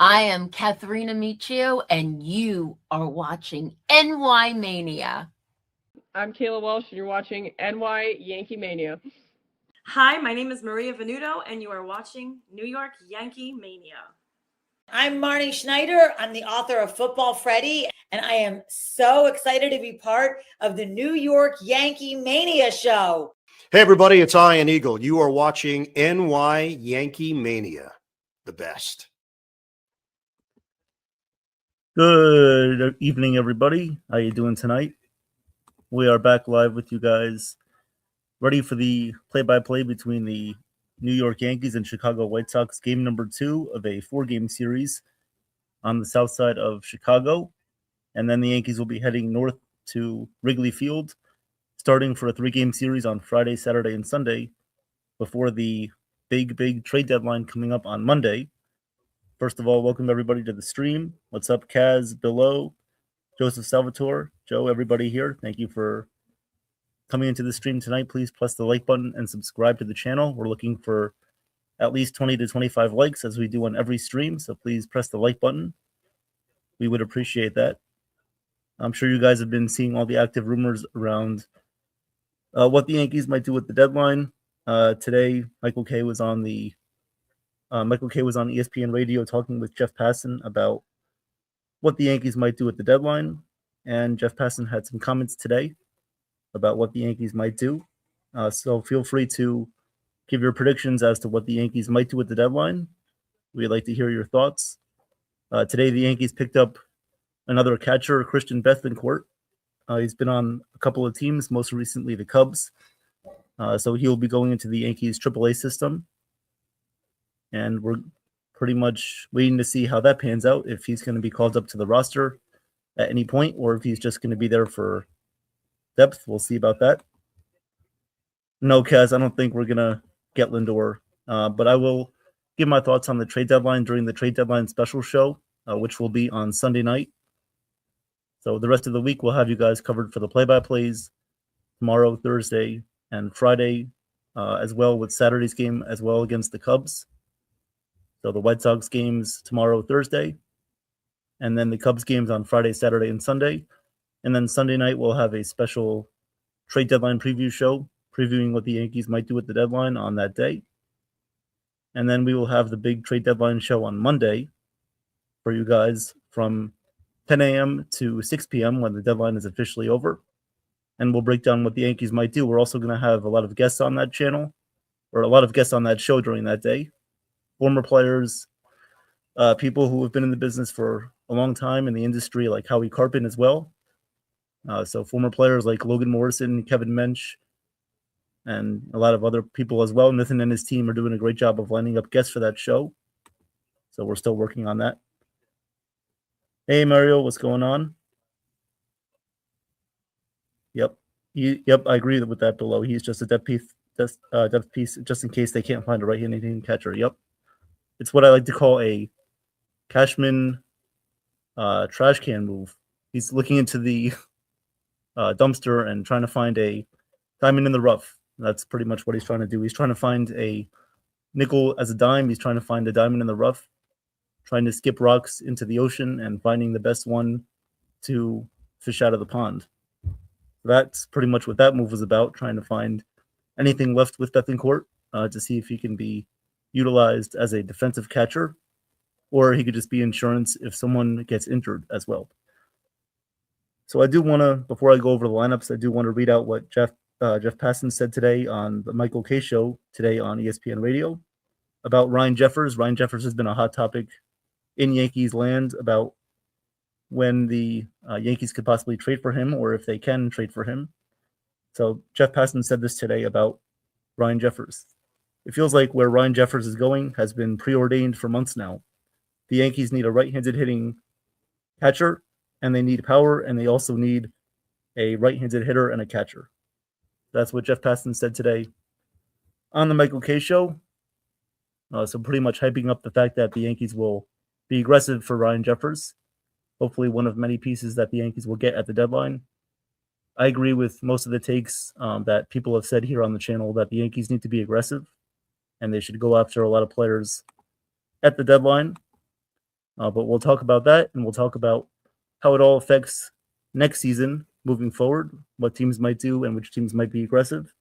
I am Katharina Michio, and you are watching NY Mania. I'm Kayla Walsh, and you're watching NY Yankee Mania. Hi, my name is Maria Venuto, and you are watching New York Yankee Mania. I'm Marnie Schneider. I'm the author of Football Freddy, and I am so excited to be part of the New York Yankee Mania show. Hey, everybody, it's Ian Eagle. You are watching NY Yankee Mania, the best. Good evening, everybody. How you doing tonight? We are back live with you guys, ready for the play-by-play between the New York Yankees and Chicago White Sox, game number 2 of a 4-game series on the south side of Chicago. And then the Yankees will be heading north to Wrigley Field, starting for a 3-game series on Friday, Saturday, and Sunday before the big trade deadline coming up on Monday. First of all, welcome everybody to the stream. What's up, Kaz, Below, Joseph Salvatore, Joe, everybody here. Thank you for coming into the stream tonight. Please press the like button and subscribe to the channel. We're looking for at least 20 to 25 likes as we do on every stream, so please press the like button. We would appreciate that. I'm sure you guys have been seeing all the active rumors around what the Yankees might do with the deadline. Today, Michael Kay was on ESPN Radio talking with Jeff Passan about what the Yankees might do at the deadline, and Jeff Passan had some comments today about what the Yankees might do. So feel free to give your predictions as to what the Yankees might do at the deadline. We'd like to hear your thoughts. Today, the Yankees picked up another catcher, Christian Bethancourt. He's been on a couple of teams, most recently the Cubs. So he'll be going into the Yankees AAA system. And we're pretty much waiting to see how that pans out, if he's going to be called up to the roster at any point, or if he's just going to be there for depth. We'll see about that. No, Kaz, I don't think we're going to get Lindor, but I will give my thoughts on the trade deadline during the trade deadline special show, which will be on Sunday night. So the rest of the week, we'll have you guys covered for the play-by-plays tomorrow, Thursday, and Friday, as well with Saturday's game as well against the Cubs. So the White Sox games tomorrow, Thursday, and then the Cubs games on Friday, Saturday, and Sunday. And then Sunday night, we'll have a special trade deadline preview show, previewing what the Yankees might do at the deadline on that day. And then we will have the big trade deadline show on Monday for you guys from 10 a.m. to 6 p.m. when the deadline is officially over. And we'll break down what the Yankees might do. We're also going to have a lot of guests on that channel, or a lot of guests on that show during that day. Former players, people who have been in the business for a long time in the industry, like Howie Carpin as well. So former players like Logan Morrison, Kevin Mensch, and a lot of other people as well. Nathan and his team are doing a great job of lining up guests for that show. So we're still working on that. Hey, Mario, what's going on? Yep, I agree with that. Below, he's just a depth piece, just in case they can't find a right-handed hitting catcher. Yep, it's what I like to call a Cashman trash can move. He's looking into the dumpster and trying to find a diamond in the rough. That's pretty much what he's trying to do. He's trying to find a nickel as a dime. He's trying to find a diamond in the rough, trying to skip rocks into the ocean and finding the best one to fish out of the pond. That's pretty much what that move was about, trying to find anything left with Bethancourt to see if he can be utilized as a defensive catcher, or he could just be insurance if someone gets injured as well. So I do want to, before I go over the lineups, I do want to read out what Jeff Passan said today on the Michael Kay show today on ESPN Radio about Ryan Jeffers. Ryan Jeffers has been a hot topic in Yankees land about when the Yankees could possibly trade for him, or if they can trade for him. So Jeff Passan said this today about Ryan Jeffers. It feels like where Ryan Jeffers is going has been preordained for months now. The Yankees need a right-handed hitting catcher, and they need power, and they also need a right-handed hitter and a catcher. That's what Jeff Passan said today on the Michael Kay show. So pretty much hyping up the fact that the Yankees will be aggressive for Ryan Jeffers. Hopefully one of many pieces that the Yankees will get at the deadline. I agree with most of the takes that people have said here on the channel that the Yankees need to be aggressive and they should go after a lot of players at the deadline. But we'll talk about that, and we'll talk about how it all affects next season moving forward, what teams might do and which teams might be aggressive,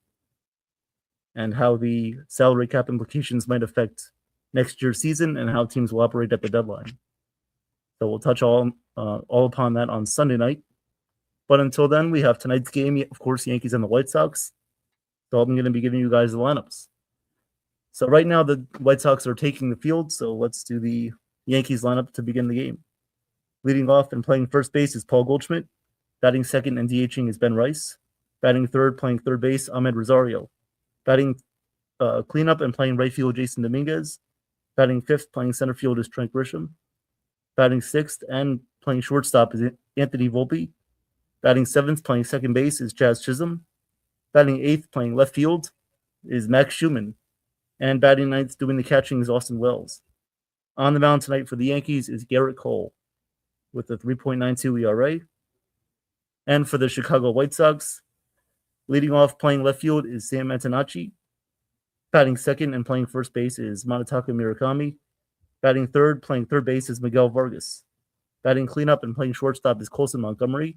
and how the salary cap implications might affect next year's season and how teams will operate at the deadline. So we'll touch all upon that on Sunday night. But until then, we have tonight's game, of course, Yankees and the White Sox. So I'm going to be giving you guys the lineups. So right now, the White Sox are taking the field. So let's do the Yankees lineup to begin the game. Leading off and playing first base is Paul Goldschmidt. Batting second and DHing is Ben Rice. Batting third, playing third base, Ahmed Rosario. Batting cleanup and playing right field, Jason Dominguez. Batting fifth, playing center field is Trent Grisham. Batting sixth and playing shortstop is Anthony Volpe. Batting seventh, playing second base is Jazz Chisholm. Batting eighth, playing left field is Max Schumann. And batting ninth, doing the catching is Austin Wells. On the mound tonight for the Yankees is Garrett Cole with a 3.92 ERA. And for the Chicago White Sox, leading off playing left field is Sam Antonacci. Batting second and playing first base is Monotaka Murakami. Batting third, playing third base is Miguel Vargas. Batting cleanup and playing shortstop is Colson Montgomery.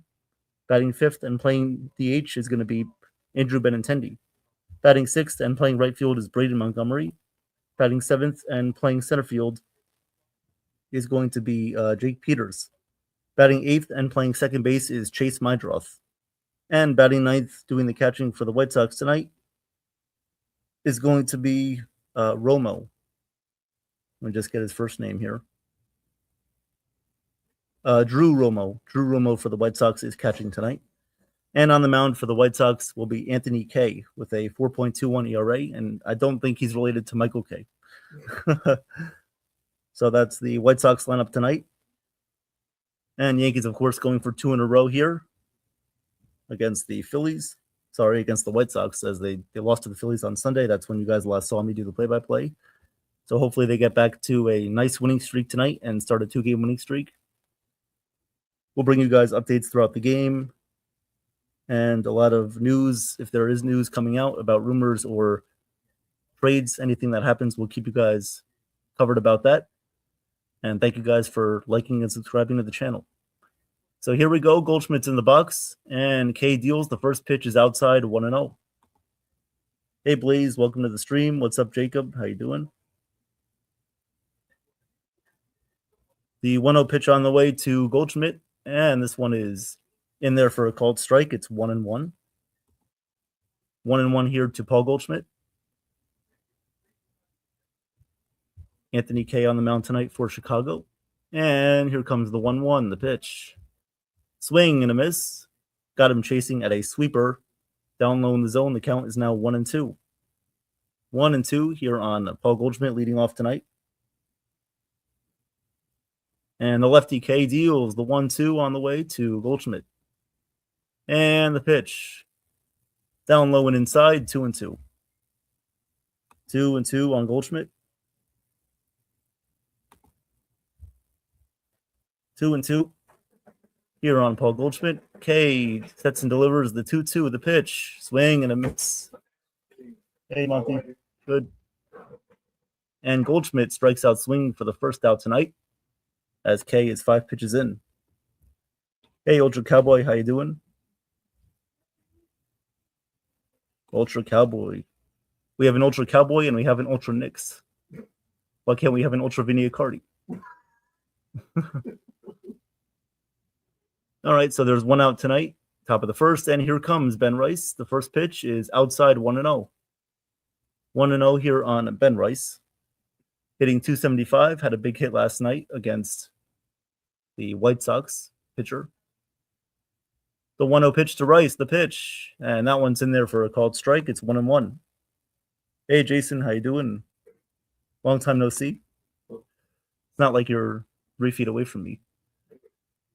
Batting fifth and playing DH is going to be Andrew Benintendi. Batting sixth and playing right field is Braden Montgomery. Batting seventh and playing center field is going to be Jake Peters. Batting eighth and playing second base is Chase Meidroth. And batting ninth, doing the catching for the White Sox tonight, is going to be Romo. Let me just get his first name here. Drew Romo. Drew Romo for the White Sox is catching tonight. And on the mound for the White Sox will be Anthony Kay with a 4.21 ERA, and I don't think he's related to Michael Kay. So that's the White Sox lineup tonight. And Yankees, of course, going for two in a row here against the Phillies. Sorry, against the White Sox, as they lost to the Phillies on Sunday. That's when you guys last saw me do the play-by-play. So hopefully they get back to a nice winning streak tonight and start a two-game winning streak. We'll bring you guys updates throughout the game and a lot of news, if there is news coming out about rumors or trades, anything that happens, we'll keep you guys covered about that. And thank you guys for liking and subscribing to the channel. So here we go. Goldschmidt's in the box, and K deals. The first pitch is outside, 1-0. Hey, Blaze, welcome to the stream. What's up, Jacob? How you doing? The 1-0 pitch on the way to Goldschmidt, and this one is in there for a called strike. It's 1-1. 1-1 here to Paul Goldschmidt. Anthony Kay on the mound tonight for Chicago. And here comes the 1-1, the pitch. Swing and a miss. Got him chasing at a sweeper. Down low in the zone. The count is now 1-2. 1-2 here on Paul Goldschmidt leading off tonight. And the lefty K deals the 1-2 on the way to Goldschmidt. And the pitch. Down low and inside, 2-2. 2-2 on Goldschmidt. 2-2 here on Paul Goldschmidt. K sets and delivers the 2-2, the pitch. Swing and a miss. Hey, Monty. Good. And Goldschmidt strikes out swinging for the first out tonight, as K is 5 pitches in. Hey, Ultra Cowboy, how you doing? Ultra Cowboy. We have an Ultra Cowboy and we have an Ultra Knicks. Why can't we have an Ultra Vinny Accardi? All right, so there's one out tonight, top of the first, and here comes Ben Rice. The first pitch is outside, 1-0. 1-0 here on Ben Rice. Hitting 275, had a big hit last night against the White Sox pitcher. The 1-0 pitch to Rice, the pitch, and that one's in there for a called strike. It's 1-1. Hey, Jason, how you doing? Long time no see. It's not like you're 3 feet away from me.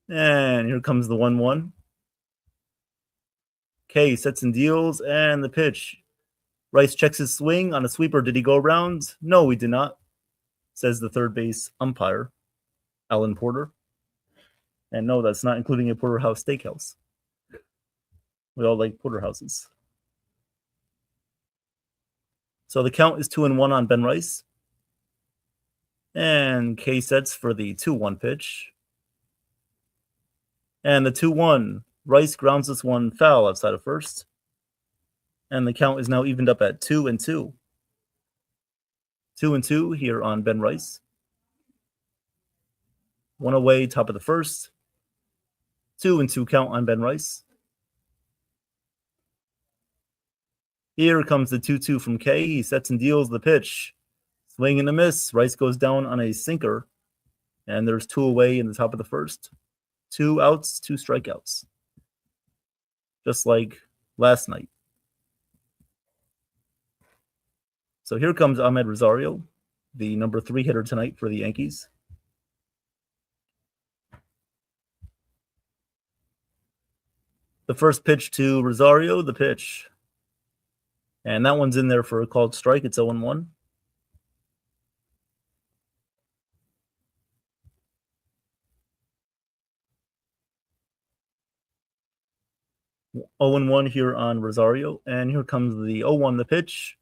And here comes the 1-1. K sets and deals, and the pitch. Rice checks his swing on a sweeper. Did he go around? No, he did not, says the third base umpire, Alan Porter. And no, that's not including a porterhouse steakhouse. We all like porterhouses. So the count is 2-1 on Ben Rice. And K sets for the 2-1 pitch. And the 2-1. Rice grounds this one foul outside of first. And the count is now evened up at 2-2. 2-2 here on Ben Rice. One away, top of the first. 2-2 count on Ben Rice. Here comes the 2-2 from K. He sets and deals the pitch. Swing and a miss. Rice goes down on a sinker. And there's 2 away in the top of the first. 2 outs, 2 strikeouts. Just like last night. So here comes Ahmed Rosario, the number 3 hitter tonight for the Yankees. The first pitch to Rosario, the pitch. And that one's in there for a called strike. It's 0-1. (0-1) here on Rosario. And here comes the 0-1, the pitch.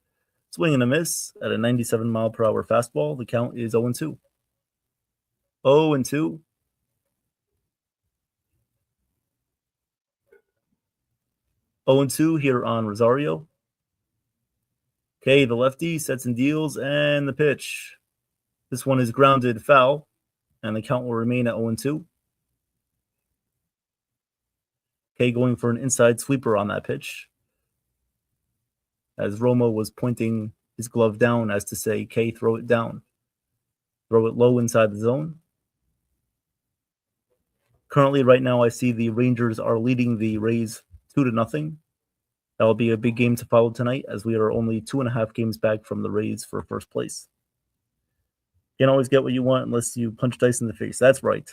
Swing and a miss at a 97-mile-per-hour fastball. The count is 0-2. 0-2. 0-2 here on Rosario. Okay, the lefty sets and deals, and the pitch. This one is grounded foul, and the count will remain at 0-2. Okay, going for an inside sweeper on that pitch. As Romo was pointing his glove down as to say, K, throw it down. Throw it low inside the zone. Currently, right now, I see the Rangers are leading the Rays 2-0. That will be a big game to follow tonight, as we are only 2.5 games back from the Rays for first place. You can't always get what you want unless you punch dice in the face. That's right.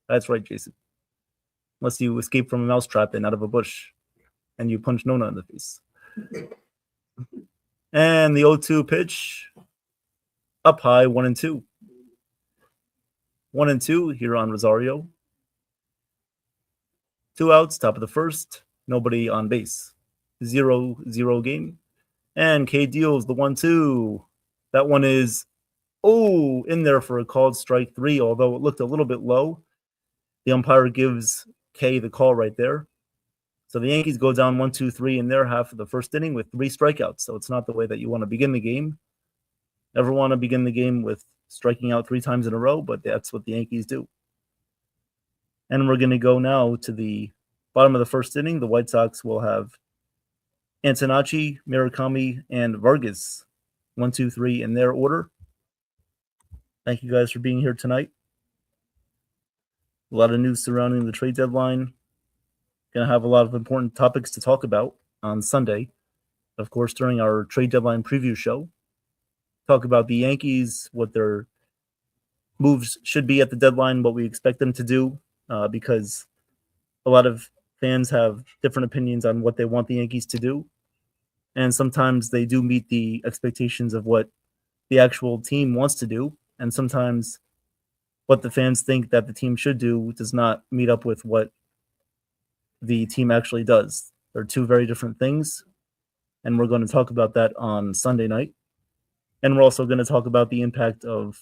That's right, Jason. Unless you escape from a mousetrap and out of a bush, and you punch Nona in the face. And the 0-2 pitch, up high, 1-2. 1-2 here on Rosario. 2 outs, top of the first, nobody on base. 0-0 game. And K deals the 1-2. That one is, in there for a called strike 3, although it looked a little bit low. The umpire gives K the call right there. So the Yankees go down 1-2-3 in their half of the first inning with 3 strikeouts. So it's not the way that you want to begin the game. Never want to begin the game with striking out 3 times in a row, but that's what the Yankees do. And we're going to go now to the bottom of the first inning. The White Sox will have Antonacci, Murakami, and Vargas. 1, 2, 3 in their order. Thank you guys for being here tonight. A lot of news surrounding the trade deadline. Going to have a lot of important topics to talk about on Sunday. Of course, during our trade deadline preview show. Talk about the Yankees, what their moves should be at the deadline, what we expect them to do, because a lot of fans have different opinions on what they want the Yankees to do. And sometimes they do meet the expectations of what the actual team wants to do. And sometimes what the fans think that the team should do does not meet up with what the team actually does. They're 2 very different things. And we're going to talk about that on Sunday night. And we're also going to talk about the impact of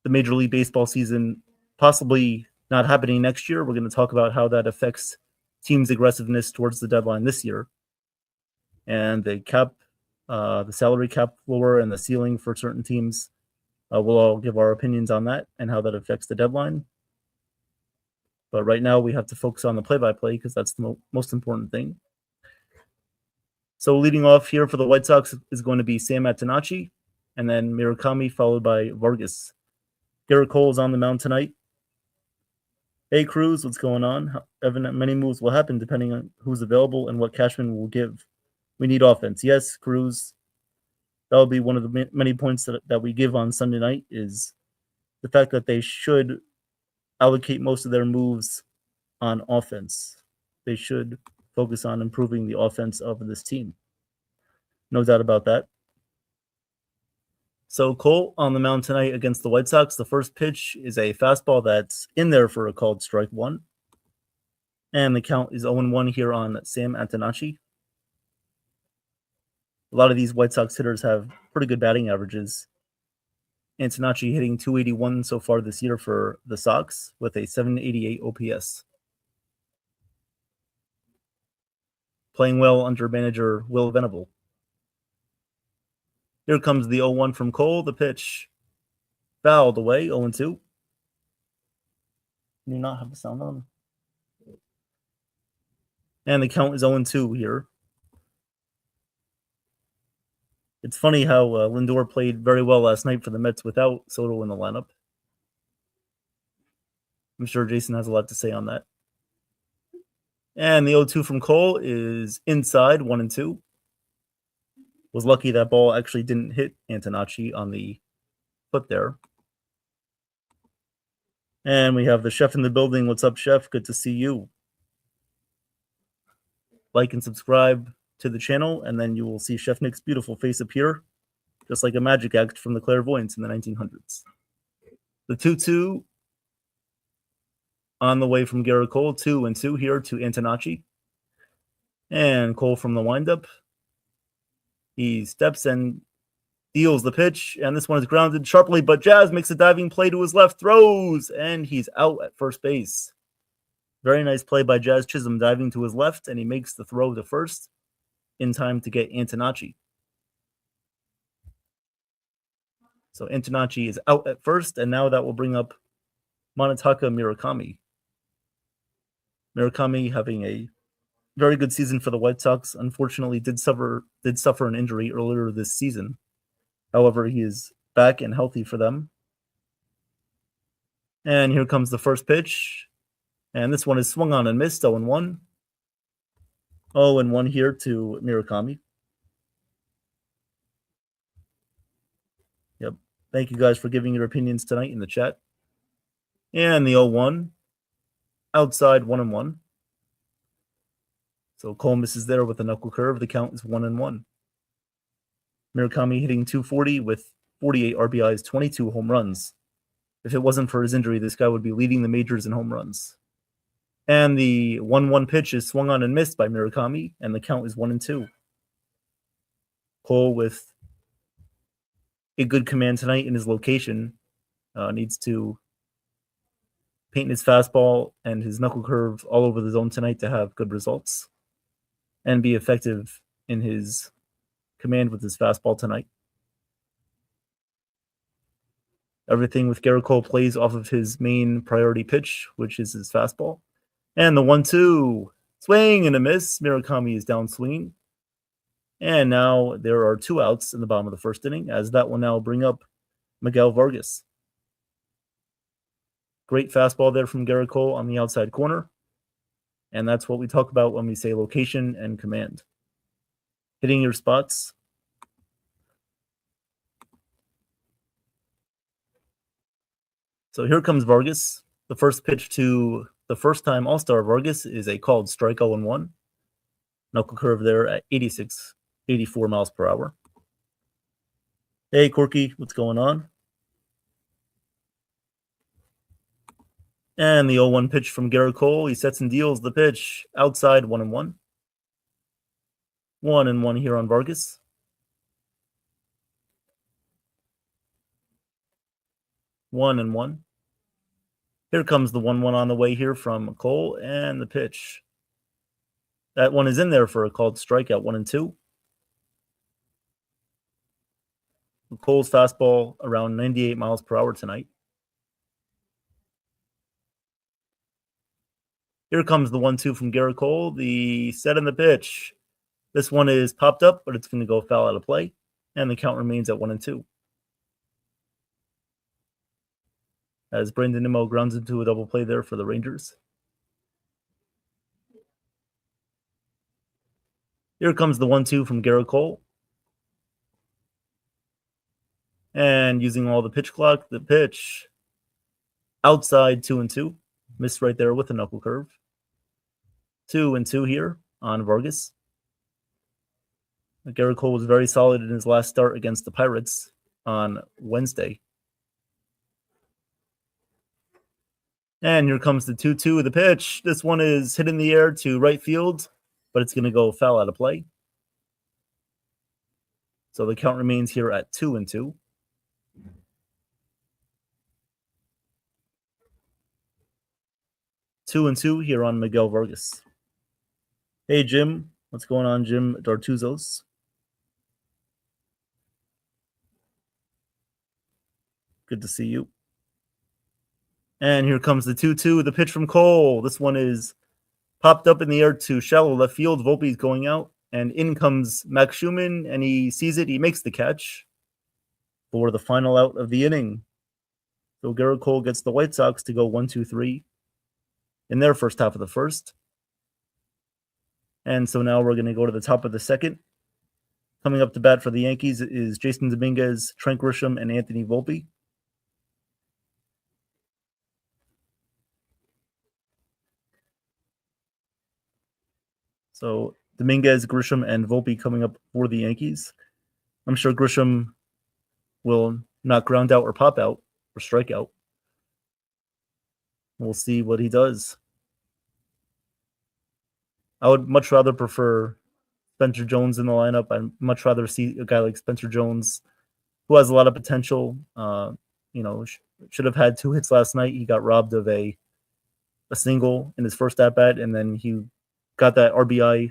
the Major League Baseball season possibly not happening next year. We're going to talk about how that affects teams' aggressiveness towards the deadline this year. And the cap, the salary cap floor and the ceiling for certain teams. We'll all give our opinions on that and how that affects the deadline. But right now we have to focus on the play-by-play because that's the most important thing. So leading off here for the White Sox is going to be Sam Antonacci, and then Murakami, followed by Vargas. Garrett Cole is on the mound tonight. Hey, Cruz, what's going on? Evan, many moves will happen depending on who's available and what Cashman will give. We need offense. Yes, Cruz. That'll be one of the many points that we give on Sunday night is the fact that they should allocate most of their moves on offense. They should focus on improving the offense of this team. No doubt about that. So Cole on the mound tonight against the White Sox. The first pitch is a fastball that's in there for a called strike 1. And the count is 0-1 here on Sam Antonacci. A lot of these White Sox hitters have pretty good batting averages. Antonacci hitting 281 so far this year for the Sox with a 788 OPS. Playing well under manager Will Venable. Here comes the 0-1 from Cole. The pitch fouled away, 0-2. Do you not have the sound on? And the count is 0-2 here. It's funny how Lindor played very well last night for the Mets without Soto in the lineup. I'm sure Jason has a lot to say on that. And the 0-2 from Cole is inside, 1-2. Was lucky that ball actually didn't hit Antonacci on the foot there. And we have the chef in the building. What's up, chef? Good to see you. Like and subscribe to the channel, and then you will see Chef Nick's beautiful face appear, just like a magic act from the clairvoyants in the 1900s. The 2-2 on the way from Garrett Cole, 2-2 here to Antonacci. And Cole from the windup. He steps and deals the pitch, and this one is grounded sharply, but Jazz makes a diving play to his left, throws, and he's out at first base. Very nice play by Jazz Chisholm diving to his left, and he makes the throw to first in time to get Antonacci. So Antonacci is out at first, and now that will bring up Monotaka Murakami. Murakami having a very good season for the White Sox. Unfortunately, did suffer an injury earlier this season. However, he is back and healthy for them. And here comes the first pitch. And this one is swung on and missed, 0-1. 0-1 here to Murakami. Yep. Thank you guys for giving your opinions tonight in the chat. And the 0-1. Outside, 1-1. So Cole misses there with a knuckle curve. The count is 1-1. Murakami hitting 240 with 48 RBIs, 22 home runs. If it wasn't for his injury, this guy would be leading the majors in home runs. And the 1-1 pitch is swung on and missed by Murakami, and the count is 1-2. Cole with a good command tonight in his location needs to paint his fastball and his knuckle curve all over the zone tonight to have good results and be effective in his command with his fastball tonight. Everything with Garrett Cole plays off of his main priority pitch, which is his fastball. And the 1-2, swing and a miss. Murakami is down swinging. And now there are 2 outs in the bottom of the first inning, as that will now bring up Miguel Vargas. Great fastball there from Garrett Cole on the outside corner. And that's what we talk about when we say location and command. Hitting your spots. So here comes Vargas. The first pitch to the first-time All-Star Vargas is a called strike, 0-1. Knuckle curve there at 84 miles per hour. Hey, Corky, what's going on? And the 0-1 pitch from Garrett Cole. He sets and deals the pitch outside, 1-1. 1-1 here on Vargas. One and one. Here comes the 1-1 on the way here from Cole, and the pitch. That one is in there for a called strikeout, 1-2. Cole's fastball around 98 miles per hour tonight. Here comes the 1-2 from Garrett Cole. The set and the pitch. This one is popped up, but it's going to go foul out of play, and the count remains at 1-2. As Brandon Nimmo grounds into a double play there for the Rangers. Here comes the 1-2 from Garrett Cole. And using all the pitch clock, the pitch outside 2-2. Missed right there with a knuckle curve. 2-2 here on Vargas. Garrett Cole was very solid in his last start against the Pirates on Wednesday. And here comes the 2-2, the pitch. This one is hit in the air to right field, but it's going to go foul out of play. So the count remains here at 2-2. 2-2 here on Miguel Vargas. Hey, Jim. What's going on, Jim Dartuzos? Good to see you. And here comes the 2-2, the pitch from Cole. This one is popped up in the air to shallow left field. Volpe's going out, and in comes Max Schumann, and he sees it. He makes the catch for the final out of the inning. So Garrett Cole gets the White Sox to go 1-2-3 in their first half of the first. And so now we're going to go to the top of the second. Coming up to bat for the Yankees is Jason Dominguez, Trent Grisham, and Anthony Volpe. So Dominguez, Grisham, and Volpe coming up for the Yankees. I'm sure Grisham will not ground out or pop out or strike out. We'll see what he does. I would much rather prefer Spencer Jones in the lineup. I'd much rather see a guy like Spencer Jones, who has a lot of potential. Should have had 2 hits last night. He got robbed of a single in his first at bat, and then he got that RBI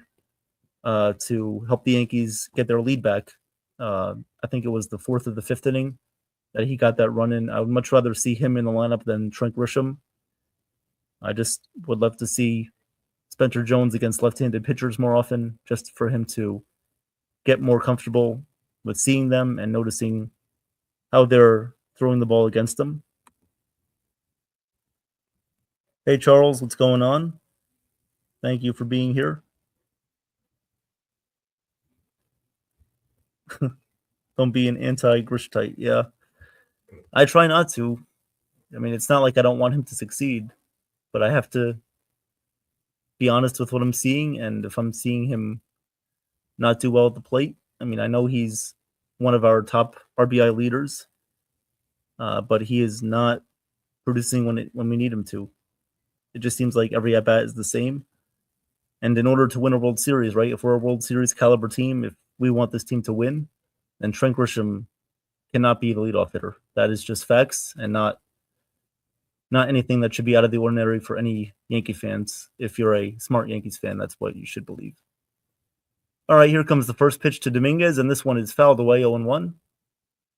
to help the Yankees get their lead back. I think it was the 4th or the 5th inning that he got that run in. I would much rather see him in the lineup than Trent Grisham. I just would love to see Spencer Jones against left-handed pitchers more often, just for him to get more comfortable with seeing them and noticing how they're throwing the ball against them. Hey, Charles, what's going on? Thank you for being here. Don't be an anti-Grishite. Yeah. I try not to. I mean, it's not like I don't want him to succeed, but I have to be honest with what I'm seeing. And if I'm seeing him not do well at the plate, I mean, I know he's one of our top RBI leaders, but he is not producing when we need him to. It just seems like every at-bat is the same. And in order to win a World Series, right, if we're a World Series caliber team, if we want this team to win, then Trent Grisham cannot be the leadoff hitter. That is just facts and not anything that should be out of the ordinary for any Yankee fans. If you're a smart Yankees fan, that's what you should believe. All right, here comes the first pitch to Dominguez, and this one is fouled away 0-1.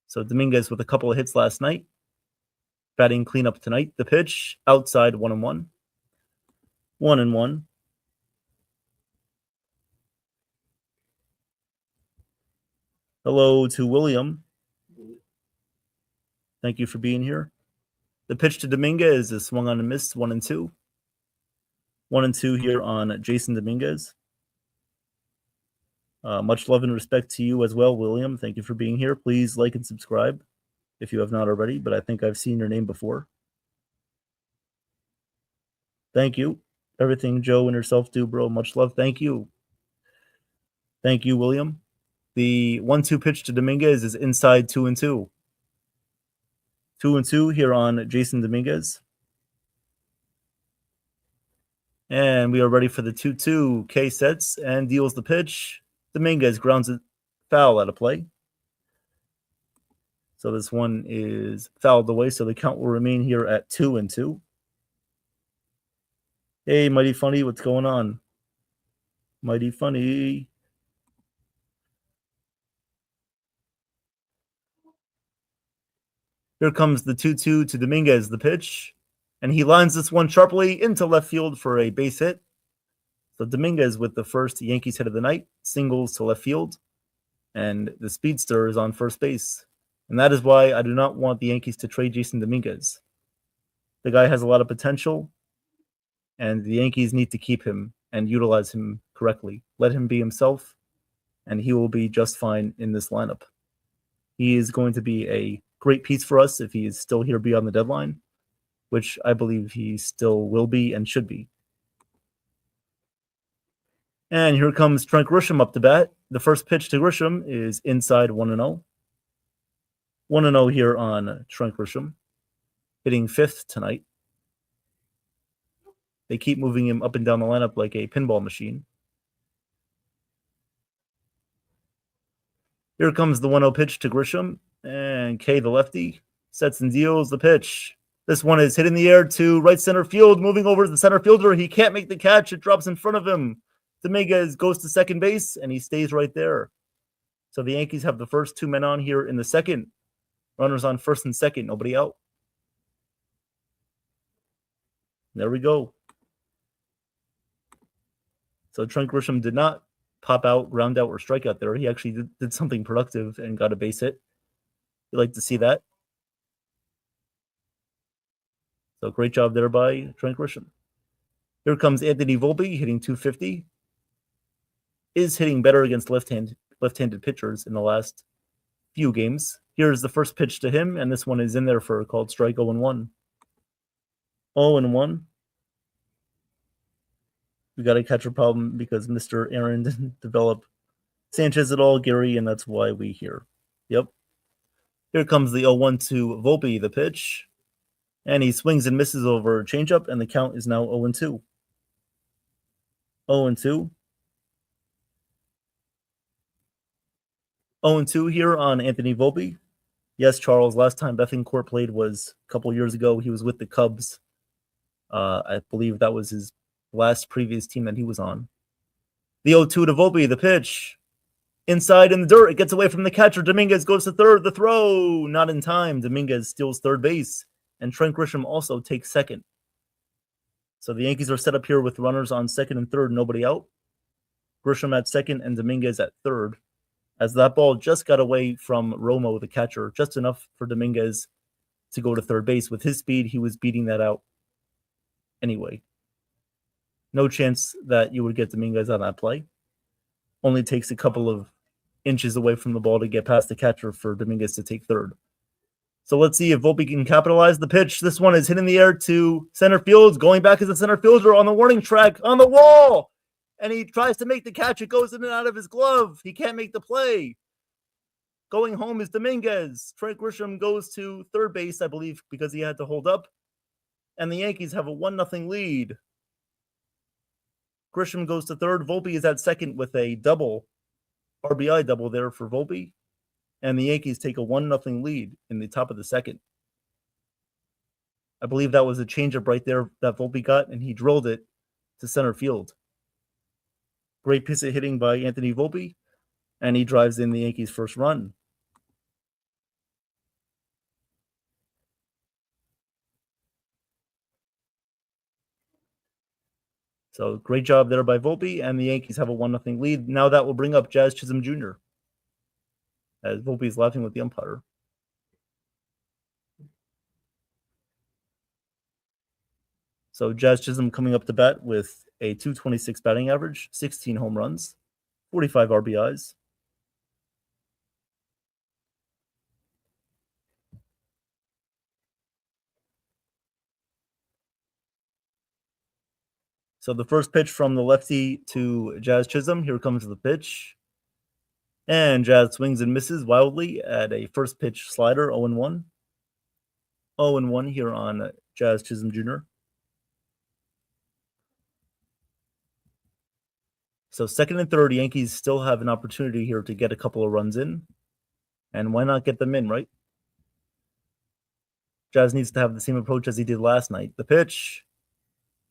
So Dominguez with a couple of hits last night. Batting cleanup tonight. The pitch outside 1-1. 1-1. Hello to William. Thank you for being here. The pitch to Dominguez is swung on and missed, 1-2. 1-2 here on Jason Dominguez. Much love and respect to you as well, William. Thank you for being here. Please like and subscribe if you have not already, but I think I've seen your name before. Thank you. Everything Joe and yourself do, bro. Much love. Thank you. Thank you, William. The 1-2 pitch to Dominguez is inside 2-2. 2-2 here on Jason Dominguez. And we are ready for the 2-2. K sets and deals the pitch. Dominguez grounds it foul out of play. So this one is fouled away, so the count will remain here at 2-2. Hey, Mighty Funny, what's going on? Mighty Funny. Here comes the 2-2 to Dominguez, the pitch. And he lines this one sharply into left field for a base hit. So Dominguez with the first Yankees hit of the night, singles to left field. And the speedster is on first base. And that is why I do not want the Yankees to trade Jason Dominguez. The guy has a lot of potential, and the Yankees need to keep him and utilize him correctly. Let him be himself, and he will be just fine in this lineup. He is going to be a great piece for us if he is still here beyond the deadline, which I believe he still will be and should be. And here comes Trent Grisham up to bat. The first pitch to Grisham is inside 1-0. 1-0 here on Trent Grisham, hitting 5th tonight. They keep moving him up and down the lineup like a pinball machine. Here comes the 1-0 pitch to Grisham, and K, the lefty, sets and deals the pitch. This one is hit in the air to right center field, moving over to the center fielder. He can't make the catch. It drops in front of him. Dominguez goes to second base, and he stays right there. So the Yankees have the first two men on here in the second. Runners on first and second, nobody out. There we go. So Trent Grisham did not pop out, ground out, or strike out there. He actually did something productive and got a base hit. You like to see that. So great job there by Trent Grisham. Here comes Anthony Volpe hitting 250. Is hitting better against left-handed pitchers in the last few games. Here's the first pitch to him, and this one is in there for a called strike 0-1. 0-1. We got a catcher problem because Mr. Aaron didn't develop Sanchez at all, Gary, and that's why we here. Yep. Here comes the 0-1 to Volpe, the pitch. And he swings and misses over a changeup, and the count is now 0-2. 0-2. 0-2 here on Anthony Volpe. Yes, Charles, last time Bethancourt played was a couple years ago. He was with the Cubs. I believe that was his last previous team that he was on. The 0-2 to Volpe, the pitch. Inside in the dirt, it gets away from the catcher. Dominguez goes to third. The throw, not in time. Dominguez steals third base, and Trent Grisham also takes second. So the Yankees are set up here with runners on second and third, nobody out. Grisham at second and Dominguez at third, as that ball just got away from Romo, the catcher, just enough for Dominguez to go to third base. With his speed, he was beating that out anyway. No chance that you would get Dominguez on that play. Only takes a couple of inches away from the ball to get past the catcher for Dominguez to take third. So let's see if Volpe can capitalize the pitch. This one is hit in the air to center field, going back as a center fielder on the warning track, on the wall. And he tries to make the catch. It goes in and out of his glove. He can't make the play. Going home is Dominguez. Trent Grisham goes to third base, I believe, because he had to hold up. And the Yankees have a 1-0 lead. Grisham goes to third. Volpe is at second with a double, RBI double there for Volpe. And the Yankees take a 1-0 lead in the top of the second. I believe that was a changeup right there that Volpe got, and he drilled it to center field. Great piece of hitting by Anthony Volpe, and he drives in the Yankees' first run. So great job there by Volpe, and the Yankees have a 1-0 lead. Now that will bring up Jazz Chisholm Jr. as Volpe is laughing with the umpire. So Jazz Chisholm coming up to bat with a .226 batting average, 16 home runs, 45 RBIs. So the first pitch from the lefty to Jazz Chisholm. Here comes the pitch. And Jazz swings and misses wildly at a first pitch slider, 0-1. 0-1 here on Jazz Chisholm Jr. So second and third, Yankees still have an opportunity here to get a couple of runs in. And why not get them in, right? Jazz needs to have the same approach as he did last night. The pitch,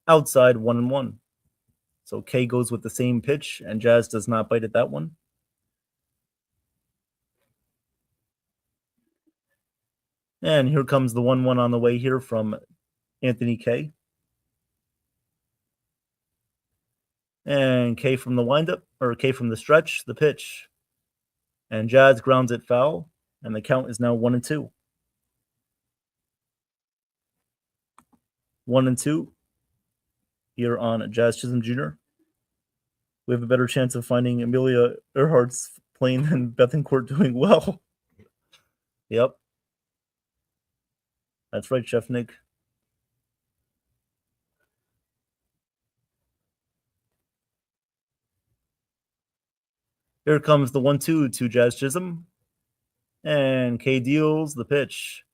outside, 1-1. So K goes with the same pitch, and Jazz does not bite at that one. And here comes the 1-1 on the way here from Anthony K. And K from the windup, or K from the stretch, the pitch. And Jazz grounds it foul, and the count is now 1-2. 1-2 here on Jazz Chisholm Jr. We have a better chance of finding Amelia Earhart's plane than Bethancourt doing well. Yep. That's right, Chef Nick. Here comes the 1-2 to Jazz Chisholm. And K deals the pitch.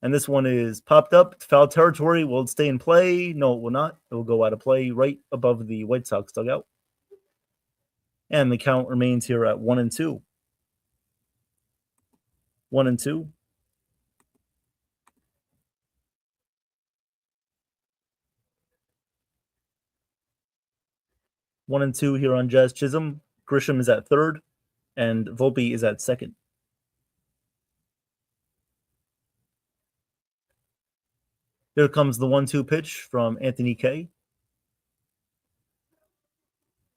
And this one is popped up. Foul territory. Will it stay in play? No, it will not. It will go out of play right above the White Sox dugout. And the count remains here at 1-2. 1-2. 1 and 2 here on Jazz Chisholm. Grisham is at third, and Volpe is at second. Here comes the 1-2 pitch from Anthony Kay.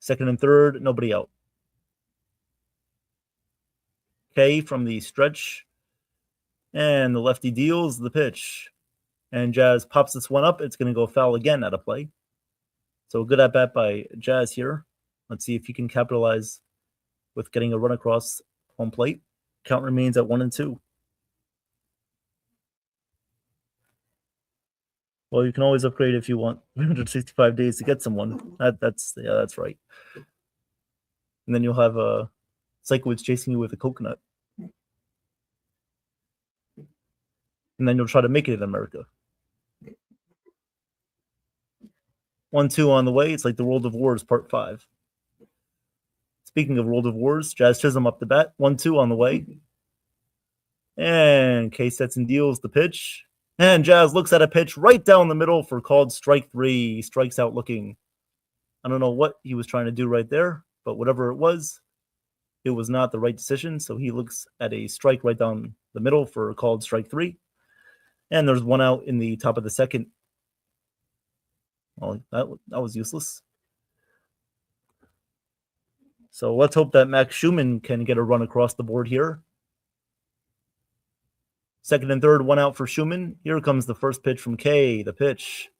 Second and third, nobody out. Kay from the stretch. And the lefty deals the pitch. And Jazz pops this one up. It's going to go foul again at a play. So a good at-bat by Jazz here. Let's see if he can capitalize with getting a run across home plate. Count remains at 1 and 2. Well, you can always upgrade if you want 365 days to get someone. That's right. And then you'll have a Psychowitz chasing you with a coconut. And then you'll try to make it in America. 1-2 on the way. It's like the World of Wars Part 5. Speaking of World of Wars, Jazz Chisholm up the bat. 1-2 on the way. And Kay sets and deals the pitch. And Jazz looks at a pitch right down the middle for called strike 3. He strikes out looking. I don't know what he was trying to do right there, but whatever it was not the right decision. So he looks at a strike right down the middle for called strike 3. And there's one out in the top of the second. Well, that was useless. So let's hope that Max Schumann can get a run across the board here. Second and third, one out for Schumann. Here comes the first pitch from Kay, the pitch.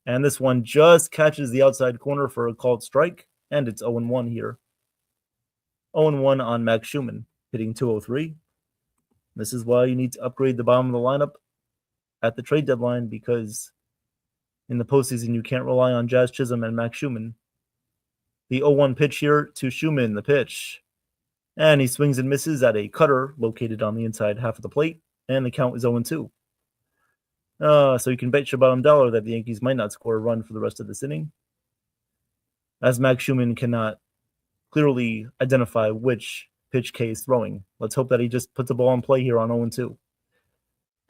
And this one just catches the outside corner for a called strike. And it's 0-1 here. 0-1 on Max Schumann, hitting 203. This is why you need to upgrade the bottom of the lineup at the trade deadline, because in the postseason you can't rely on Jazz Chisholm and Max Schumann. The 0-1 pitch here to Schumann, the pitch. And he swings and misses at a cutter located on the inside half of the plate. And the count is 0-2. So you can bet your bottom dollar that the Yankees might not score a run for the rest of this inning, as Max Schumann cannot clearly identify which pitch Kay is throwing. Let's hope that he just puts a ball in play here on 0-2.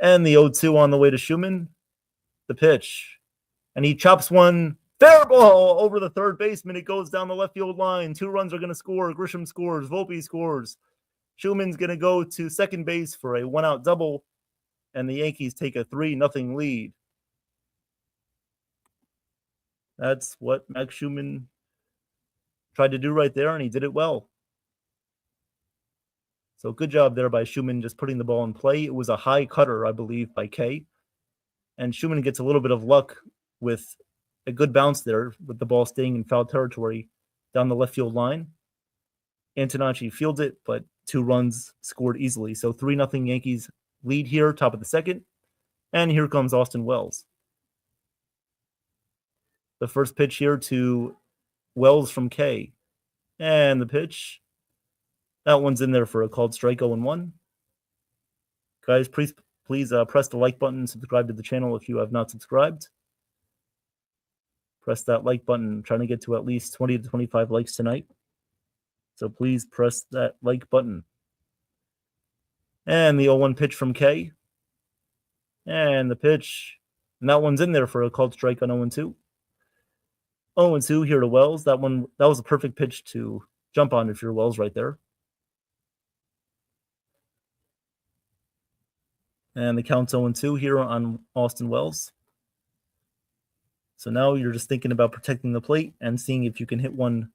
And the 0-2 on the way to Schumann, the pitch. And he chops one fair ball over the third baseman. It goes down the left field line. 2 runs are going to score. Grisham scores. Volpe scores. Schumann's going to go to second base for a 1-out double, and the Yankees take a 3-0 lead. That's what Max Schumann tried to do right there, and he did it well. So good job there by Schumann, just putting the ball in play. It was a high cutter, I believe, by Kay. And Schumann gets a little bit of luck with a good bounce there, with the ball staying in foul territory down the left field line. Antonacci fields it, but 2 runs scored easily. So 3-0 Yankees lead here, top of the second. And here comes Austin Wells. The first pitch here to Wells from Kay. And the pitch. That one's in there for a called strike, 0-1. Guys, please press the like button, subscribe to the channel if you have not subscribed. Press that like button. I'm trying to get to at least 20 to 25 likes tonight. So please press that like button. And the 0-1 pitch from Kay. And the pitch. And that one's in there for a called strike on 0-2. 0-2 here to Wells. That was a perfect pitch to jump on if you're Wells right there. And the count's 0-2 here on Austin Wells. So now you're just thinking about protecting the plate and seeing if you can hit one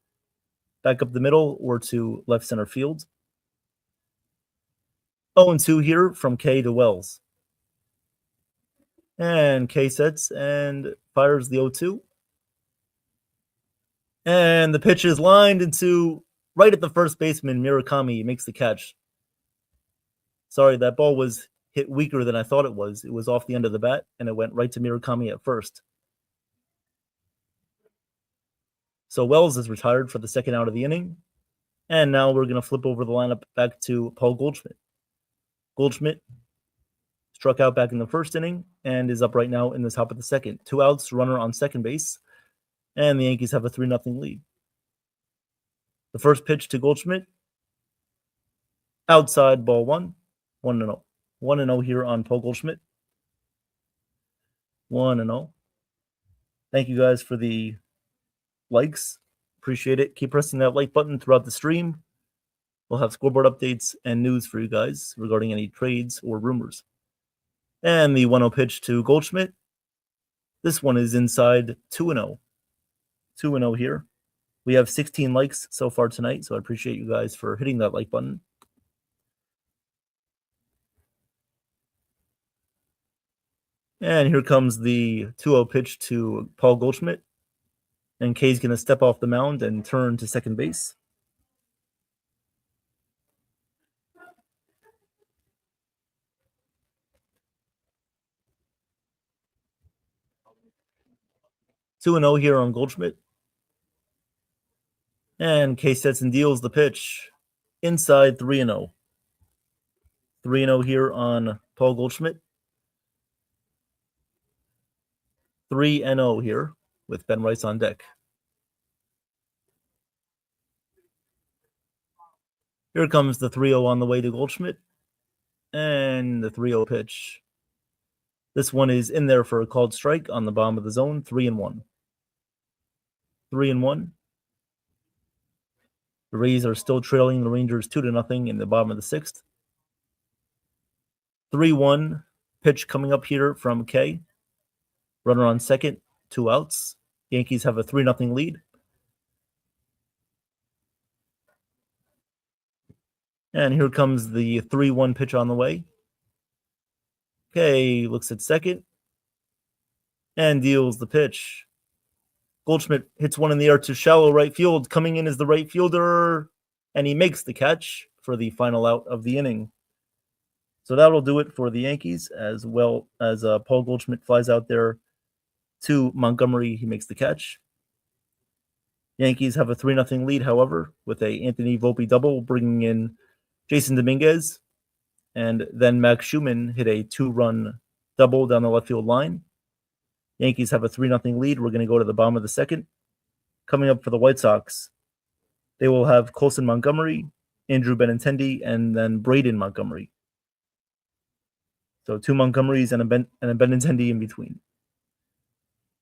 back up the middle or to left center field. 0-2 here from Kay to Wells. And Kay sets and fires the 0-2. And the pitch is lined into right at the first baseman. Murakami makes the catch. Sorry, that ball was hit weaker than I thought it was. It was off the end of the bat, and it went right to Murakami at first. So Wells is retired for the second out of the inning. And now we're going to flip over the lineup back to Paul Goldschmidt. Goldschmidt struck out back in the first inning and is up right now in the top of the second. 2 outs, runner on second base, and the Yankees have a 3-0 lead. The first pitch to Goldschmidt, outside, ball 1, 1-0. 1-0 here on Paul Goldschmidt. 1-0. Thank you guys for the likes. Appreciate it. Keep pressing that like button throughout the stream. We'll have scoreboard updates and news for you guys regarding any trades or rumors. And the 1-0 pitch to Goldschmidt. This one is inside 2-0. 2-0 here. We have 16 likes so far tonight, so I appreciate you guys for hitting that like button. And here comes the 2-0 pitch to Paul Goldschmidt. And Kay's going to step off the mound and turn to second base. Two and 0 here on Goldschmidt. And Kay sets and deals the pitch inside 3-0. 3-0 here on Paul Goldschmidt. 3-0 here with Ben Rice on deck. Here comes the 3-0 on the way to Goldschmidt. And the 3-0 pitch. This one is in there for a called strike on the bottom of the zone. 3-1. 3-1. The Rays are still trailing the Rangers 2-0 in the bottom of the sixth. 3-1 pitch coming up here from Kay. Runner on second, 2 outs. Yankees have a 3-0 lead. And here comes the 3-1 pitch on the way. Kay looks at second and deals the pitch. Goldschmidt hits one in the air to shallow right field. Coming in is the right fielder, and he makes the catch for the final out of the inning. So that'll do it for the Yankees, as well as Paul Goldschmidt flies out there to Montgomery. He makes the catch. Yankees have a 3-0 lead, however, with a Anthony Volpe double, bringing in Jason Dominguez. And then Max Schumann hit a 2-run double down the left field line. Yankees have a 3-0 lead. We're going to go to the bottom of the second. Coming up for the White Sox, they will have Colson Montgomery, Andrew Benintendi, and then Braden Montgomery. So 2 Montgomerys and a Benintendi in between.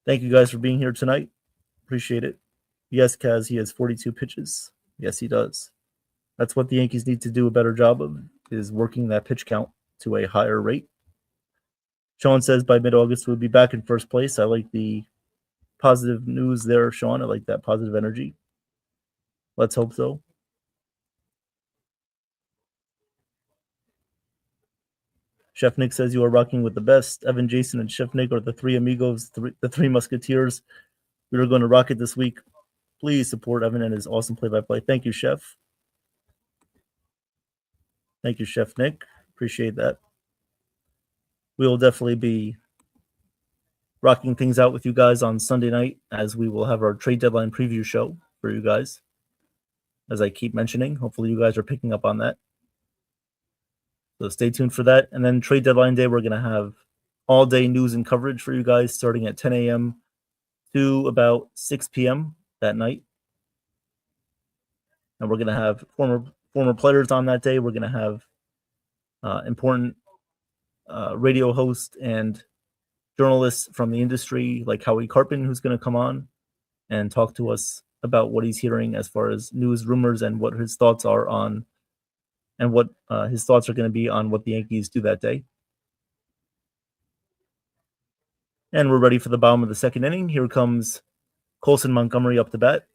Thank you guys for being here tonight. Appreciate it. Yes, Kaz, he has 42 pitches. Yes, he does. That's what the Yankees need to do a better job of, is working that pitch count to a higher rate. Sean says by mid-August we'll be back in first place. I like the positive news there, Sean. I like that positive energy. Let's hope so. Chef Nick says you are rocking with the best. Evan, Jason, and Chef Nick are the 3 amigos, the 3 musketeers. We are going to rock it this week. Please support Evan and his awesome play-by-play. Thank you, Chef. Thank you, Chef Nick. Appreciate that. We will definitely be rocking things out with you guys on Sunday night, as we will have our trade deadline preview show for you guys, as I keep mentioning. Hopefully you guys are picking up on that. So stay tuned for that. And then trade deadline day, we're going to have all day news and coverage for you guys starting at 10 a.m. to about 6 p.m. that night. And we're going to have former players on that day. We're going to have important radio hosts and journalists from the industry, like Howie Carpin, who's going to come on and talk to us about what he's hearing as far as news, rumors, and what his thoughts are on, and what his thoughts are going to be on what the Yankees do that day. And we're ready for the bottom of the second inning. Here comes Colson Montgomery up to bat.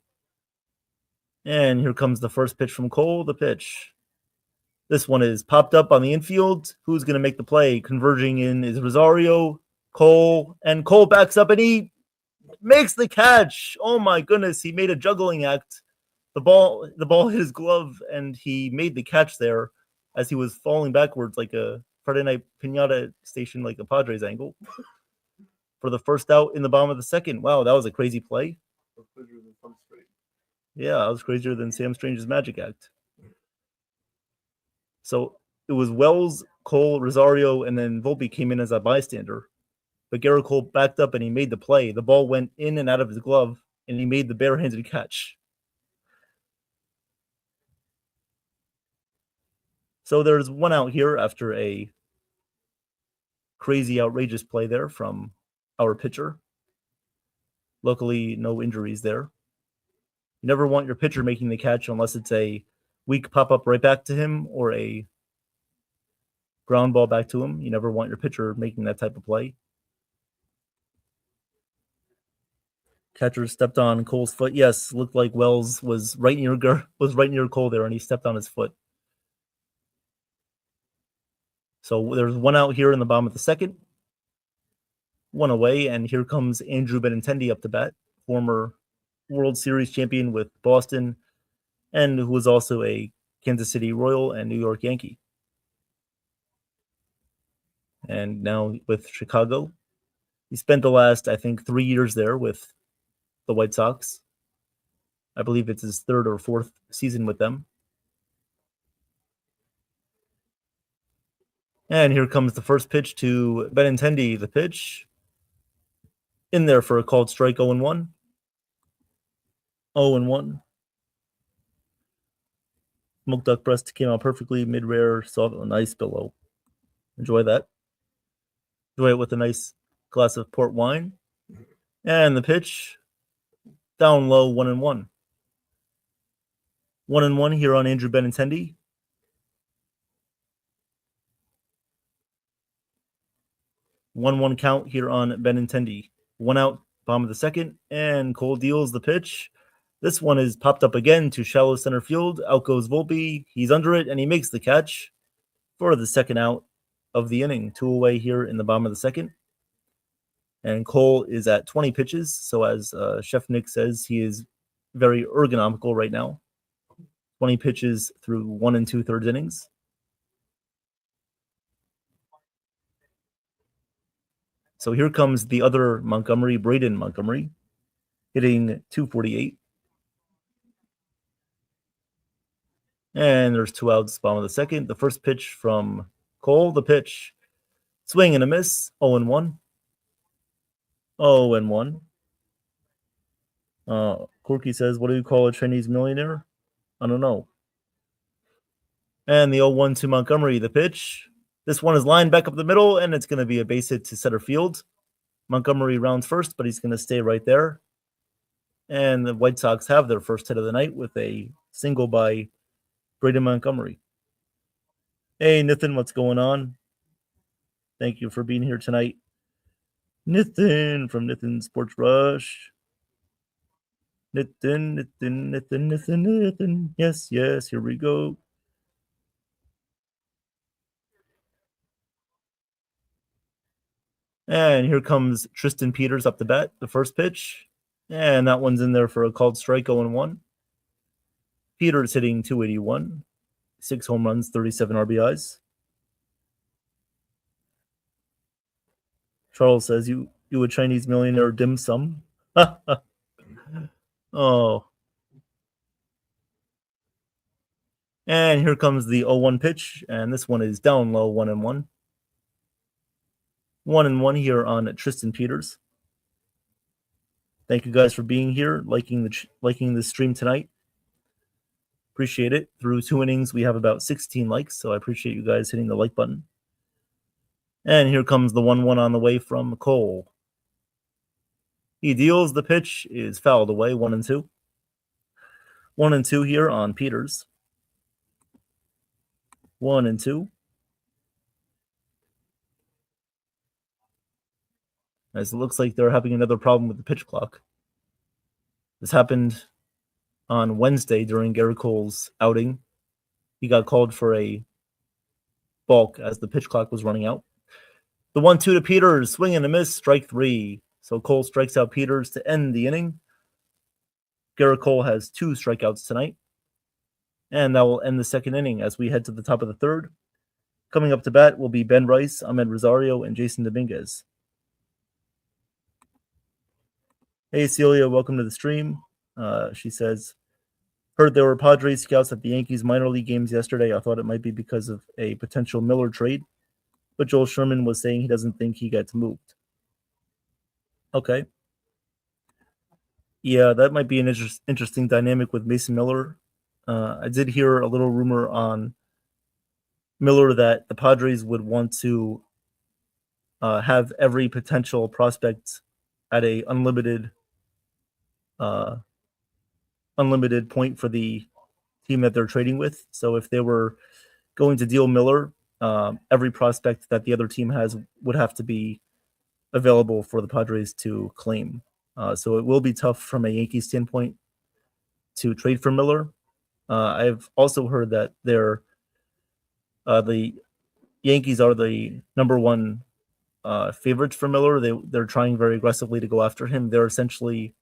And here comes the first pitch from Cole, the pitch. This one is popped up on the infield. Who's going to make the play? Converging in is Rosario, Cole, and Cole backs up and he makes the catch. Oh my goodness, he made a juggling act. The ball hit his glove and he made the catch there as he was falling backwards like a Friday Night Piñata station, like a Padres angle, for the first out in the bottom of the second. Wow, that was a crazy play. Yeah, that was crazier than Sam Strange's Magic Act. So it was Wells, Cole, Rosario, and then Volpe came in as a bystander. But Garrett Cole backed up and he made the play. The ball went in and out of his glove, and he made the barehanded catch. So there's one out here after a crazy, outrageous play there from our pitcher. Luckily, no injuries there. You never want your pitcher making the catch unless it's a weak pop-up right back to him or a ground ball back to him. You never want your pitcher making that type of play. Catcher stepped on Cole's foot. Yes, looked like Wells was right near Cole there, and he stepped on his foot. So there's one out here in the bottom of the second, one away, and here comes Andrew Benintendi up to bat, former World Series champion with Boston, and who was also a Kansas City Royal and New York Yankee. And now with Chicago. He spent the last, I think, 3 years there with the White Sox. I believe it's his third or fourth season with them. And here comes the first pitch to Benintendi. The pitch in there for a called strike 0-1. 0-1. Smoke duck breast came out perfectly. Mid-rare, saw a nice billow. Enjoy that. Enjoy it with a nice glass of port wine. And the pitch down low, 1-1. 1-1 here on Andrew Benintendi. 1-1 count here on Benintendi. One out, bottom of the second, and Cole deals the pitch. This one is popped up again to shallow center field. Out goes Volpe. He's under it, and he makes the catch for the second out of the inning. 2 away here in the bottom of the second. And Cole is at 20 pitches. So as Chef Nick says, he is very ergonomical right now. 20 pitches through 1 2/3 innings. So here comes the other Montgomery, Braden Montgomery, hitting 248. And there's 2 outs, bottom of the second. The first pitch from Cole, the pitch, swing and a miss, 0-1. 0-1. Corky says, what do you call a Chinese millionaire? I don't know. And the 0-1 to Montgomery, the pitch. This one is lined back up the middle, and it's going to be a base hit to center field. Montgomery rounds first, but he's going to stay right there. And the White Sox have their first hit of the night with a single by Braden Montgomery. Hey, Nathan, what's going on? Thank you for being here tonight. Nathan from Nathan Sports Rush. Nathan. Yes, here we go. And here comes Tristan Peters up to bat, the first pitch. And that one's in there for a called strike, 0-1. Peters hitting 281, 6 home runs, 37 RBIs. Charles says, you a Chinese millionaire dim sum? Oh. And here comes the 0-1 pitch, and this one is down low, 1-1. 1-1 here on Tristan Peters. Thank you guys for being here, liking the stream tonight. Appreciate it. Through 2 innings, we have about 16 likes, so I appreciate you guys hitting the like button. And here comes the 1-1 on the way from Cole. He deals. The pitch is fouled away, 1-2. 1-2 here on Peters. 1-2. As it looks like they're having another problem with the pitch clock. This happened on Wednesday during Garrett Cole's outing. He got called for a balk as the pitch clock was running out. The 1-2 to Peters, swing and a miss, strike 3. So Cole strikes out Peters to end the inning. Garrett Cole has 2 strikeouts tonight. And that will end the second inning as we head to the top of the third. Coming up to bat will be Ben Rice, Ahmed Rosario, and Jason Dominguez. Hey, Celia, welcome to the stream. She says, heard there were Padres scouts at the Yankees minor league games yesterday. I thought it might be because of a potential Miller trade, but Joel Sherman was saying he doesn't think he gets moved. Okay. Yeah, that might be an interesting dynamic with Mason Miller. I did hear a little rumor on Miller that the Padres would want to have every potential prospect at a unlimited unlimited point for the team that they're trading with. So if they were going to deal Miller, every prospect that the other team has would have to be available for the Padres to claim. So it will be tough from a Yankee standpoint to trade for Miller. I've also heard that the Yankees are the number one favorites for Miller. They're trying very aggressively to go after him. They're essentially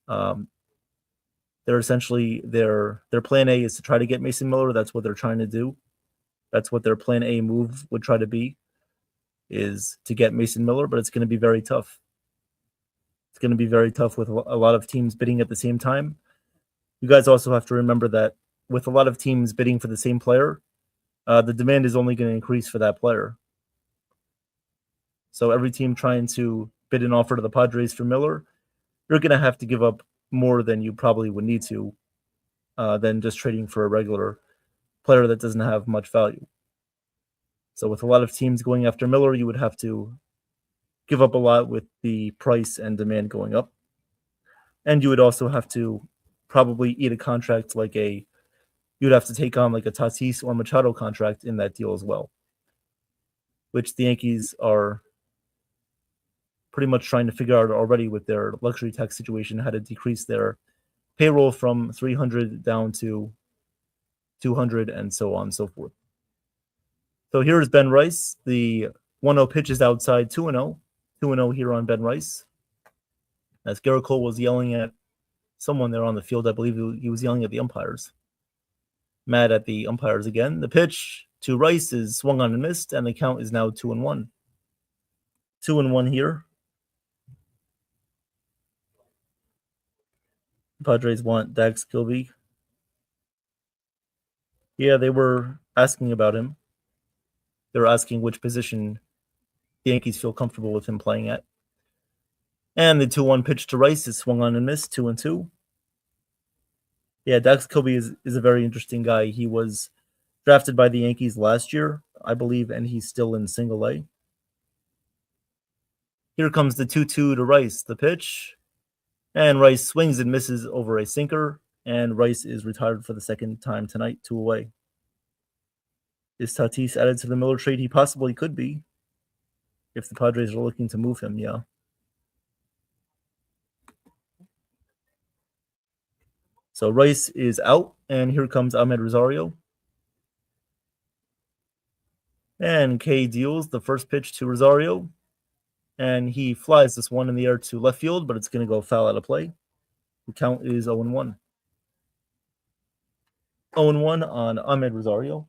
their plan A is to try to get Mason Miller. That's what they're trying to do. That's what their plan A move would try to be, is to get Mason Miller, but it's going to be very tough. It's going to be very tough with a lot of teams bidding at the same time. You guys also have to remember that with a lot of teams bidding for the same player, the demand is only going to increase for that player. So every team trying to bid an offer to the Padres for Miller, you're going to have to give up more than you probably would need to than just trading for a regular player that doesn't have much value. So with a lot of teams going after Miller, you would have to give up a lot with the price and demand going up. And you would also have to probably eat a contract you'd have to take on like a Tatis or Machado contract in that deal as well, which the Yankees are pretty much trying to figure out already with their luxury tax situation, how to decrease their payroll from 300 down to 200 and so on and so forth. So here is Ben Rice. The 1-0 pitch is outside 2-0. 2-0 here on Ben Rice. As Garrett Cole was yelling at someone there on the field, I believe he was yelling at the umpires. Mad at the umpires again. The pitch to Rice is swung on and missed, and the count is now 2-1. 2-1 here. The Padres want Dax Kilby. Yeah, they were asking about him. They were asking which position the Yankees feel comfortable with him playing at. And the 2-1 pitch to Rice is swung on and missed, 2-2. Yeah, Dax Kilby is a very interesting guy. He was drafted by the Yankees last year, I believe, and he's still in single A. Here comes the 2-2 to Rice, the pitch. And Rice swings and misses over a sinker, and Rice is retired for the second time tonight, 2 away. Is Tatis added to the Miller trade? He possibly could be, if the Padres are looking to move him, yeah. So Rice is out, and here comes Ahmed Rosario. And K deals the first pitch to Rosario, and he flies this one in the air to left field, but it's going to go foul out of play. The count is 0-1. 0-1 on Ahmed Rosario.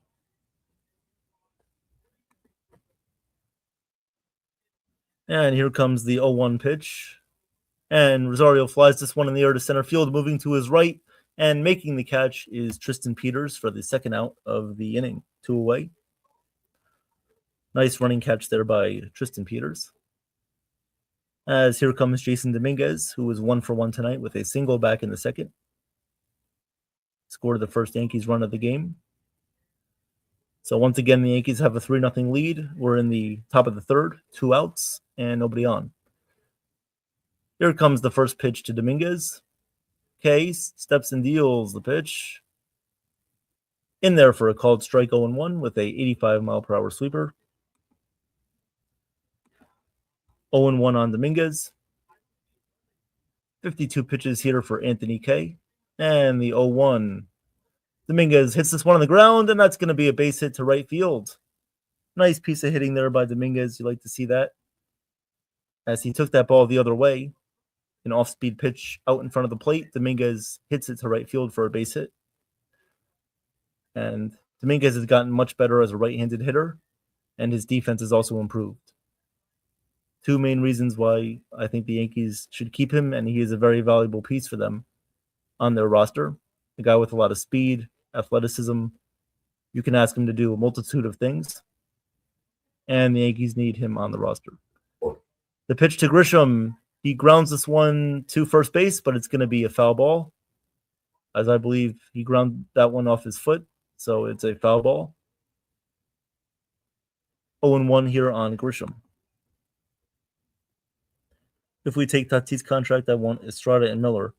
And here comes the 0-1 pitch. And Rosario flies this one in the air to center field, moving to his right. And making the catch is Tristan Peters for the second out of the inning, 2 away. Nice running catch there by Tristan Peters. As here comes Jason Dominguez, who was 1 for 1 tonight with a single back in the second. Scored the first Yankees run of the game. So once again, the Yankees have a 3-0 lead. We're in the top of the third, 2 outs, and nobody on. Here comes the first pitch to Dominguez. Case steps and deals the pitch. In there for a called strike 0-1 with a 85-mile-per-hour sweeper. 0-1 on Dominguez. 52 pitches here for Anthony K. And the 0-1. Dominguez hits this one on the ground, and that's going to be a base hit to right field. Nice piece of hitting there by Dominguez. You like to see that. As he took that ball the other way, an off-speed pitch out in front of the plate, Dominguez hits it to right field for a base hit. And Dominguez has gotten much better as a right-handed hitter, and his defense has also improved. 2 main reasons why I think the Yankees should keep him, and he is a very valuable piece for them on their roster. A guy with a lot of speed, athleticism. You can ask him to do a multitude of things, and the Yankees need him on the roster. The pitch to Grisham, he grounds this one to first base, but it's going to be a foul ball, as I believe he ground that one off his foot, so it's a foul ball. 0-1 here on Grisham. If we take Tatis' contract, I want Estrada and Miller.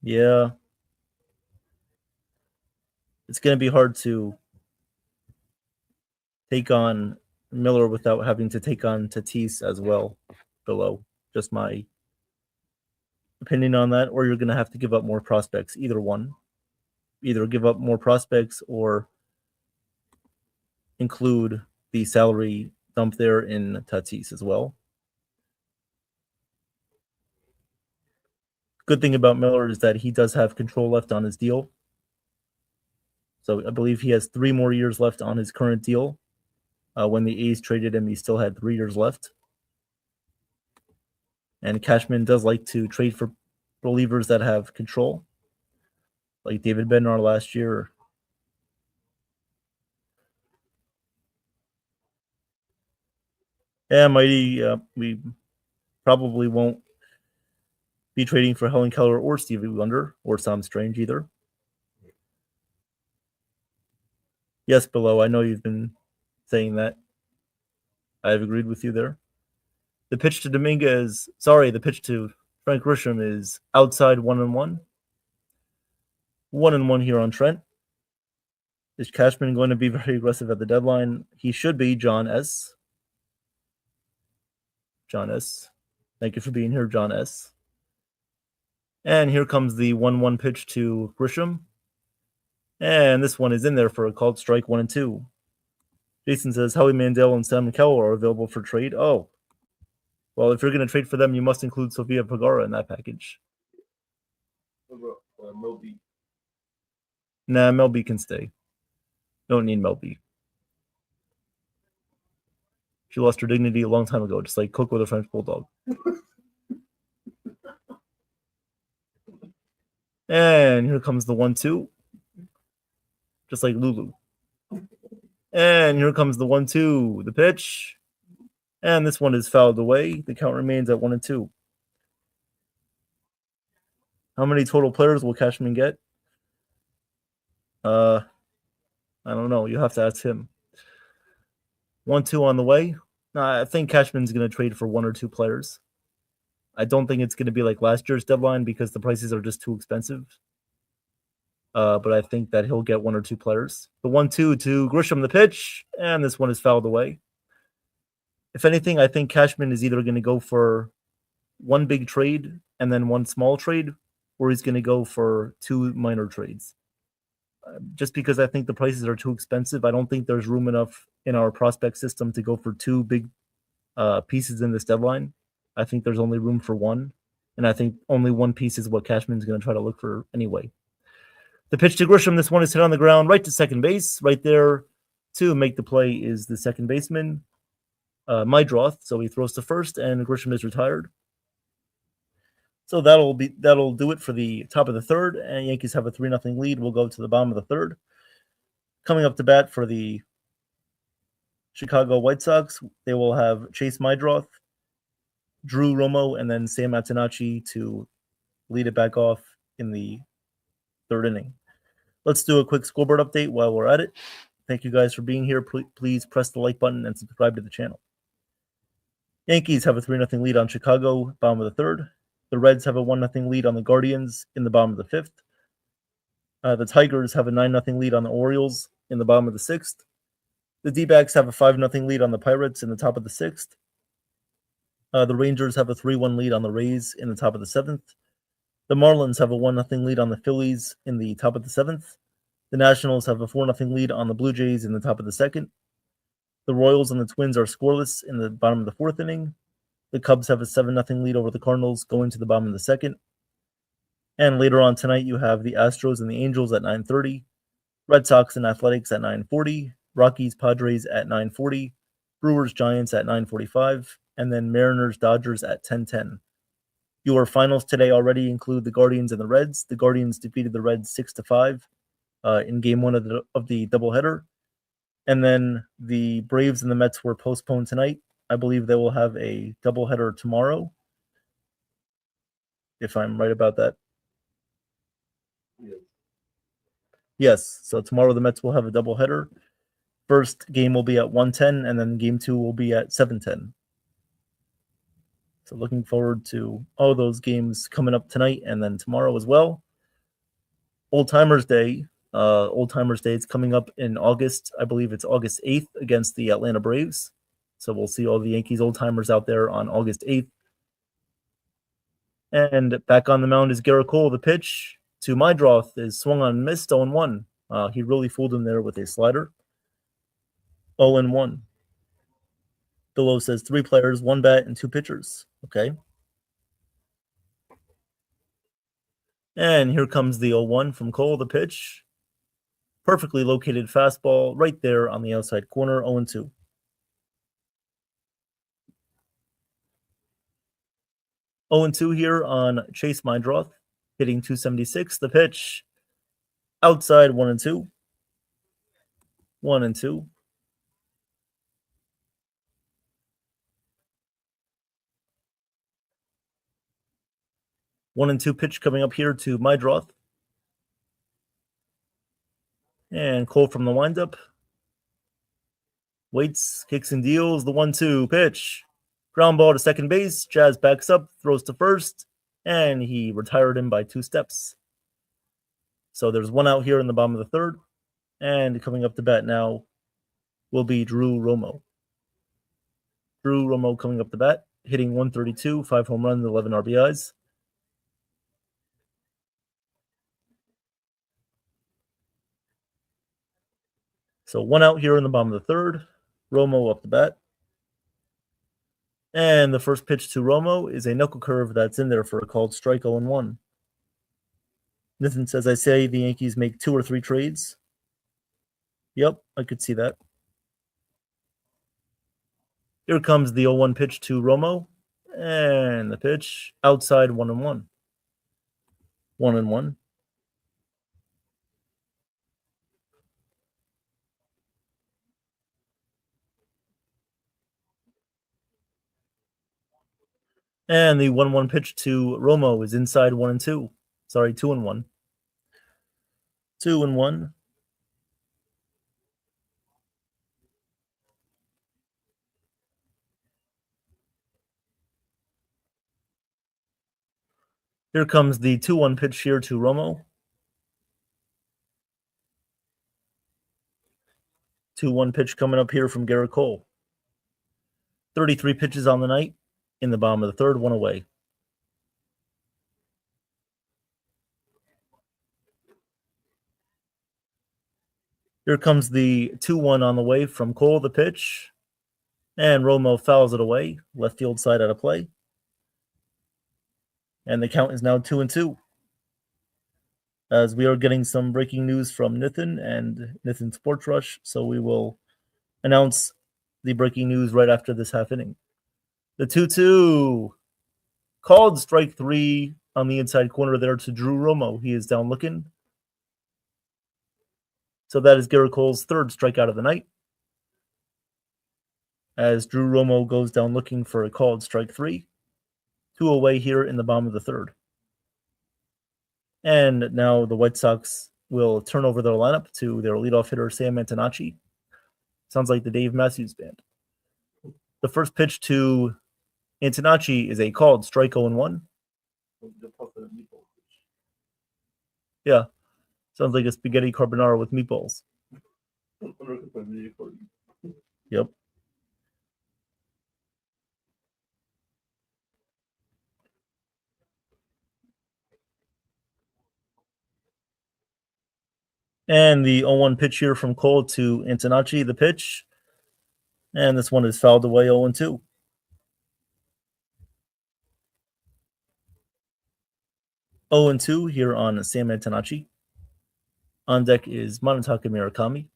Yeah. It's going to be hard to take on Miller without having to take on Tatis as well below. Just my opinion on that. Or you're going to have to give up more prospects. Either one. Either give up more prospects or include the salary dump there in Tatis as well. Good thing about Miller is that he does have control left on his deal. So I believe he has 3 more years left on his current deal. When the A's traded him, he still had 3 years left. And Cashman does like to trade for relievers that have control, like David Bednar last year. Yeah, Mighty, we probably won't be trading for Helen Keller or Stevie Wonder or Tom Strange either. Yes, Below, I know you've been saying that. I've agreed with you there. The pitch to Dominguez, the pitch to Frank Grisham is outside 1-1. 1-1 here on Trent. Is Cashman going to be very aggressive at the deadline? He should be, John S. John S. Thank you for being here, John S. And here comes the 1-1 pitch to Grisham. And this one is in there for a called strike 1-2. Jason says Howie Mandel and Sam Keller are available for trade. Oh. Well, if you're going to trade for them, you must include Sofia Vergara in that package. Mel B. Nah, Mel B can stay. Don't need Mel B. She lost her dignity a long time ago, just like Coco the French Bulldog. And here comes the 1-2. Just like Lulu. And here comes the 1-2. The pitch. And this one is fouled away. The count remains at 1-2. How many total players will Cashman get? I don't know. You have to ask him. 1-2 on the way. I think Cashman's going to trade for 1 or 2 players. I don't think it's going to be like last year's deadline because the prices are just too expensive. But I think that he'll get 1 or 2 players. The 1-2 to Grisham, the pitch, and this one is fouled away. If anything, I think Cashman is either going to go for 1 big trade and then 1 small trade, or he's going to go for 2 minor trades. Just because I think the prices are too expensive, I don't think there's room enough in our prospect system to go for 2 big pieces in this deadline. I think there's only room for 1, and I think only 1 piece is what Cashman's going to try to look for anyway. The pitch to Grisham, this one is hit on the ground right to second base. Right there to make the play is the second baseman, Mydroth. So he throws to first, and Grisham is retired. So that'll do it for the top of the third, and Yankees have a 3-0 lead. We'll go to the bottom of the third. Coming up to bat for the Chicago White Sox, they will have Chase Mydroth, Drew Romo, and then Sam Antonacci to lead it back off in the 3rd inning. Let's do a quick scoreboard update while we're at it. Thank you guys for being here. Please press the like button and subscribe to the channel. Yankees have a 3-0 lead on Chicago, bottom of the 3rd. The Reds have a 1-0 lead on the Guardians in the bottom of the 5th. The Tigers have a 9-0 lead on the Orioles in the bottom of the 6th. The D-backs have a 5-0 lead on the Pirates in the top of the 6th. The Rangers have a 3-1 lead on the Rays in the top of the 7th. The Marlins have a 1-0 lead on the Phillies in the top of the 7th. The Nationals have a 4-0 lead on the Blue Jays in the top of the 2nd. The Royals and the Twins are scoreless in the bottom of the 4th inning. The Cubs have a 7-0 lead over the Cardinals going to the bottom of the 2nd. And later on tonight, you have the Astros and the Angels at 9:30, Red Sox and Athletics at 9:40, Rockies Padres at 9:40, Brewers Giants at 9:45, and then Mariners Dodgers at 10:10. Your finals today already include the Guardians and the Reds. The Guardians defeated the Reds 6-5 in Game 1 of the doubleheader. And then the Braves and the Mets were postponed tonight. I believe they will have a doubleheader tomorrow, if I'm right about that. Yes, so tomorrow the Mets will have a doubleheader. First game will be at 1:10, and then Game 2 will be at 7:10. So looking forward to all those games coming up tonight and then tomorrow as well. Old Timers Day. Old Timers Day is coming up in August. I believe it's August 8th against the Atlanta Braves. So we'll see all the Yankees old timers out there on August 8th. And back on the mound is Garrett Cole. The pitch to Mydroth is swung on, missed, 0-1. He really fooled him there with a slider. 0-1. Below says 3 players, 1 bat, and 2 pitchers. Okay. And here comes the 0-1 from Cole. The pitch. Perfectly located fastball right there on the outside corner, 0-2. 0-2 here on Chase Mydroth, hitting .276. The pitch outside, 1-2. 1-2. 1-2 pitch coming up here to Mydroth. And Cole from the windup. Waits, kicks and deals. The 1-2 pitch. Ground ball to second base. Jazz backs up, throws to first, and he retired him by 2 steps. So there's 1 out here in the bottom of the third. And coming up to bat now will be Drew Romo. Drew Romo coming up to bat, hitting .132, 5 home runs, 11 RBIs. So 1 out here in the bottom of the third. Romo up the bat. And the first pitch to Romo is a knuckle curve that's in there for a called strike, 0-1. Nathan says, I say the Yankees make 2 or 3 trades. Yep, I could see that. Here comes the 0-1 pitch to Romo. And the pitch outside, 1-1. 1-1. And the 1-1 pitch to Romo is inside, 1-2. Sorry, 2-1. 2-1. Here comes the 2-1 pitch here to Romo. 2-1 pitch coming up here from Garrett Cole. 33 pitches on the night. In the bottom of the third, 1 away. Here comes the 2-1 on the way from Cole, the pitch. And Romo fouls it away. Left field side out of play. And the count is now 2-2. As we are getting some breaking news from Nathan and Nathan Sports Rush, so we will announce the breaking news right after this half inning. The 2-2 called strike 3 on the inside corner there to Drew Romo. He is down looking. So that is Garrett Cole's 3rd strikeout of the night. As Drew Romo goes down looking for a called strike 3. 2 away here in the bottom of the third. And now the White Sox will turn over their lineup to their leadoff hitter, Sam Antonacci. Sounds like the Dave Matthews Band. The first pitch to Antonacci is a called strike, 0-1. Yeah. Sounds like a spaghetti carbonara with meatballs. Yep. And the 0-1 pitch here from Cole to Antonacci, the pitch. And this one is fouled away, 0-2. 0-2 here on Sam Antonacci. On deck is Manataka Murakami.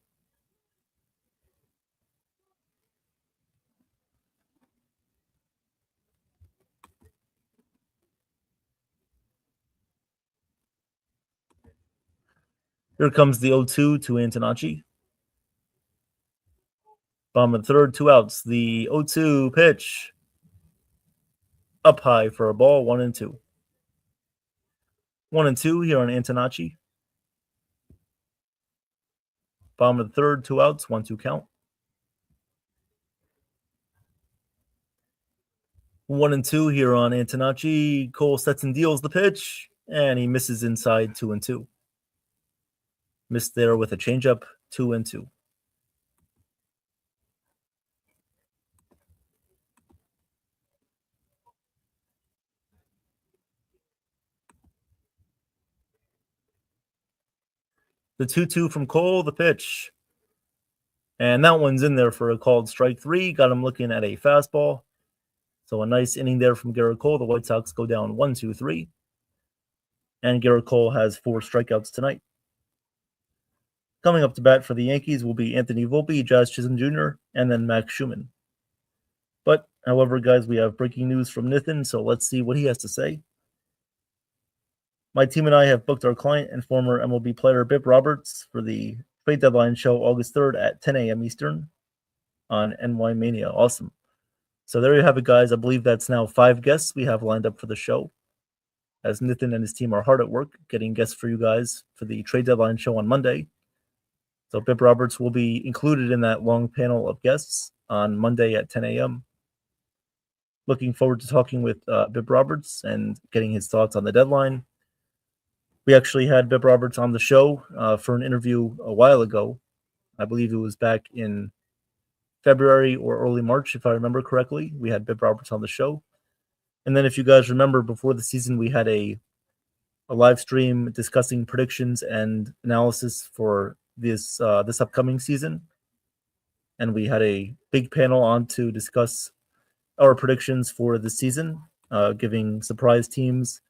Here comes the 0-2 to Antonacci. Bottom of the third, 2 outs. The 0-2 pitch. Up high for a ball, 1-2. 1-2 here on Antonacci. Bottom of the third, 2 outs, 1-2 count. 1-2 here on Antonacci. Cole sets and deals the pitch, and he misses inside, 2-2. Missed there with a changeup, 2-2. The 2-2 from Cole, the pitch. And that one's in there for a called strike 3. Got him looking at a fastball. So a nice inning there from Garrett Cole. The White Sox go down 1-2-3. And Garrett Cole has 4 strikeouts tonight. Coming up to bat for the Yankees will be Anthony Volpe, Jazz Chisholm Jr., and then Max Schumann. But, however, guys, we have breaking news from Nathan, so let's see what he has to say. My team and I have booked our client and former MLB player Bip Roberts for the trade deadline show August 3rd at 10 a.m. Eastern on NY Mania. Awesome. So there you have it, guys. I believe that's now 5 guests we have lined up for the show, as Nathan and his team are hard at work getting guests for you guys for the trade deadline show on Monday. So Bip Roberts will be included in that long panel of guests on Monday at 10 a.m. Looking forward to talking with Bip Roberts and getting his thoughts on the deadline. We actually had Bip Roberts on the show for an interview a while ago. I believe it was back in February or early March, if I remember correctly. We had Bip Roberts on the show. And then if you guys remember, before the season, we had a live stream discussing predictions and analysis for this upcoming season. And we had a big panel on to discuss our predictions for the season, giving surprise teams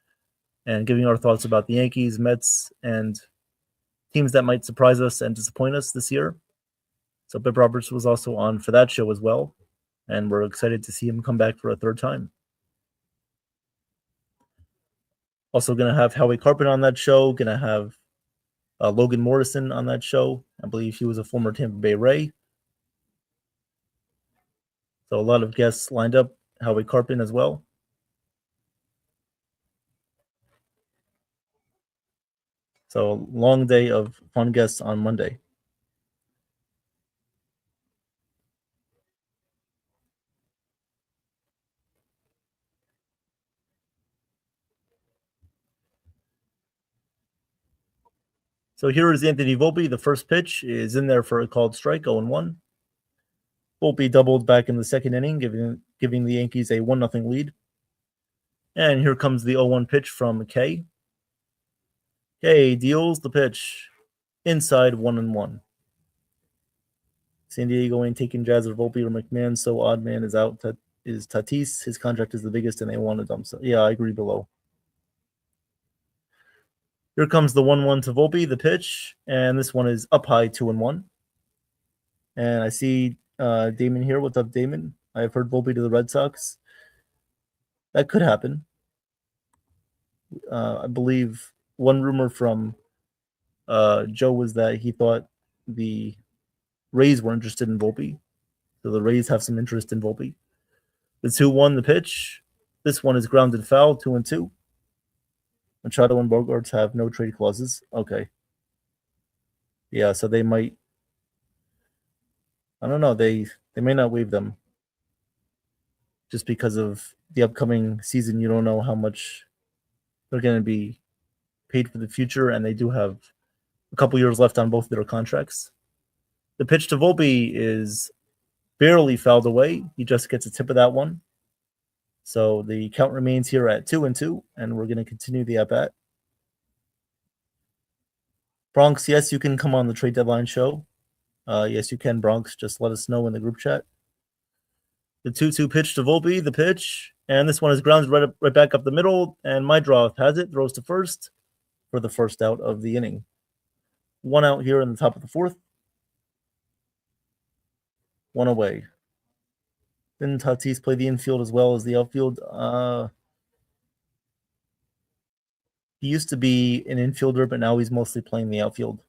and giving our thoughts about the Yankees, Mets, and teams that might surprise us and disappoint us this year. So Bip Roberts was also on for that show as well, and we're excited to see him come back for a 3rd time. Also going to have Howie Carpenter on that show, going to have Logan Morrison on that show. I believe he was a former Tampa Bay Ray. So a lot of guests lined up, Howie Carpenter as well. So a long day of fun guests on Monday. So here is Anthony Volpe. The first pitch is in there for a called strike, 0-1. Volpe doubled back in the 2nd inning, giving the Yankees a 1-0 lead. And here comes the 0-1 pitch from Kay. Kay deals the pitch inside 1-1. San Diego ain't taking Jazz or Volpe or McMahon, so odd man is out. Is Tatis. His contract is the biggest, and they want to dump. So yeah, I agree below. Here comes the 1-1 to Volpe, the pitch, and this one is up high, 2-1. And I see Damon here. What's up, Damon? I've heard Volpe to the Red Sox. That could happen. I believe one rumor from Joe was that he thought the Rays were interested in Volpe. So the Rays have some interest in Volpe. The 2-1, the pitch. This one is grounded foul, 2-2. Machado and Bogarts have no trade clauses. Okay. Yeah, so they might. I don't know. They may not waive them. Just because of the upcoming season, you don't know how much they're going to be paid for the future, and they do have a couple years left on both their contracts. The pitch to Volpe is barely fouled away. He just gets a tip of that one. So the count remains here at 2-2, and we're going to continue the at-bat. Bronx, yes, you can come on the trade deadline show. Yes, you can, Bronx. Just let us know in the group chat. The 2-2 pitch to Volpe, the pitch. And this one is grounded right back up the middle. And my draw has it, throws to first for the first out of the inning. 1 out here in the top of the 4th. 1 away. Didn't Tatis play the infield as well as the outfield? He used to be an infielder, but now he's mostly playing the outfield.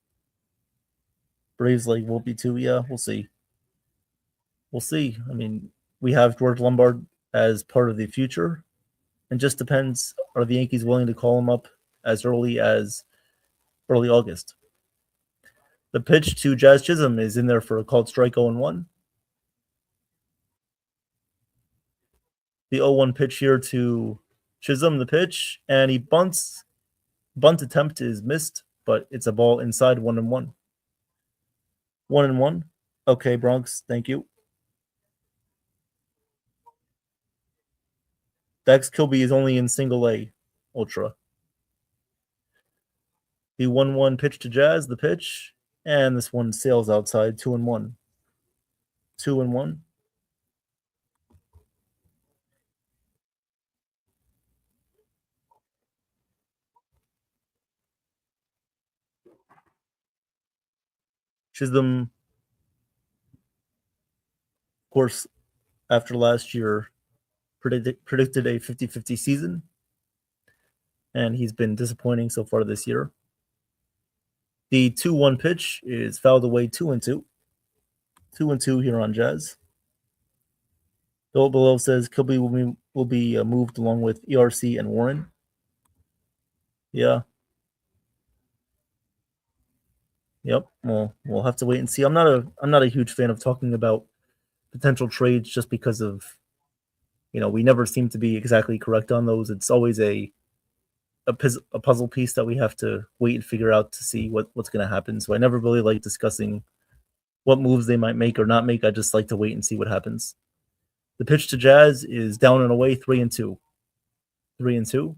Braves like Volpe too. Yeah, we'll see. We'll see. I mean, we have George Lombard as part of the future. And just depends, are the Yankees willing to call him up as early August? The pitch to Jazz Chisholm is in there for a called strike, 0-1. The 0-1 pitch here to Chisholm, the pitch, and he bunts. Bunt attempt is missed but it's a ball inside 1-1. 1-1. Okay, Bronx, thank you. Dax Kilby is only in single A Ultra. The 1-1 pitch to Jazz, the pitch, and this one sails outside 2-1. 2-1. Chisholm, of course, after last year, predicted a 50-50 season, and he's been disappointing so far this year. The 2-1 pitch is fouled away 2-2. 2-2 here on Jazz. Bill below says Kilby will be moved along with ERC and Warren. Yeah. Yep. Well, we'll have to wait and see. I'm not a huge fan of talking about potential trades just because of, we never seem to be exactly correct on those. It's always a puzzle piece that we have to wait and figure out to see what's going to happen. So I never really like discussing what moves they might make or not make. I just like to wait and see what happens. The pitch to Jazz is down and away, 3-2. 3-2.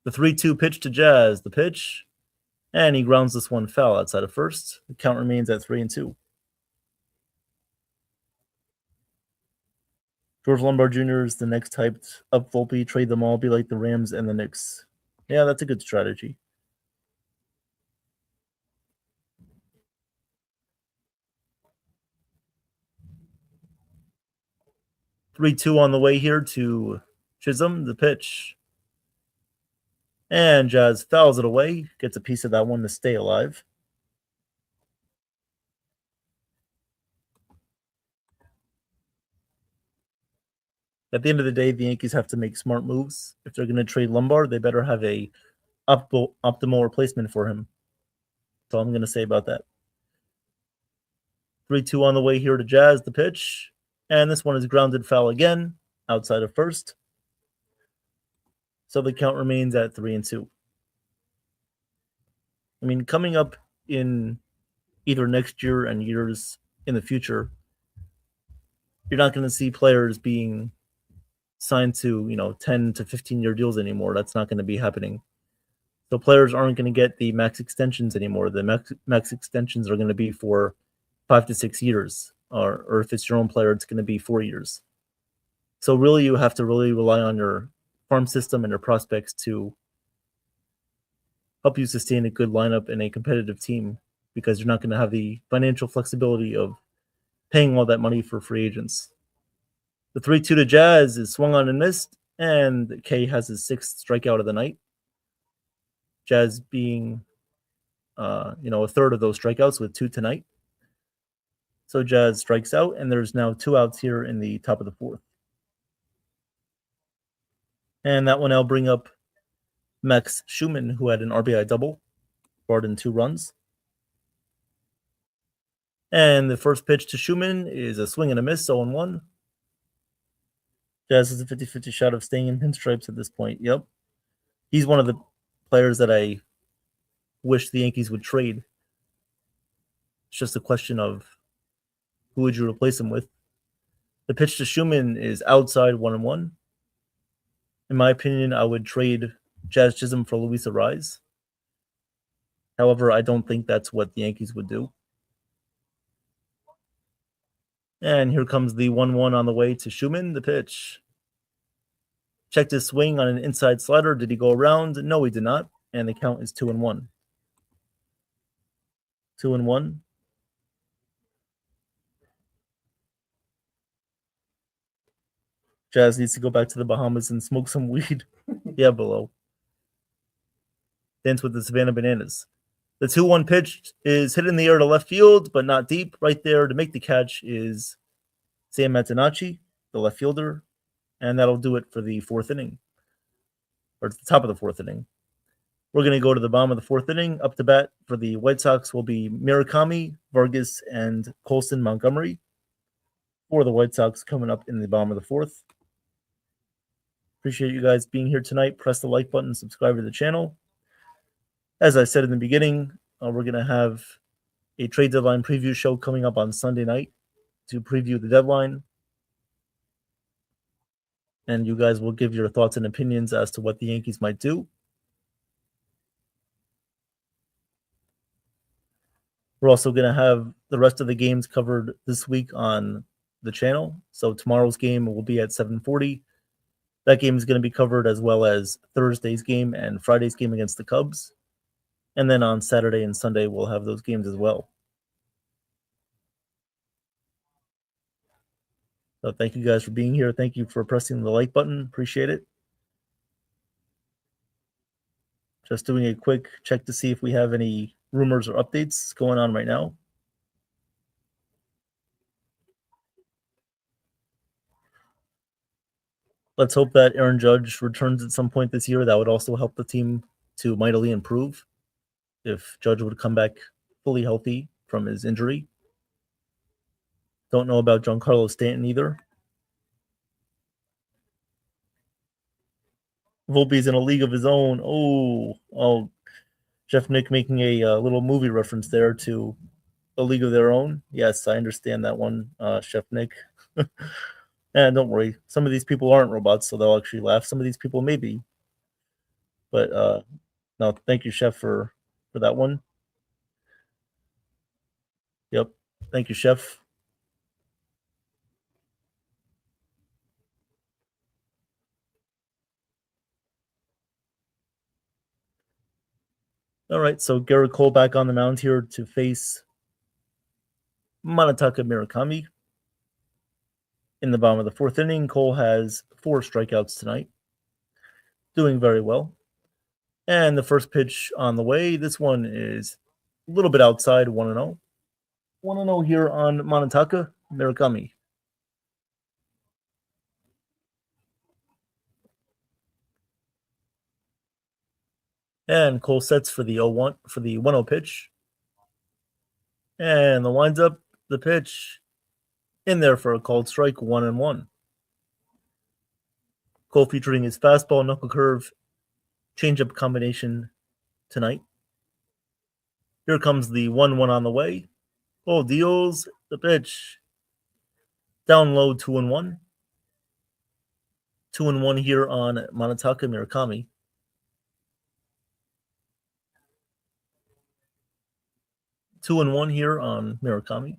The 3-2 pitch to Jazz, the pitch, and he grounds this one foul outside of first. The count remains at 3-2. George Lombard Jr. is the next hyped up Volpe, trade them all, be like the Rams and the Knicks. Yeah, that's a good strategy. Three-two on the way here to Chisholm, the pitch. And Jazz fouls it away, gets a piece of that one to stay alive. At the end of the day, the Yankees have to make smart moves. If they're going to trade Lombard, they better have a optimal replacement for him. That's all I'm going to say about that. 3-2 on the way here to Jazz, the pitch. And this one is grounded foul again, outside of first. So the count remains at 3-2. I mean, coming up in either next year and years in the future, you're not going to see players being signed to 10 to 15-year deals anymore. That's not going to be happening. So players aren't going to get the max extensions anymore. The max extensions are going to be for 5 to 6 years, or if it's your own player, it's going to be 4 years. So really, you have to really rely on your farm system and your prospects to help you sustain a good lineup and a competitive team, because you're not going to have the financial flexibility of paying all that money for free agents. The 3-2 to Jazz is swung on and missed, and K has his 6th strikeout of the night. Jazz being, a third of those strikeouts with 2 tonight. So Jazz strikes out, and there's now 2 outs here in the top of the 4th. And that one I'll bring up Max Schumann, who had an RBI double, barred in 2 runs. And the first pitch to Schumann is a swing and a miss, 0-1. Jazz has a 50-50 shot of staying in pinstripes at this point. Yep. He's one of the players that I wish the Yankees would trade. It's just a question of who would you replace him with. The pitch to Schumann is outside 1-1. In my opinion, I would trade Jazz Chisholm for Luis Arraez. However, I don't think that's what the Yankees would do. And here comes the 1-1 on the way to Schumann, the pitch. Checked his swing on an inside slider. Did he go around? No, he did not. And the count is 2-1. 2-1. Jazz needs to go back to the Bahamas and smoke some weed. Yeah, below. Dance with the Savannah Bananas. The 2-1 pitch is hit in the air to left field, but not deep. Right there to make the catch is Sam Matinacci, the left fielder. And that'll do it for the 4th inning. Or at the top of the 4th inning. We're going to go to the bottom of the 4th inning. Up to bat for the White Sox will be Murakami, Vargas, and Colson Montgomery. For the White Sox coming up in the bottom of the 4th. Appreciate you guys being here tonight. Press the like button, subscribe to the channel. As I said in the beginning, we're going to have a trade deadline preview show coming up on Sunday night to preview the deadline. And you guys will give your thoughts and opinions as to what the Yankees might do. We're also going to have the rest of the games covered this week on the channel. So tomorrow's game will be at 7:40. That game is going to be covered, as well as Thursday's game and Friday's game against the Cubs. And then on Saturday and Sunday, we'll have those games as well. So thank you guys for being here. Thank you for pressing the like button. Appreciate it. Just doing a quick check to see if we have any rumors or updates going on right now. Let's hope that Aaron Judge returns at some point this year. That would also help the team to mightily improve if Judge would come back fully healthy from his injury. Don't know about Giancarlo Stanton either. Volpe's in a league of his own. Oh, Jeff Nick making a little movie reference there to A League of Their Own. Yes, I understand that one, Chef Nick. And don't worry, some of these people aren't robots, so they'll actually laugh. Some of these people may be. But no, thank you, Chef, for that one. Yep, thank you, Chef. All right, so Garrett Cole back on the mound here to face Manataka Murakami. In the bottom of the fourth inning, Cole has 4 strikeouts tonight. Doing very well. And the first pitch on the way. This one is a little bit outside, 1-0. 1-0 here on Manataka Murakami. And Cole sets for the 0-1 for the 1-0 pitch. And the winds up, the pitch in there for a called strike, 1-1. Cole featuring his fastball, knuckle curve, changeup combination tonight. Here comes the 1-1 on the way. Cole deals the pitch. Down low, 2-1. 2-1 here on Manataka Murakami. Two and one here on Murakami.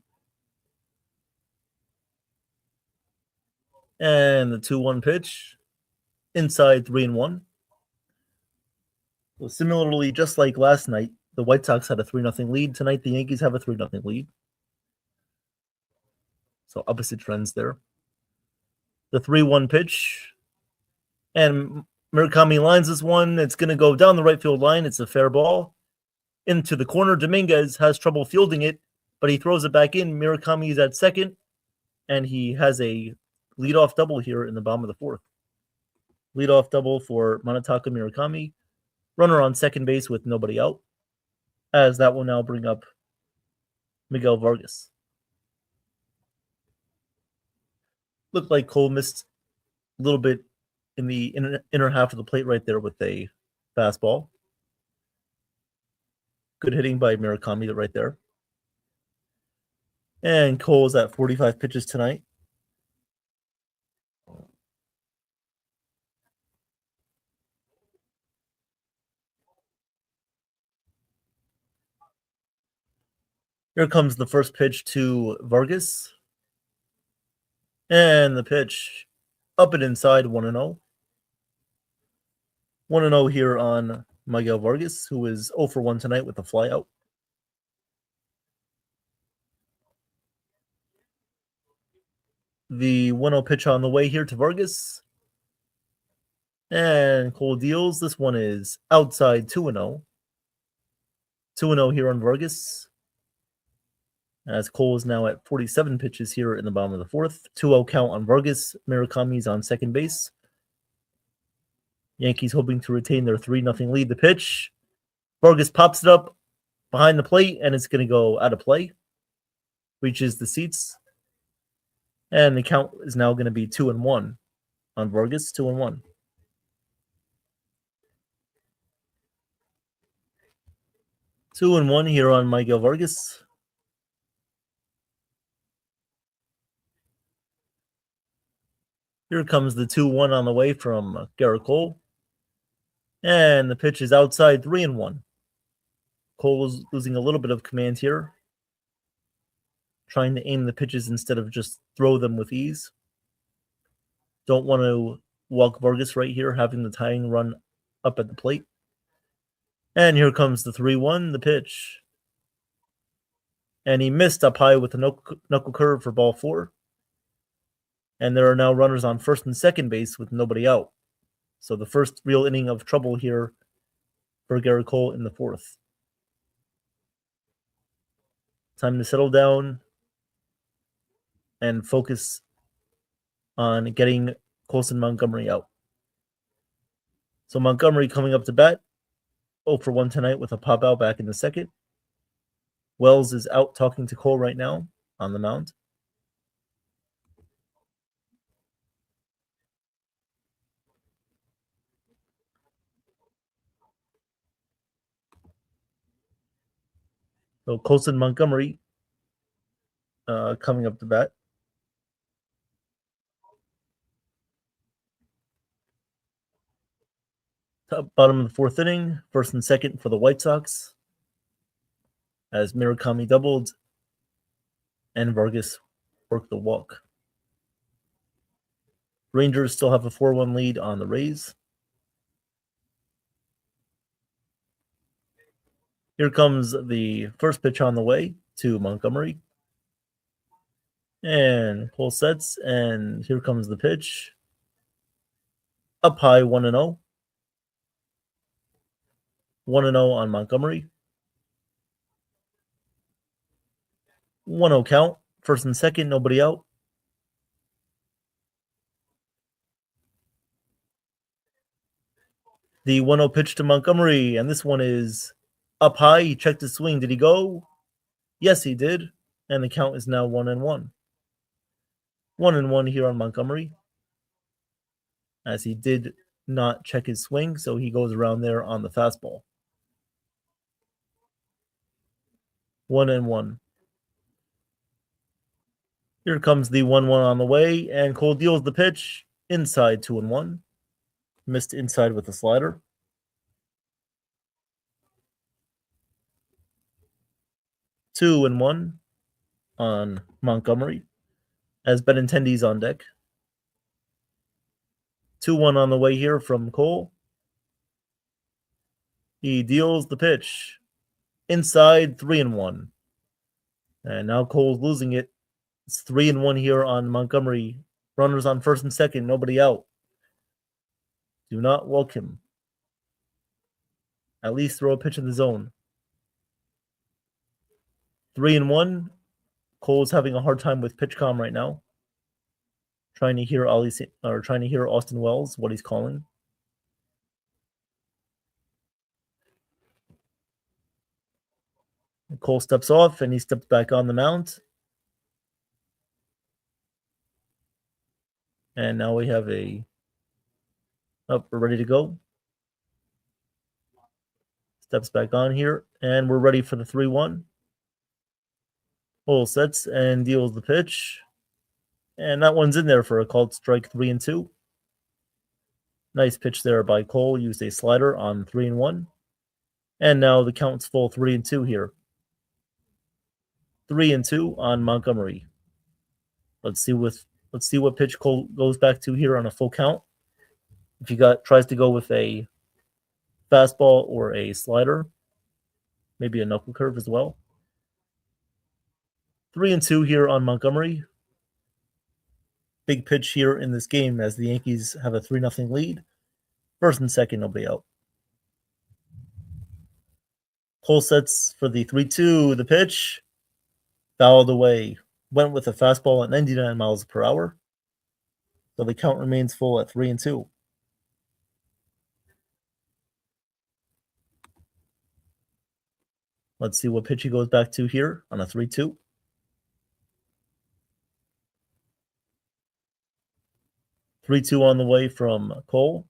And the 2-1 pitch. Inside 3-1. So similarly, just like last night, the White Sox had a 3-0 lead. Tonight, the Yankees have a 3-0 lead. So opposite trends there. The 3-1 pitch. And Murakami lines this one. It's going to go down the right field line. It's a fair ball. Into the corner. Dominguez has trouble fielding it, but he throws it back in. Murakami is at second, and he has a leadoff double here in the bottom of the fourth. Leadoff double for Manataka Murakami. Runner on second base with nobody out, as that will now bring up Miguel Vargas. Looked like Cole missed a little bit in the inner half of the plate right there with a fastball. Good hitting by Murakami right there. And Cole is at 45 pitches tonight. Here comes the first pitch to Vargas. And the pitch up and inside, 1-0. 1-0 here on Miguel Vargas, who is 0 for 1 tonight with a flyout. The 1-0 pitch on the way here to Vargas. And Cole deals. This one is outside, 2-0. 2-0 here on Vargas. As Cole is now at 47 pitches here in the bottom of the fourth. 2-0 count on Vargas. Murakami's on second base. Yankees hoping to retain their 3-0 lead. The pitch. Vargas pops it up behind the plate, and it's going to go out of play. Reaches the seats. And the count is now going to be 2-1 on Vargas, 2-1. 2-1 here on Miguel Vargas. Here comes the 2-1 on the way from Garrett Cole. And the pitch is outside, 3-1. Cole is losing a little bit of command here. Trying to aim the pitches instead of just throw them with ease. Don't want to walk Vargas right here, having the tying run up at the plate. And here comes the 3-1, the pitch. And he missed up high with a knuckle curve for ball 4. And there are now runners on first and second base with nobody out. So the first real inning of trouble here for Garrett Cole in the 4th. Time to settle down and focus on getting Colson Montgomery out. So Montgomery coming up to bat, 0 for 1 tonight with a pop out back in the 2nd. Wells is out talking to Cole right now on the mound. So Colson Montgomery coming up to bat. Bottom of the 4th inning, 1st and 2nd for the White Sox, as Murakami doubled and Vargas worked the walk. Rangers still have a 4-1 lead on the Rays. Here comes the first pitch on the way to Montgomery. And Cole sets, and here comes the pitch. Up high, 1-0. 1-0 on Montgomery. 1-0 count. 1st and 2nd, nobody out. The 1-0 pitch to Montgomery, and this one is up high. He checked his swing. Did he go? Yes, he did. And the count is now 1-1. 1-1 here on Montgomery, as he did not check his swing, so he goes around there on the fastball. 1-1. Here comes the 1-1 on the way, and Cole deals the pitch inside, 2-1. Missed inside with the slider. Two and 1 on Montgomery, as Benintendi's on deck. 2-1 on the way here from Cole. He deals the pitch inside, 3-1. And now Cole's losing it. It's 3-1 here on Montgomery. Runners on 1st and 2nd, nobody out. Do not walk him. At least throw a pitch in the zone. 3-1. Cole's having a hard time with pitch comm right now. Trying to hear Austin Wells, what he's calling. Cole steps off and he steps back on the mound. And now we have we're ready to go. Steps back on here, and we're ready for the 3-1. Cole sets and deals the pitch. And that one's in there for a called strike, 3-2. Nice pitch there by Cole. Used a slider on 3-1. And now the count's full, 3-2 here. 3-2 on Montgomery. Let's see what pitch Cole goes back to here on a full count. If he tries to go with a fastball or a slider, maybe a knuckle curve as well. 3-2 here on Montgomery. Big pitch here in this game as the Yankees have a 3-0 lead. 1st and 2nd, nobody out. Cole sets for the 3-2. The pitch fouled away. Went with a fastball at 99 miles per hour. So the count remains full at 3-2. Let's see what pitch he goes back to here on a 3-2. 3-2 on the way from Cole.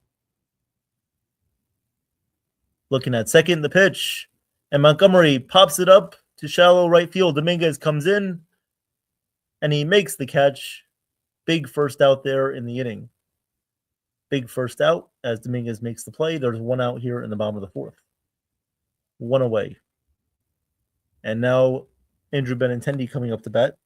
Looking at second, the pitch. And Montgomery pops it up to shallow right field. Dominguez comes in, and he makes the catch. Big first out there in the inning. Big first out as Dominguez makes the play. There's one out here in the bottom of the fourth. One away. And now Andrew Benintendi coming up to bat.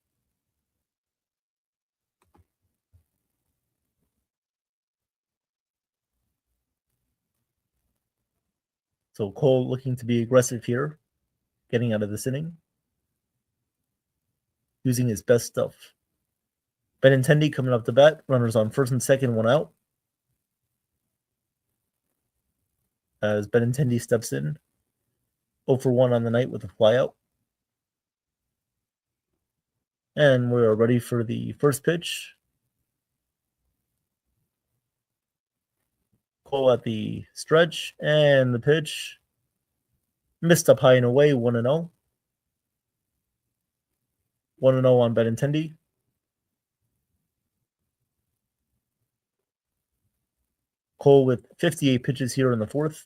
So Cole looking to be aggressive here, getting out of this inning, using his best stuff. Benintendi coming up to bat. Runners on first and second, one out. As Benintendi steps in, 0 for 1 on the night with a flyout. And we are ready for the first pitch. Cole at the stretch, and the pitch missed up high and away, 1-0. 1-0 on Benintendi. Cole with 58 pitches here in the fourth.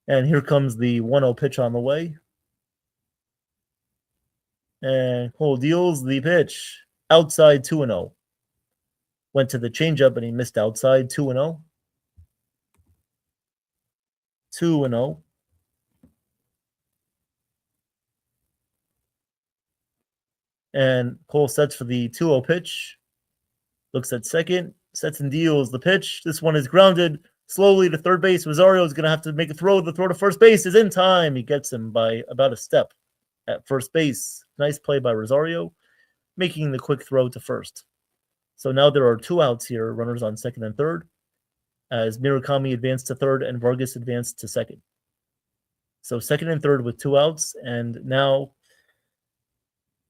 And here comes the 1-0 pitch on the way. And Cole deals the pitch outside, 2-0. Went to the changeup and he missed outside, 2-0. 2-0. And Cole sets for the 2-0 pitch. Looks at second. Sets and deals the pitch. This one is grounded slowly to third base. Rosario is going to have to make a throw. The throw to first base is in time. He gets him by about a step at first base. Nice play by Rosario, making the quick throw to first. So now there are 2 outs here, runners on second and third, as Murakami advanced to third and Vargas advanced to second. So second and third with 2 outs, and now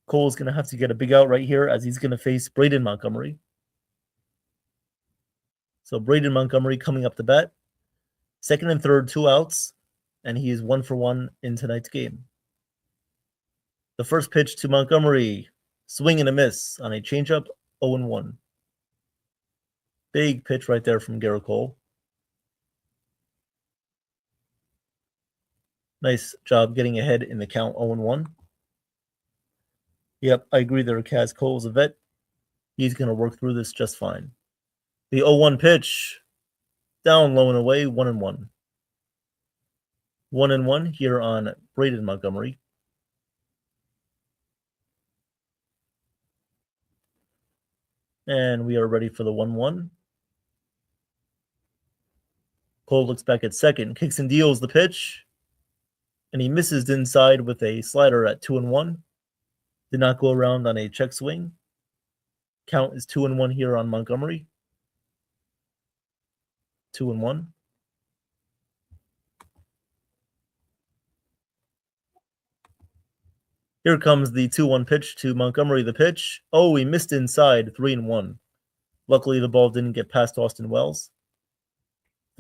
Cole's going to have to get a big out right here as he's going to face Braden Montgomery. So Braden Montgomery coming up to bat. Second and third, 2 outs, and he is 1 for 1 in tonight's game. The first pitch to Montgomery, swing and a miss on a changeup, 0-1. Big pitch right there from Garrett Cole. Nice job getting ahead in the count, 0-1. Yep, I agree there, Kaz. Cole's a vet. He's going to work through this just fine. The 0-1 pitch, down low and away, 1-1. 1-1 here on Braden Montgomery. And we are ready for the 1-1. Cole looks back at second, kicks and deals the pitch, and he misses inside with a slider at 2-1. Did not go around on a check swing. Count is 2-1 here on Montgomery. 2-1. Here comes the 2-1 pitch to Montgomery. The pitch. Oh, he missed inside, 3-1. Luckily, the ball didn't get past Austin Wells.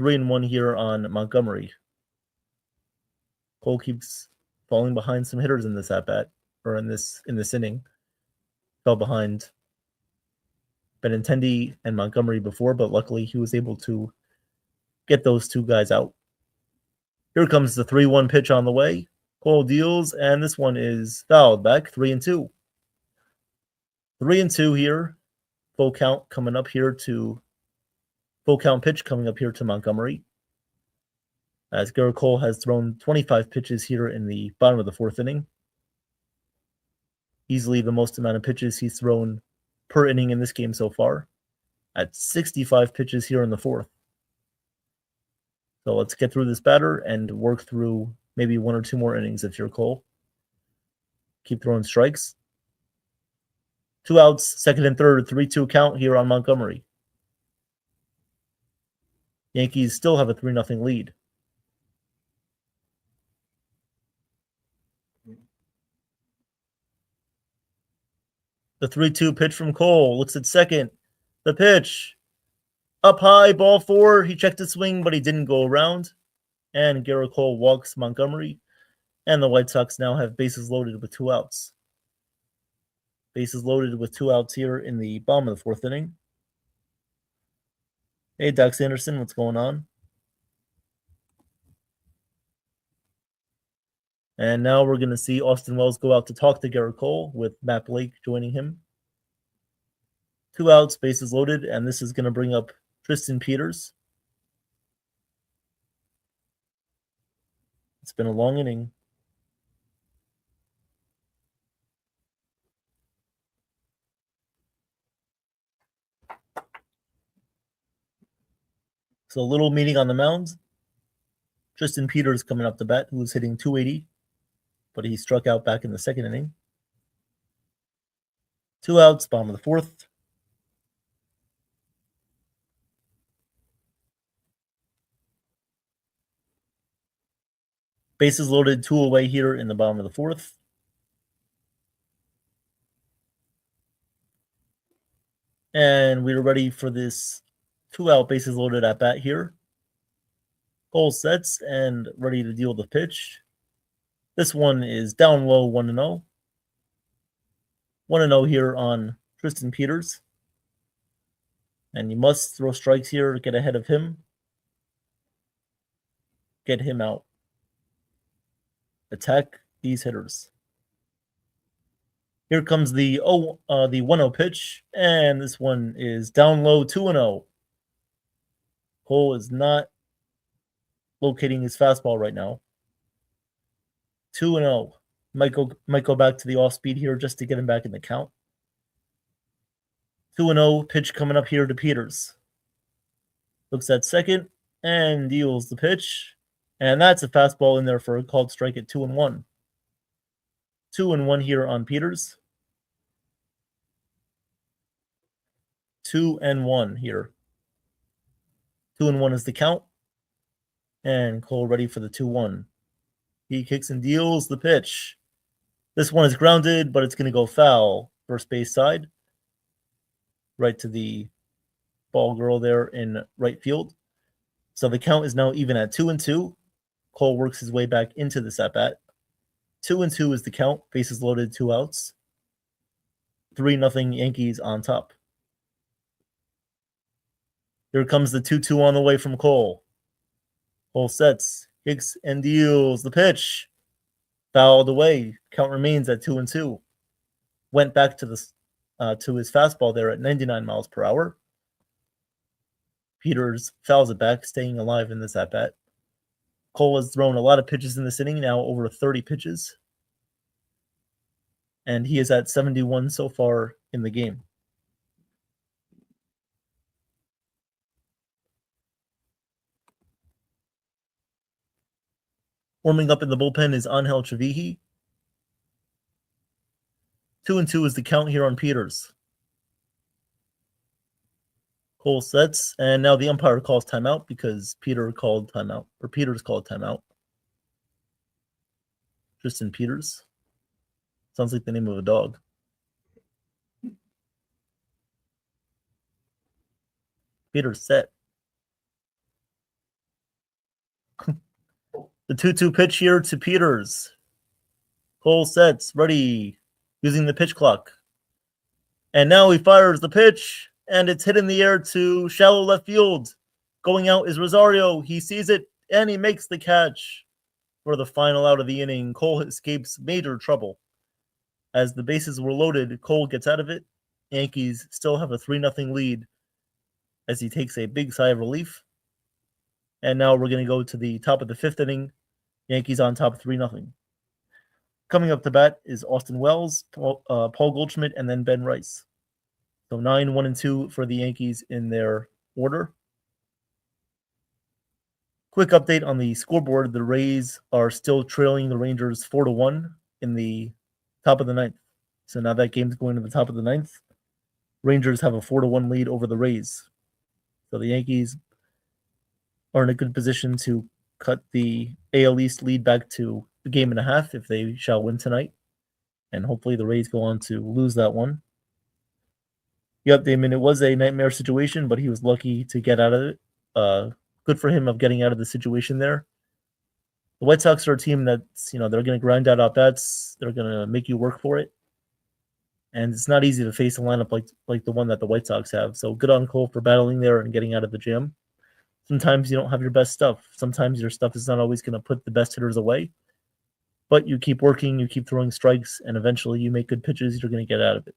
3-1 here on Montgomery. Cole keeps falling behind some hitters in this at-bat, or in this inning. Fell behind Benintendi and Montgomery before, but luckily he was able to get those 2 guys out. Here comes the 3-1 pitch on the way. Cole deals, and this one is fouled back, 3-2. 3-2 here. Full count pitch coming up here to Montgomery. As Garrett Cole has thrown 25 pitches here in the bottom of the fourth inning. Easily the most amount of pitches he's thrown per inning in this game so far, at 65 pitches here in the fourth. So let's get through this batter and work through maybe 1 or 2 more innings if you're Cole. Keep throwing strikes. 2 outs, second and third, 3-2 count here on Montgomery. Yankees still have a 3-0 lead. The 3-2 pitch from Cole. Looks at second. The pitch. Up high, ball 4. He checked his swing, but he didn't go around. And Garrett Cole walks Montgomery. And the White Sox now have bases loaded with 2 outs. Bases loaded with 2 outs here in the bottom of the fourth inning. Hey, Doc Sanderson, what's going on? And now we're going to see Austin Wells go out to talk to Garrett Cole with Matt Blake joining him. 2 outs, bases loaded, and this is going to bring up Tristan Peters. It's been a long inning. So a little meeting on the mound. Tristan Peters coming up to bat, who was hitting 280, but he struck out back in the second inning. 2 outs, bottom of the fourth. Bases loaded, 2 away here in the bottom of the fourth. And we're ready for this 2-out bases loaded at bat here. Cole sets and ready to deal the pitch. This one is down low, 1-0. 1-0 here on Tristan Peters. And you must throw strikes here to get ahead of him. Get him out. Attack these hitters. Here comes the 1-0 pitch, and this one is down low, 2-0. Cole is not locating his fastball right now. 2-0. Might go back to the off speed here just to get him back in the count. 2-0 pitch coming up here to Peters. Looks at second and deals the pitch. And that's a fastball in there for a called strike at 2-1. 2-1 here on Peters. 2-1 here. 2-1 is the count. And Cole ready for the 2-1. He kicks and deals the pitch. This one is grounded, but it's going to go foul. First base side. Right to the ball girl there in right field. So the count is now even at 2-2. Cole works his way back into this at bat. 2-2 is the count. Bases loaded, 2 outs. 3-0 Yankees on top. Here comes the 2-2 on the way from Cole. Cole sets, kicks, and deals the pitch. Fouled away. Count remains at 2-2. Went back to his fastball there at 99 miles per hour. Peters fouls it back, staying alive in this at bat. Cole has thrown a lot of pitches in this inning, now over 30 pitches. And he is at 71 so far in the game. Warming up in the bullpen is Angel Trevihi. 2-2 is the count here on Peters. Cole sets, and now the umpire calls timeout because Peters called timeout. Tristan Peters. Sounds like the name of a dog. Peters set. The 2-2 pitch here to Peters. Cole sets, ready, using the pitch clock. And now he fires the pitch, and it's hit in the air to shallow left field. Going out is Rosario. He sees it, and he makes the catch. For the final out of the inning, Cole escapes major trouble. As the bases were loaded, Cole gets out of it. Yankees still have a 3-0 lead as he takes a big sigh of relief. And now we're going to go to the top of the 5th inning. Yankees on top 3-0. Coming up to bat is Austin Wells, Paul Goldschmidt, and then Ben Rice. So 9, 1, and 2 for the Yankees in their order. Quick update on the scoreboard. The Rays are still trailing the Rangers 4-1 in the top of the 9th. So now that game's going to the top of the 9th. Rangers have a 4-1 lead over the Rays. So the Yankees are in a good position to cut the AL East lead back to a game and a half if they shall win tonight. And hopefully the Rays go on to lose that one. Yep, Damon, it was a nightmare situation, but he was lucky to get out of it. Good for him of getting out of the situation there. The White Sox are a team that's, they're going to grind out at-bats. They're going to make you work for it. And it's not easy to face a lineup like the one that the White Sox have. So good on Cole for battling there and getting out of the jam. Sometimes you don't have your best stuff. Sometimes your stuff is not always going to put the best hitters away. But you keep working, you keep throwing strikes, and eventually you make good pitches, you're going to get out of it.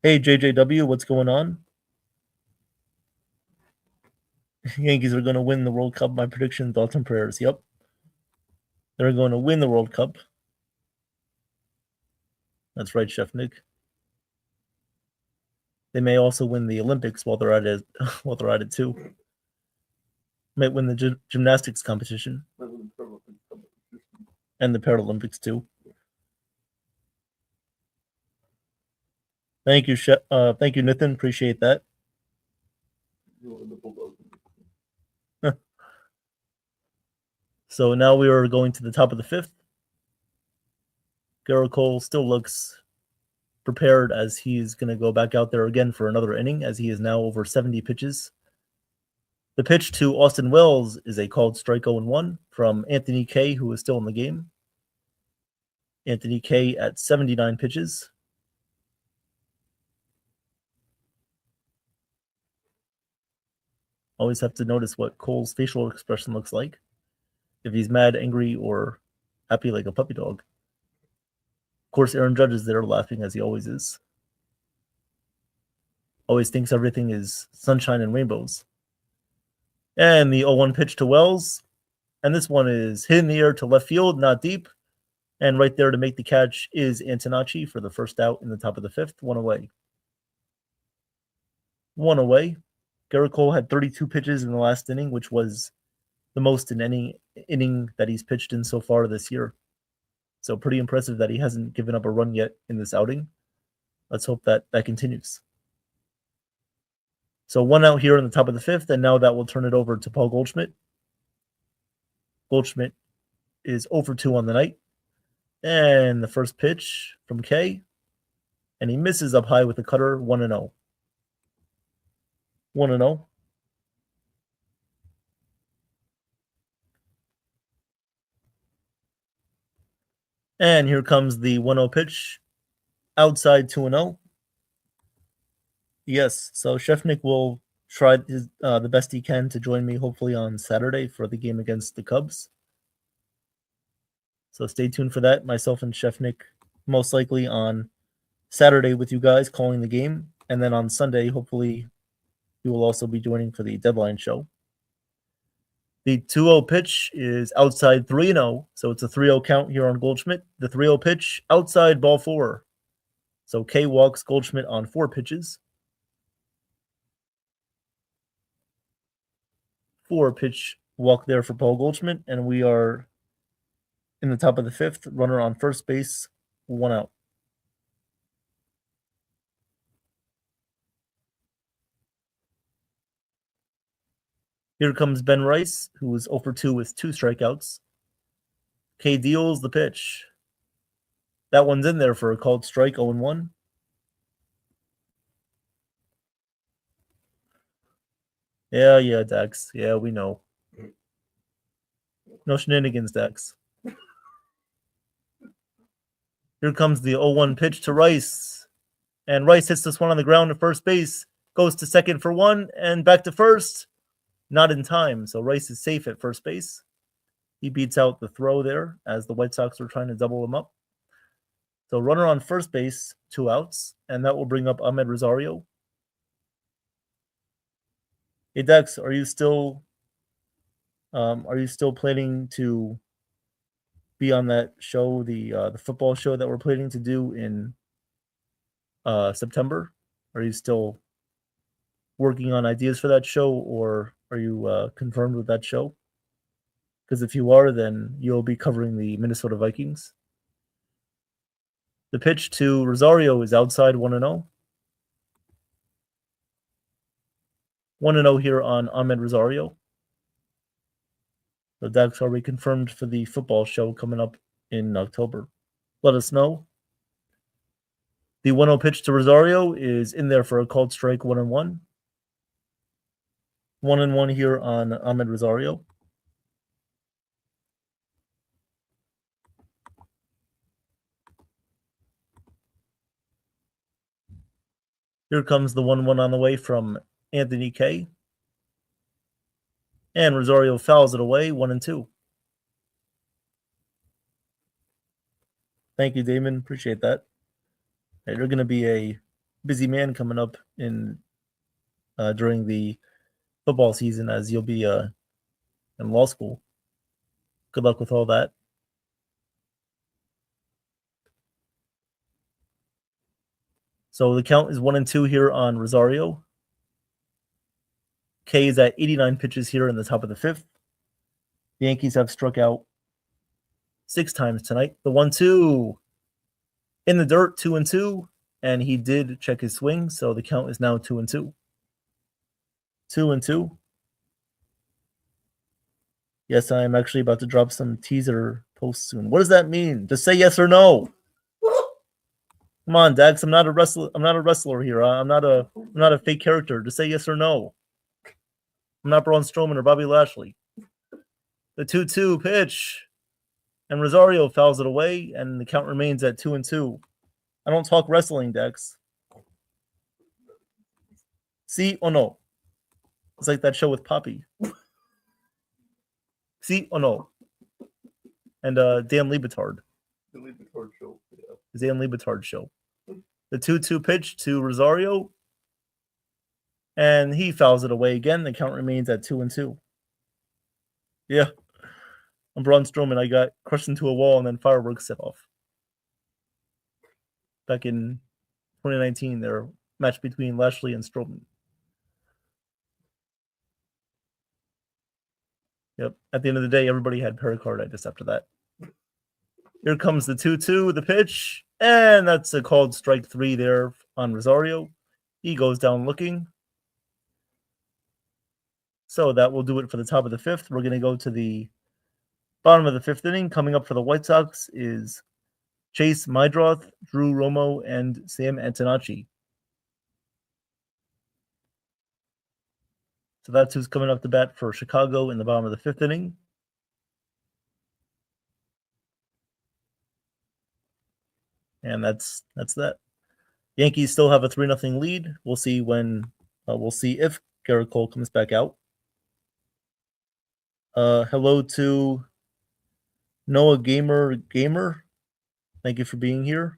Hey, JJW, what's going on? Yankees are going to win the World Cup. My prediction, thoughts, and prayers. Yep. They're going to win the World Cup. That's right, Chef Nick. They may also win the Olympics while they're at it. While they're at it too. Might win the gymnastics competition and the Paralympics too. Thank you, thank you, Nathan. Appreciate that. So now we are going to the top of the fifth. Garrett Cole still looks prepared as he's going to go back out there again for another inning, as he is now over 70 pitches. The pitch to Austin Wells is a called strike 0-1 from Anthony K, who is still in the game. Anthony K at 79 pitches. Always have to notice what Cole's facial expression looks like. If he's mad, angry, or happy like a puppy dog. Of course, Aaron Judge is there laughing as he always is. Always thinks everything is sunshine and rainbows. And the 0-1 pitch to Wells. And this one is hit in the air to left field, not deep. And right there to make the catch is Antonacci for the first out in the top of the fifth. One away. One away. Garrett Cole had 32 pitches in the last inning, which was the most in any inning that he's pitched in so far this year. So pretty impressive that he hasn't given up a run yet in this outing. Let's hope that that continues. So one out here in the top of the fifth, and now that will turn it over to Paul Goldschmidt. Goldschmidt is 0 for 2 on the night. And the first pitch from K, and he misses up high with the cutter, 1-0. 1-0. And here comes the 1-0 pitch. Outside 2-0. Yes, so Chef Nick will try the best he can to join me hopefully on Saturday for the game against the Cubs. So stay tuned for that. Myself and Chef Nick most likely on Saturday with you guys calling the game. And then on Sunday, hopefully, you will also be joining for the deadline show. The 2-0 pitch is outside 3-0. So it's a 3-0 count here on Goldschmidt. The 3-0 pitch, outside ball 4. So K walks Goldschmidt on 4 pitches. 4 pitch walk there for Paul Goldschmidt. And we are in the top of the fifth. Runner on first base, 1 out. Here comes Ben Rice, who is 0 for 2 with 2 strikeouts. K deals the pitch. That one's in there for a called strike, 0-1. Yeah, Dax. Yeah, we know. No shenanigans, Dax. Here comes the 0-1 pitch to Rice. And Rice hits this one on the ground at first base. Goes to second for 1 and back to first. Not in time, so Rice is safe at first base. He beats out the throw there as the White Sox were trying to double him up. So runner on first base, 2 outs, and that will bring up Ahmed Rosario. Hey Dex, are you still planning to be on that show, the football show that we're planning to do in September? Are you still working on ideas for that show, or are you confirmed with that show? Because if you are, then you'll be covering the Minnesota Vikings. The pitch to Rosario is outside 1-0. 1-0 here on Ahmed Rosario. So that's already confirmed for the football show coming up in October. Let us know. The 1-0 pitch to Rosario is in there for a called strike, 1-1. 1-1 here on Ahmed Rosario. Here comes the 1-1 on the way from Anthony K. And Rosario fouls it away, 1-2. Thank you, Damon. Appreciate that. Hey, you're going to be a busy man coming up in during the football season, as you'll be in law school. Good luck with all that. So the count is 1-2 here on Rosario. K is at 89 pitches here in the top of the fifth. The Yankees have struck out 6 times tonight. The 1-2 in the dirt, 2-2, and he did check his swing, so the count is now 2-2. 2-2. Yes, I am actually about to drop some teaser posts soon. What does that mean? Just say yes or no. Come on, Dax. I'm not a wrestler here. I'm not a fake character. Just say yes or no. I'm not Braun Strowman or Bobby Lashley. The 2-2 pitch. And Rosario fouls it away, and the count remains at 2-2. I don't talk wrestling, Dex. See or no? It's like that show with Poppy. See or no? And Dan Liebetard. The Liebetard show. Yeah. The Dan Liebetard show. The 2-2 pitch to Rosario. And he fouls it away again. The count remains at 2-2. Yeah. I'm Braun Strowman. I got crushed into a wall and then fireworks set off. Back in 2019, their match between Lashley and Strowman. Yep. At the end of the day, everybody had pericarditis after that. Here comes the 2-2, the pitch. And that's a called strike 3 there on Rosario. He goes down looking. So that will do it for the top of the fifth. We're going to go to the bottom of the fifth inning. Coming up for the White Sox is Chase Mydroth, Drew Romo, and Sam Antonacci. So that's who's coming up to bat for Chicago in the bottom of the fifth inning. And that's that. Yankees still have a 3-0 lead. We'll see if Garrett Cole comes back out. Hello to Noah Gamer. Thank you for being here.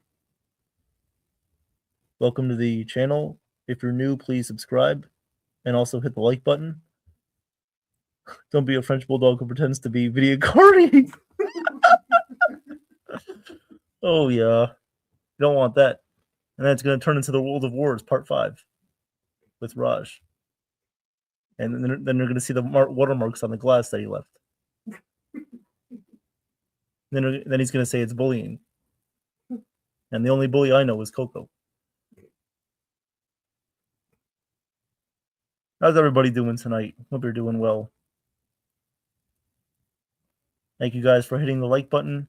Welcome to the channel. If you're new, please subscribe and also hit the like button. Don't be a French bulldog who pretends to be video carding. Oh yeah, you don't want that. And then it's going to turn into the World of Wars Part 5 with Raj. And then they're going to see the watermarks on the glass that he left. Then he's going to say it's bullying. And the only bully I know is Coco. How's everybody doing tonight? Hope you're doing well. Thank you guys for hitting the like button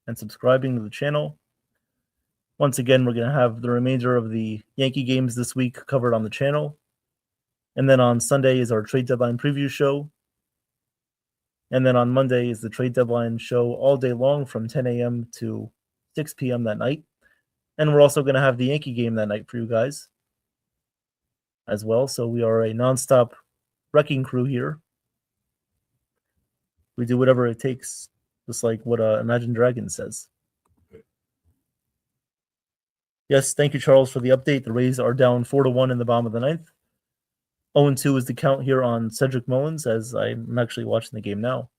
and subscribing to the channel. Once again, we're going to have the remainder of the Yankee games this week covered on the channel. And then on Sunday is our trade deadline preview show. And then on Monday is the trade deadline show all day long from 10 a.m. to 6 p.m. that night. And we're also going to have the Yankee game that night for you guys as well. So we are a nonstop wrecking crew here. We do whatever it takes, just like what Imagine Dragons says. Yes, thank you, Charles, for the update. The Rays are down 4-1 in the bottom of the ninth. 0-2 is the count here on Cedric Mullins, as I'm actually watching the game now.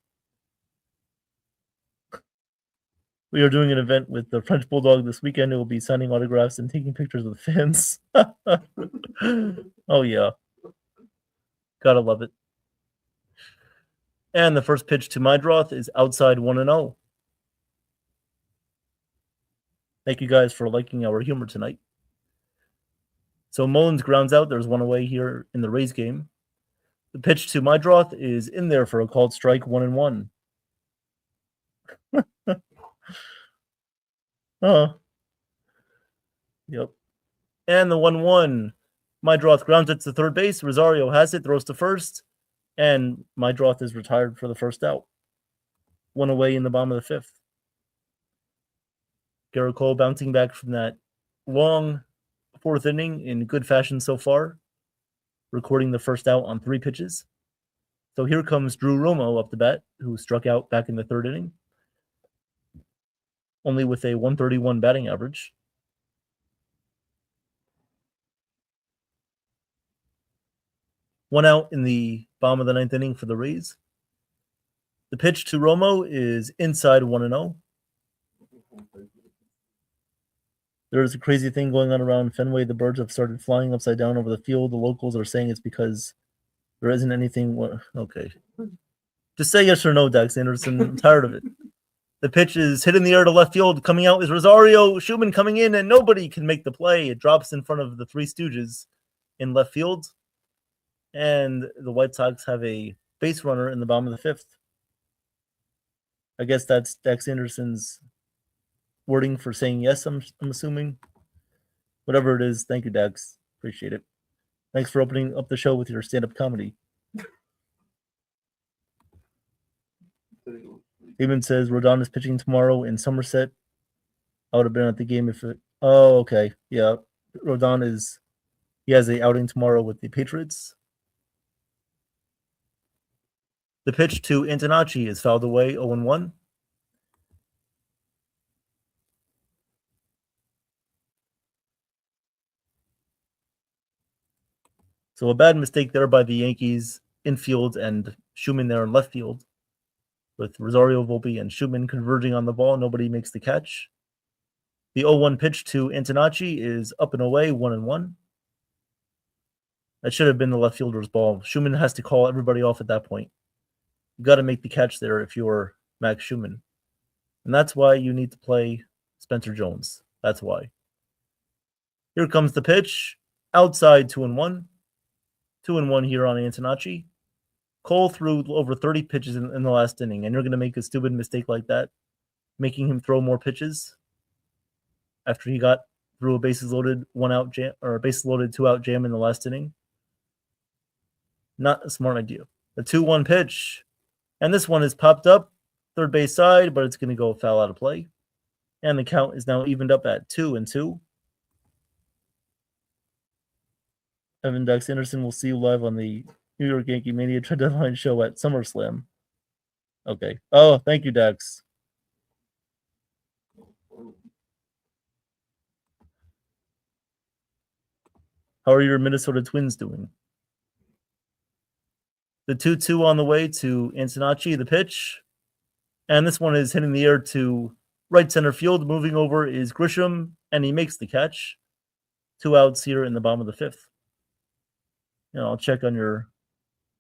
We are doing an event with the French Bulldog this weekend. It will be signing autographs and taking pictures with fans. Oh, yeah. Gotta love it. And the first pitch to Mydroth is outside 1-0. Thank you guys for liking our humor tonight. So Mullins grounds out. There's one away here in the Rays game. The pitch to Mydroth is in there for a called strike, 1-1. Yep. And the 1-1. Mydroth grounds it to third base. Rosario has it, throws to first. And Mydroth is retired for the first out. One away in the bottom of the fifth. Garrett Cole bouncing back from that long fourth inning in good fashion so far, recording the first out on 3 pitches. So here comes Drew Romo up the bat, who struck out back in the third inning. only with a 131 batting average. One out in the bottom of the ninth inning for the Rays. The pitch to Romo is inside 1-0. There's a crazy thing going on around Fenway. The birds have started flying upside down over the field. The locals are saying it's because there isn't anything. Okay. Just say yes or no, Dax Anderson. I'm tired of it. The pitch is hit in the air to left field. Coming out is Rosario. Schumann coming in, and nobody can make the play. It drops in front of the Three Stooges in left field. And the White Sox have a base runner in the bottom of the fifth. I guess that's Dax Anderson's wording for saying yes, I'm assuming. Whatever it is, thank you, Dax. Appreciate it. Thanks for opening up the show with your stand-up comedy. Damon says Rodon is pitching tomorrow in Somerset. I would have been at the game if it... Oh, okay. Yeah. Rodon is... He has a outing tomorrow with the Patriots. The pitch to Antonacci is fouled away, 0-1. So a bad mistake there by the Yankees infield and Schumann there in left field. With Rosario, Volpe, and Schumann converging on the ball, nobody makes the catch. The 0-1 pitch to Antonacci is up and away, 1-1. That should have been the left fielder's ball. Schumann has to call everybody off at that point. You got to make the catch there if you're Max Schumann. And that's why you need to play Spencer Jones. That's why. Here comes the pitch. Outside, 2-1. 2-1 here on Antonacci. Cole threw over 30 pitches in the last inning, and you're going to make a stupid mistake like that, making him throw more pitches after he got through a bases loaded 1-out jam or a bases loaded 2-out jam in the last inning. Not a smart idea. The 2-1 pitch, and this one is popped up third base side, but it's going to go foul out of play, and the count is now evened up at 2-2. Evan Dax Anderson will see you live on the New York Yankee Mania trade deadline show at SummerSlam. Okay. Oh, thank you, Dax. How are your Minnesota Twins doing? The 2-2 on the way to Antonacci, the pitch. And this one is hitting the air to right center field. Moving over is Grisham, and he makes the catch. 2 outs here in the bottom of the fifth. I'll check on your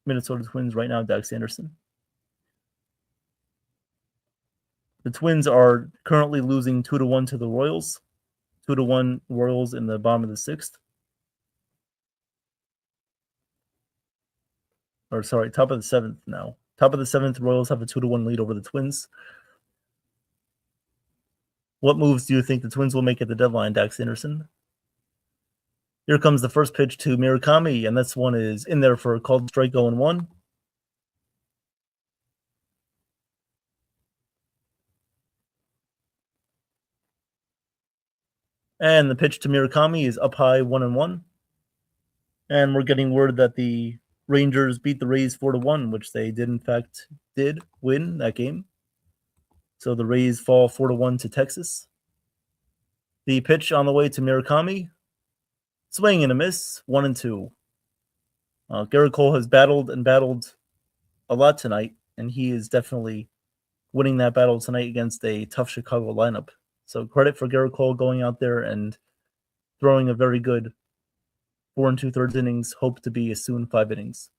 Minnesota Twins right now, Dax Anderson. The Twins are currently losing 2-1 to the Royals. 2-1 Royals in the bottom of the sixth. Or sorry, top of the seventh now. Top of the seventh, Royals have a 2-1 lead over the Twins. What moves do you think the Twins will make at the deadline, Dax Anderson? Here comes the first pitch to Murakami, and this one is in there for a called strike 0-1. And the pitch to Murakami is up high, 1-1. And we're getting word that the Rangers beat the Rays 4-1, which they did win that game. So the Rays fall 4-1 to Texas. The pitch on the way to Murakami. Swing and a miss, 1-2. Garrett Cole has battled a lot tonight, and he is definitely winning that battle tonight against a tough Chicago lineup. So credit for Garrett Cole going out there and throwing a very good 4 2/3 innings, hope to be a soon 5 innings.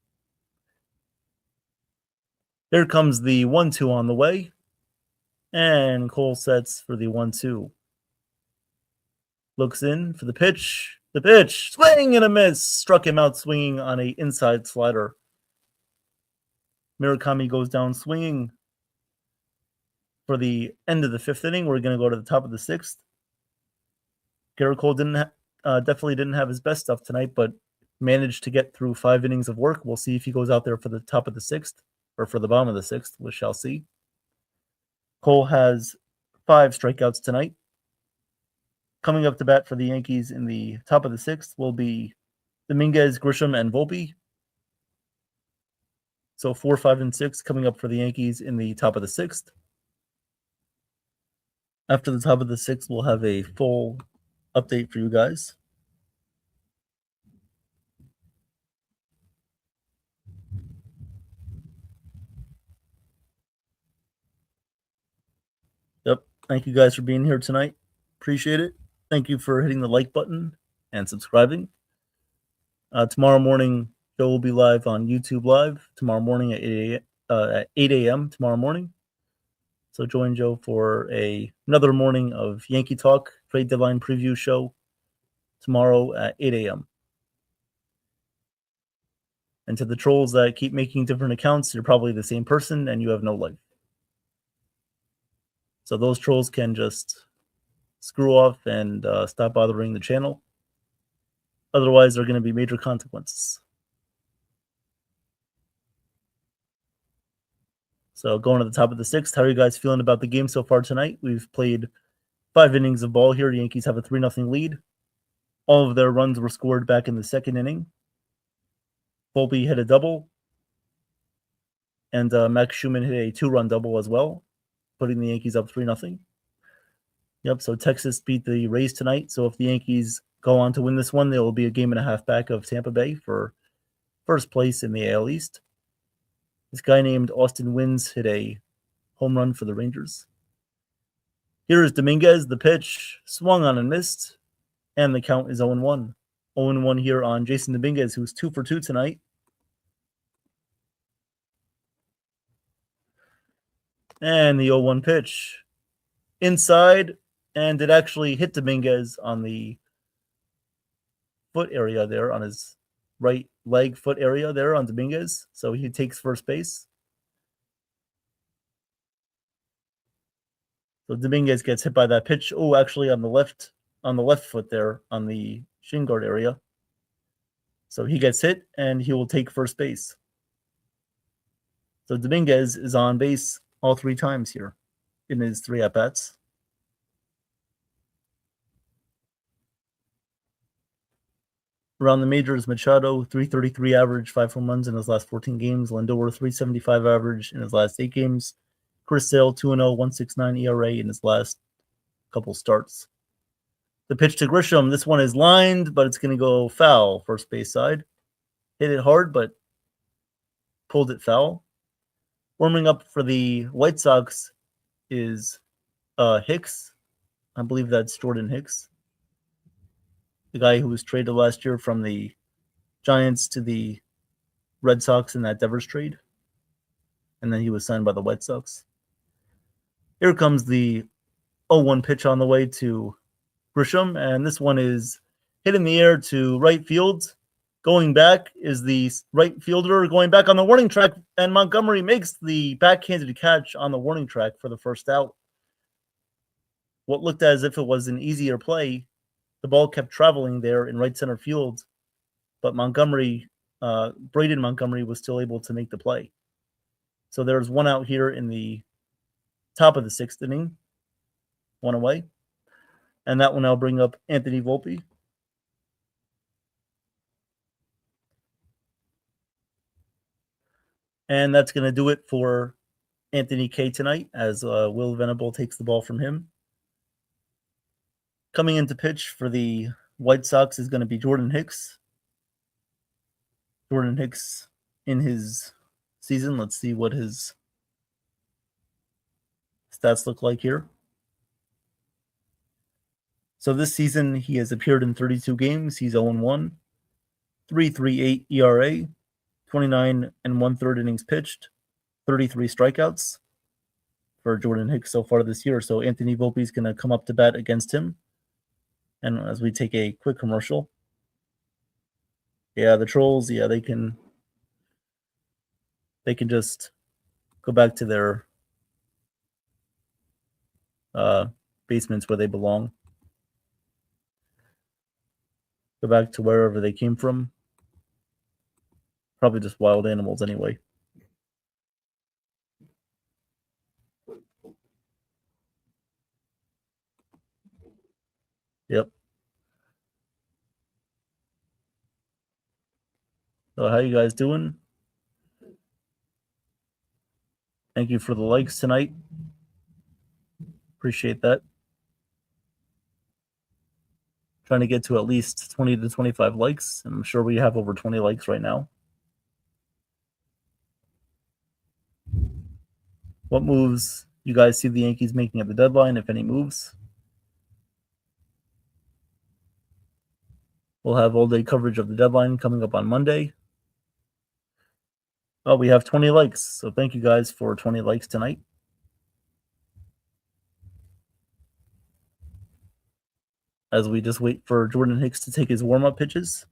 Here comes the 1-2 on the way, and Cole sets for the 1-2. Looks in for the pitch. The pitch, swing and a miss, struck him out swinging on a inside slider. Murakami goes down swinging. For the end of the fifth inning, we're going to go to the top of the sixth. Garrett Cole definitely didn't have his best stuff tonight, but managed to get through 5 innings of work. We'll see if he goes out there for the top of the sixth or for the bottom of the sixth. We shall see. Cole has 5 strikeouts tonight. Coming up to bat for the Yankees in the top of the sixth will be Dominguez, Grisham, and Volpe. So 4, 5, and 6 coming up for the Yankees in the top of the sixth. After the top of the sixth, we'll have a full update for you guys. Yep. Thank you guys for being here tonight. Appreciate it. Thank you for hitting the like button and subscribing. Tomorrow morning, Joe will be live on YouTube Live tomorrow morning at 8 a.m. tomorrow morning. So join Joe for another morning of Yankee Talk trade deadline preview show tomorrow at 8 a.m. And to the trolls that keep making different accounts, you're probably the same person and you have no life. So those trolls can just screw off and stop bothering the channel. Otherwise, there are going to be major consequences. So going to the top of the sixth, how are you guys feeling about the game so far tonight? We've played 5 innings of ball here. The Yankees have a 3-0 lead. All of their runs were scored back in the second inning. Volpe hit a double. And Max Schumann hit a 2-run double as well, putting the Yankees up 3-0. Yep, so Texas beat the Rays tonight. So if the Yankees go on to win this one, they will be a game and a half back of Tampa Bay for first place in the AL East. This guy named Austin Wynns hit a home run for the Rangers. Here is Dominguez. The pitch swung on and missed, and the count is 0-1. 0-1 here on Jason Dominguez, who's 2 for 2 tonight. And the 0-1 pitch inside, and it actually hit Dominguez on the foot area there, on his right leg foot area there on Dominguez. So he takes first base. So Dominguez gets hit by that pitch. Oh, actually on the left foot there on the shin guard area. So he gets hit and he will take first base. So Dominguez is on base all 3 times here in his 3 at-bats. Around the majors, Machado, 333 average, 5 home runs in his last 14 games. Lindor, 375 average in his last 8 games. Chris Sale, 2-0, 1.69 ERA in his last couple starts. The pitch to Grisham, this one is lined, but it's going to go foul, first base side. Hit it hard, but pulled it foul. Warming up for the White Sox is Hicks. I believe that's Jordan Hicks, the guy who was traded last year from the Giants to the Red Sox in that Devers trade. And then he was signed by the White Sox. Here comes the 0-1 pitch on the way to Grisham, and this one is hit in the air to right field. Going back is the right fielder going back on the warning track, and Montgomery makes the backhanded catch on the warning track for the first out. What looked as if it was an easier play, the ball kept traveling there in right center field, but Braden Montgomery was still able to make the play. So there's 1 out here in the top of the 6th inning, 1 away. And that will now bring up Anthony Volpe. And that's going to do it for Anthony K tonight as Will Venable takes the ball from him. Coming into pitch for the White Sox is going to be Jordan Hicks. Jordan Hicks in his season. Let's see what his stats look like here. So this season, he has appeared in 32 games. He's 0-1, 3.38 ERA, 29 1/3 innings pitched, 33 strikeouts for Jordan Hicks so far this year. So Anthony Volpe is going to come up to bat against him. And as we take a quick commercial, yeah, the trolls, yeah, they can just go back to their basements where they belong. Go back to wherever they came from. Probably just wild animals anyway. Yep. So how you guys doing? Thank you for the likes tonight. Appreciate that. Trying to get to at least 20 to 25 likes. I'm sure we have over 20 likes right now. What moves you guys see the Yankees making at the deadline, if any moves? We'll have all-day coverage of the deadline coming up on Monday. Oh, we have 20 likes. So thank you guys for 20 likes tonight. As we just wait for Jordan Hicks to take his warm-up pitches.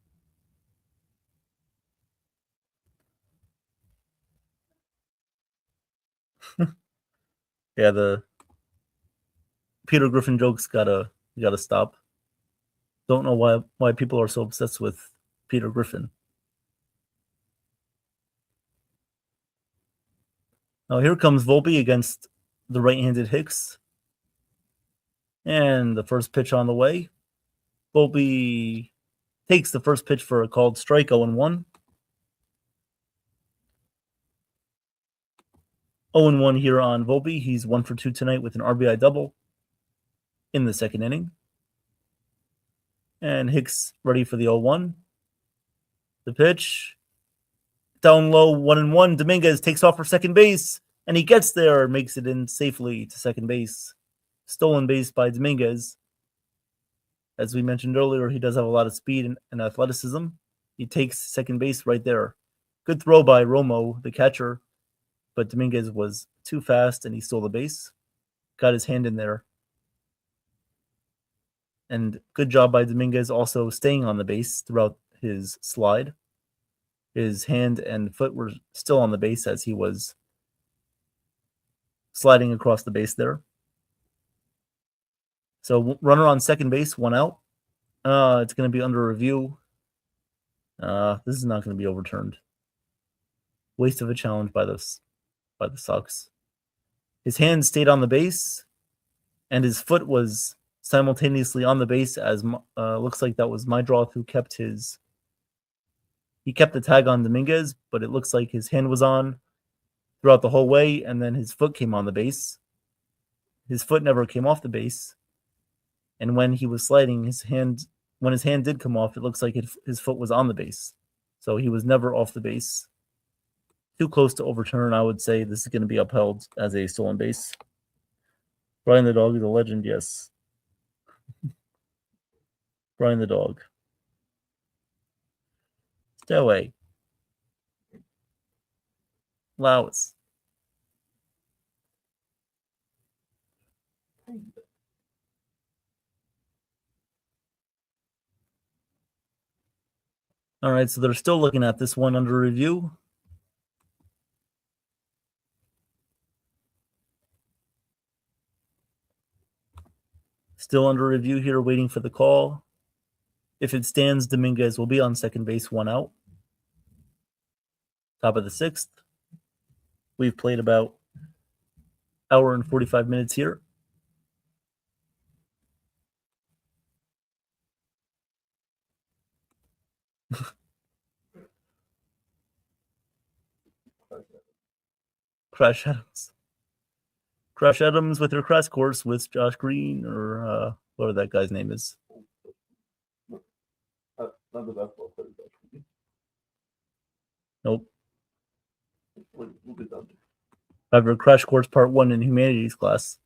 Yeah, the Peter Griffin jokes gotta stop. Don't know why people are so obsessed with Peter Griffin. Now here comes Volpe against the right-handed Hicks. And the first pitch on the way. Volpe takes the first pitch for a called strike, 0-1. 0-1 here on Volpe. He's 1 for 2 tonight with an RBI double in the second inning. And Hicks ready for the 0-1. The pitch. Down low, 1-1. Dominguez takes off for second base. And he gets there, makes it in safely to second base. Stolen base by Dominguez. As we mentioned earlier, he does have a lot of speed and athleticism. He takes second base right there. Good throw by Romo, the catcher. But Dominguez was too fast and he stole the base. Got his hand in there. And good job by Dominguez also staying on the base throughout his slide. His hand and foot were still on the base as he was sliding across the base there. So runner on second base, 1 out. It's going to be under review. This is not going to be overturned. Waste of a challenge by the Sox. His hand stayed on the base, and his foot was simultaneously on the base. As looks like that was Mydroth who kept the tag on Dominguez, but it looks like his hand was on throughout the whole way, and then his foot came on the base. His foot never came off the base, and when he was sliding, when his hand did come off, it looks like his foot was on the base, so he was never off the base. Too close to overturn. I would say this is going to be upheld as a stolen base. Brian the dog is a legend, yes. Brian the dog. Stay away. Laos. All right, so they're still looking at this one under review. Still under review here, waiting for the call. If it stands, Dominguez will be on second base, 1 out. Top of the 6th. We've played about hour and 45 minutes here. Crash Adams. Crash Adams with her crash course with Josh Green, or whatever that guy's name is. Not the basketball player. Nope. We'll be done. I have a crash course part 1 in humanities class.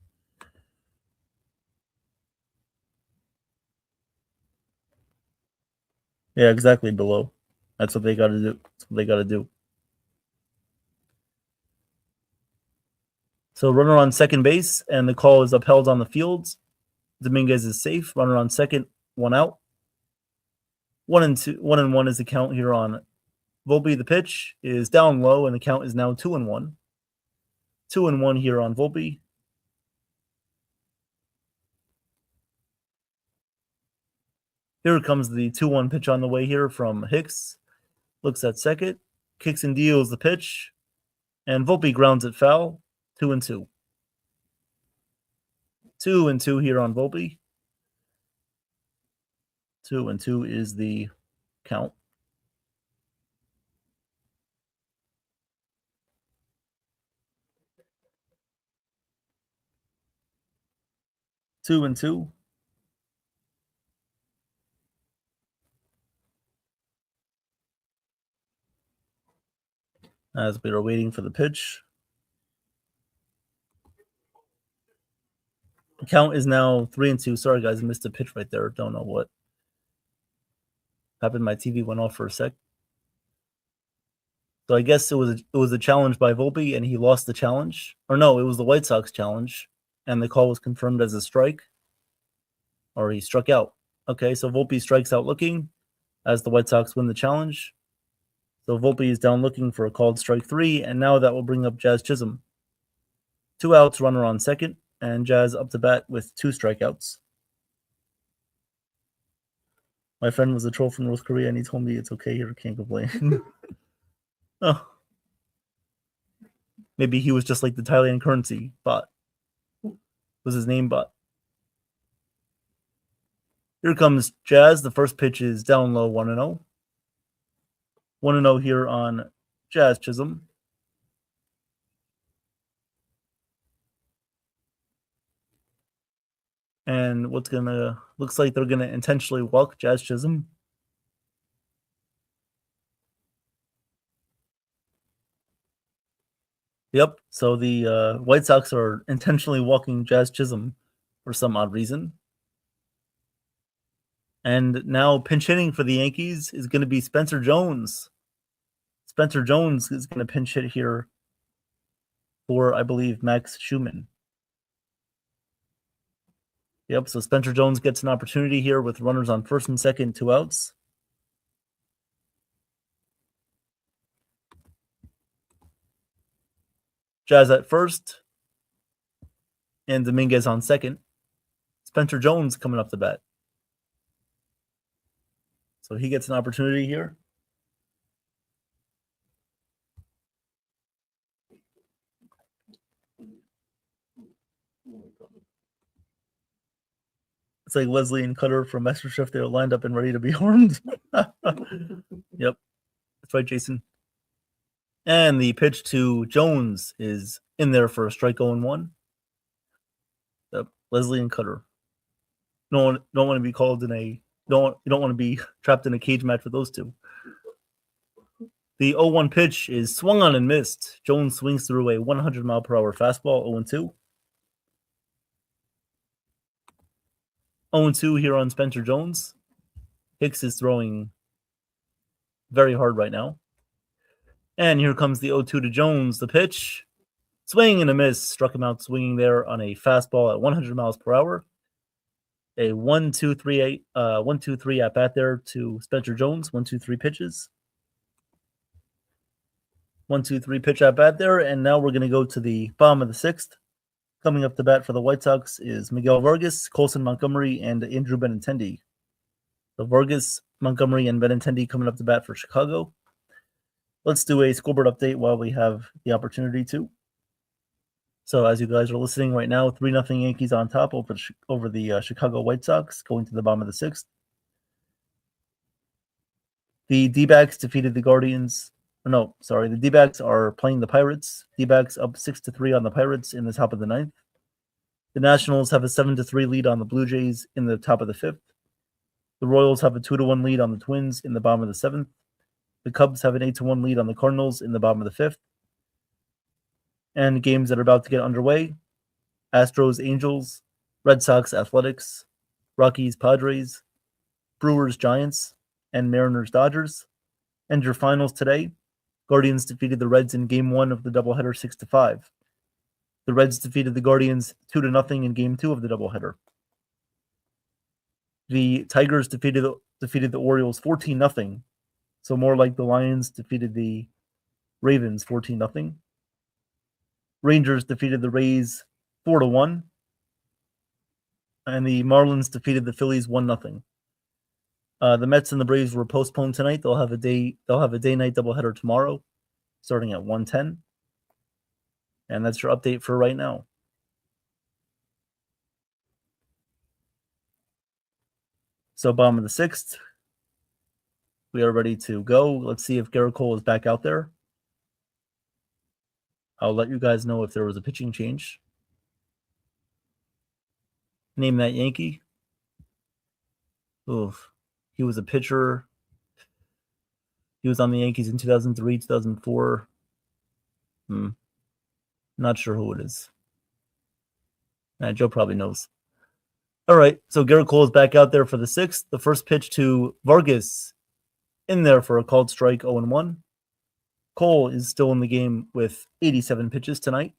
Yeah, exactly, below. That's what they got to do. That's what they got to do. So runner on second base, and the call is upheld on the field. Dominguez is safe. Runner on second, 1 out. 1-1 is the count here on Volpe. The pitch is down low, and the count is now 2-1. 2-1 here on Volpe. Here comes the 2-1 pitch on the way here from Hicks. Looks at second, kicks and deals the pitch, and Volpe grounds it foul. 2-2. 2-2 here on Volpe. 2-2 is the count. Two and two. as we are waiting for the pitch. The count is now 3-2. Sorry, guys, I missed a pitch right there. Don't know what happened. My TV went off for a sec. So I guess it was a challenge by Volpe, and he lost the challenge. Or no, it was the White Sox challenge, and the call was confirmed as a strike. Or he struck out. Okay, so Volpe strikes out looking as the White Sox win the challenge. So Volpe is down looking for a called strike 3, and now that will bring up Jazz Chisholm. 2 outs, runner on second, and Jazz up to bat with 2 strikeouts. My friend was a troll from North Korea, and he told me it's okay here, can't complain. Oh. Maybe he was just like the Thailand currency bot. Was his name bot. Here comes Jazz. The first pitch is down low, 1-0. 1-0 here on Jazz Chisholm. And looks like they're gonna intentionally walk Jazz Chisholm. Yep. So the White Sox are intentionally walking Jazz Chisholm for some odd reason. And now pinch hitting for the Yankees is going to be Spencer Jones. Spencer Jones is going to pinch hit here for, I believe, Max Schumann. Yep, so Spencer Jones gets an opportunity here with runners on first and second, 2 outs. Jazz at first, and Dominguez on second. Spencer Jones coming up the bat. So he gets an opportunity here. It's like Leslie and Cutter from MasterChef. They're lined up and ready to be harmed. Yep. That's right, Jason. And the pitch to Jones is in there for a strike 0-1. Yep. Leslie and Cutter. Don't want to be called in a you don't want to be trapped in a cage match with those two. The 0-1 pitch is swung on and missed. Jones swings through a 100-mile-per-hour fastball, 0-2. 0-2 here on Spencer Jones. Hicks is throwing very hard right now. And here comes the 0-2 to Jones. The pitch, swing and a miss. Struck him out swinging there on a fastball at 100 miles per hour. A 1-2-3 at bat there to Spencer Jones. 1-2-3 pitches. 1-2-3 pitch at bat there. And now we're going to go to the bottom of the 6th. Coming up to bat for the White Sox is Miguel Vargas, Colson Montgomery, and Andrew Benintendi. So Vargas, Montgomery, and Benintendi coming up to bat for Chicago. Let's do a scoreboard update while we have the opportunity to. So as you guys are listening right now, 3-0 Yankees on top over the Chicago White Sox, going to the bottom of the 6th. The D-backs defeated the Guardians. The D-backs are playing the Pirates. D-backs up 6-3 on the Pirates in the top of the 9th. The Nationals have a 7-3 lead on the Blue Jays in the top of the 5th. The Royals have a 2-1 lead on the Twins in the bottom of the 7th. The Cubs have an 8-1 lead on the Cardinals in the bottom of the 5th. And games that are about to get underway: Astros, Angels, Red Sox, Athletics, Rockies, Padres, Brewers, Giants, and Mariners, Dodgers. And your finals today: Guardians defeated the Reds in Game 1 of the doubleheader 6-5. The Reds defeated the Guardians 2-0 in Game 2 of the doubleheader. The Tigers defeated the Orioles 14-0. So more like the Lions defeated the Ravens 14-0. Rangers defeated the Rays 4-1. And the Marlins defeated the Phillies 1-0. The Mets and the Braves were postponed tonight. They'll have a day-night doubleheader tomorrow, starting at 1:10. And that's your update for right now. So bottom of the 6th, we are ready to go. Let's see if Garrett Cole is back out there. I'll let you guys know if there was a pitching change. Name that Yankee. Oof. He was a pitcher. He was on the Yankees in 2003, 2004. Not sure who it is. Joe probably knows. All right, so Garrett Cole is back out there for the sixth. The first pitch to Vargas in there for a called strike, 0-1. Cole is still in the game with 87 pitches tonight.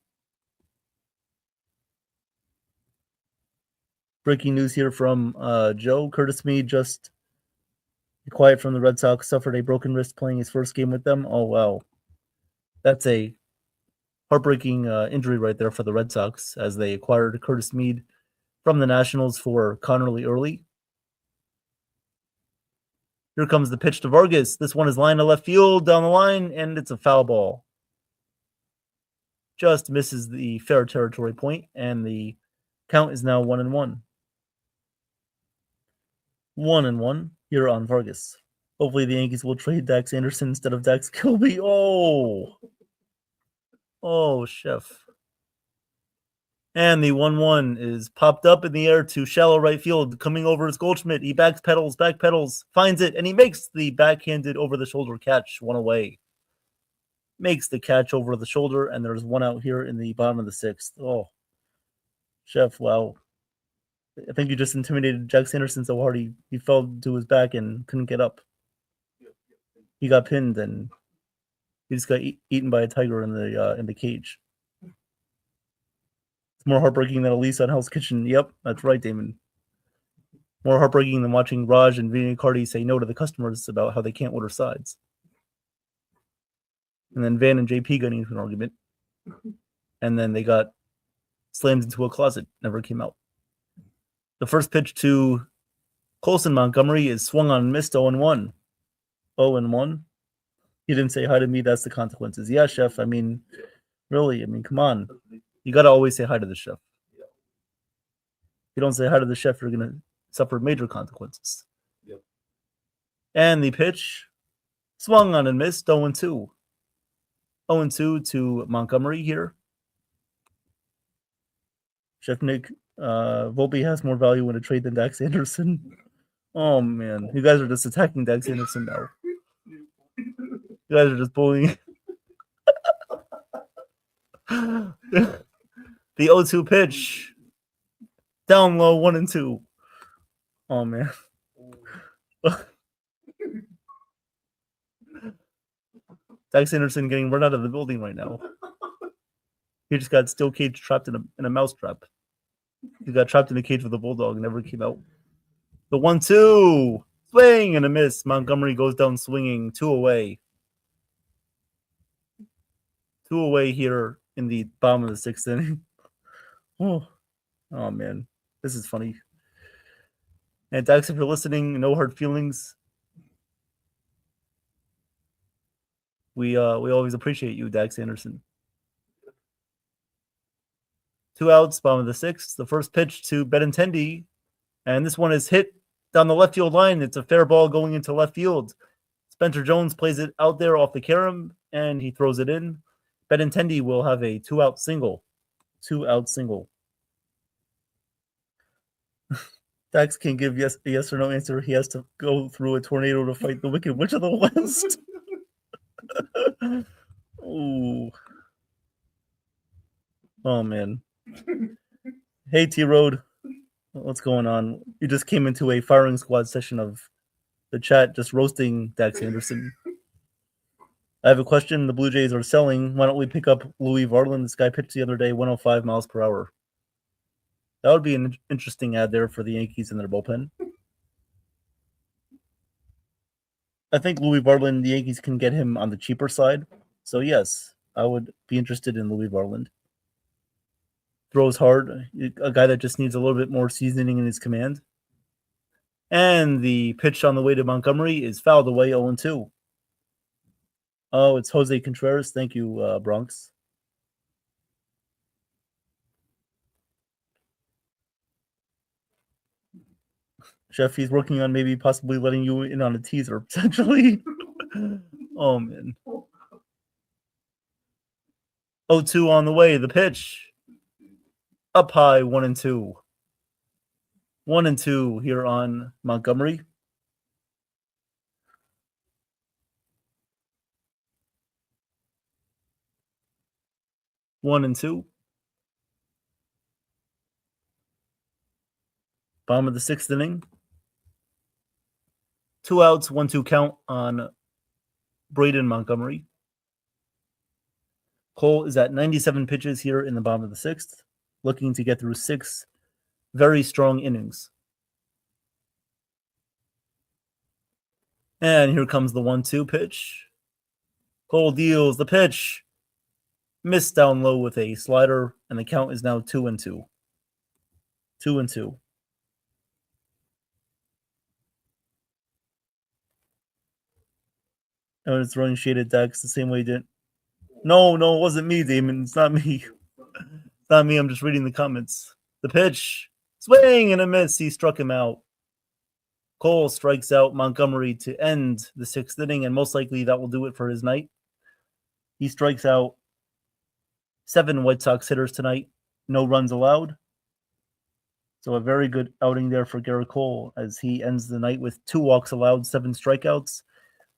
Breaking news here from Joe. Curtis Mead, just quiet from the Red Sox, suffered a broken wrist playing his first game with them. Oh, wow. That's a heartbreaking injury right there for the Red Sox as they acquired Curtis Mead from the Nationals for Connerly Early. Here comes the pitch to Vargas. This one is lined to left field down the line, and it's a foul ball. Just misses the fair territory point, and the count is now 1-1. 1-1 here on Vargas. Hopefully the Yankees will trade Dax Anderson instead of Dax Kilby. Oh, chef. And the 1-1 is popped up in the air to shallow right field. Coming over is Goldschmidt. He backpedals, finds it, and he makes the backhanded over-the-shoulder catch, one away. Makes the catch over the shoulder, and there's one out here in the bottom of the sixth. Oh, chef, wow. I think you just intimidated Jack Sanderson so hard he fell to his back and couldn't get up. He got pinned, and he just got eaten by a tiger in the cage. It's more heartbreaking than Elise on Hell's Kitchen. Yep, that's right, Damon. More heartbreaking than watching Raj and Vinny Cardi say no to the customers about how they can't order sides. And then Van and JP got into an argument. And then they got slammed into a closet. Never came out. The first pitch to Colson Montgomery is swung on and missed, 0-1. 0-1. He didn't say hi to me. That's the consequences. Yeah, chef. I mean, really. I mean, come on. You got to always say hi to the chef. If you don't say hi to the chef, you're going to suffer major consequences. Yep. And the pitch swung on and missed, 0-2. 0-2 to Montgomery here. Chef Nick, Volpe has more value in a trade than Dax Anderson. Oh, man. You guys are just attacking Dax Anderson now. You guys are just bullying. The 0-2 pitch. Down low, 1-2. Oh, man. Dax Anderson getting run out of the building right now. He just got steel cage trapped in a mouse trap. He got trapped in a cage with a bulldog and never came out. The 1-2. Swing and a miss. Montgomery goes down swinging. 2 away. 2 away here in the bottom of the sixth inning. Oh man. This is funny. And Dax, if you're listening, no hard feelings. We always appreciate you, Dax Anderson. 2 outs, bottom of the sixth. The first pitch to Benintendi, and this one is hit down the left field line. It's a fair ball going into left field. Spencer Jones plays it out there off the carom, and he throws it in. Benintendi will have a 2-out single. 2-out single. Dax can't give a yes or no answer. He has to go through a tornado to fight the Wicked Witch of the West. Ooh. Oh, man. Hey, T-Road. What's going on? You just came into a firing squad session of the chat just roasting Dax Anderson. I have a question. The Blue Jays are selling. Why don't we pick up Louis Varland? This guy pitched the other day, 105 miles per hour. That would be an interesting ad there for the Yankees in their bullpen. I think Louis Varland, the Yankees can get him on the cheaper side. So, yes, I would be interested in Louis Varland. Throws hard. A guy that just needs a little bit more seasoning in his command. And the pitch on the way to Montgomery is fouled away, 0-2. Oh, it's Jose Contreras. Thank you, Bronx. Chef, he's working on maybe possibly letting you in on a teaser, potentially. Oh, man. 0-2 on the way. The pitch. Up high, 1-2. 1-2 here on Montgomery. 1-2. Bottom of the 6th inning. 2 outs, 1-2 count on Braden Montgomery. Cole is at 97 pitches here in the bottom of the 6th, looking to get through 6 very strong innings. And here comes the 1-2 pitch. Cole deals the pitch. Missed down low with a slider, and the count is now 2-2. 2-2. And it's throwing shaded decks the same way he did. No, it wasn't me, Damon. It's not me. It's not me. I'm just reading the comments. The pitch. Swing and a miss. He struck him out. Cole strikes out Montgomery to end the 6th inning, and most likely that will do it for his night. He strikes out 7 White Sox hitters tonight. No runs allowed. So a very good outing there for Garrett Cole as he ends the night with 2 walks allowed, 7 strikeouts,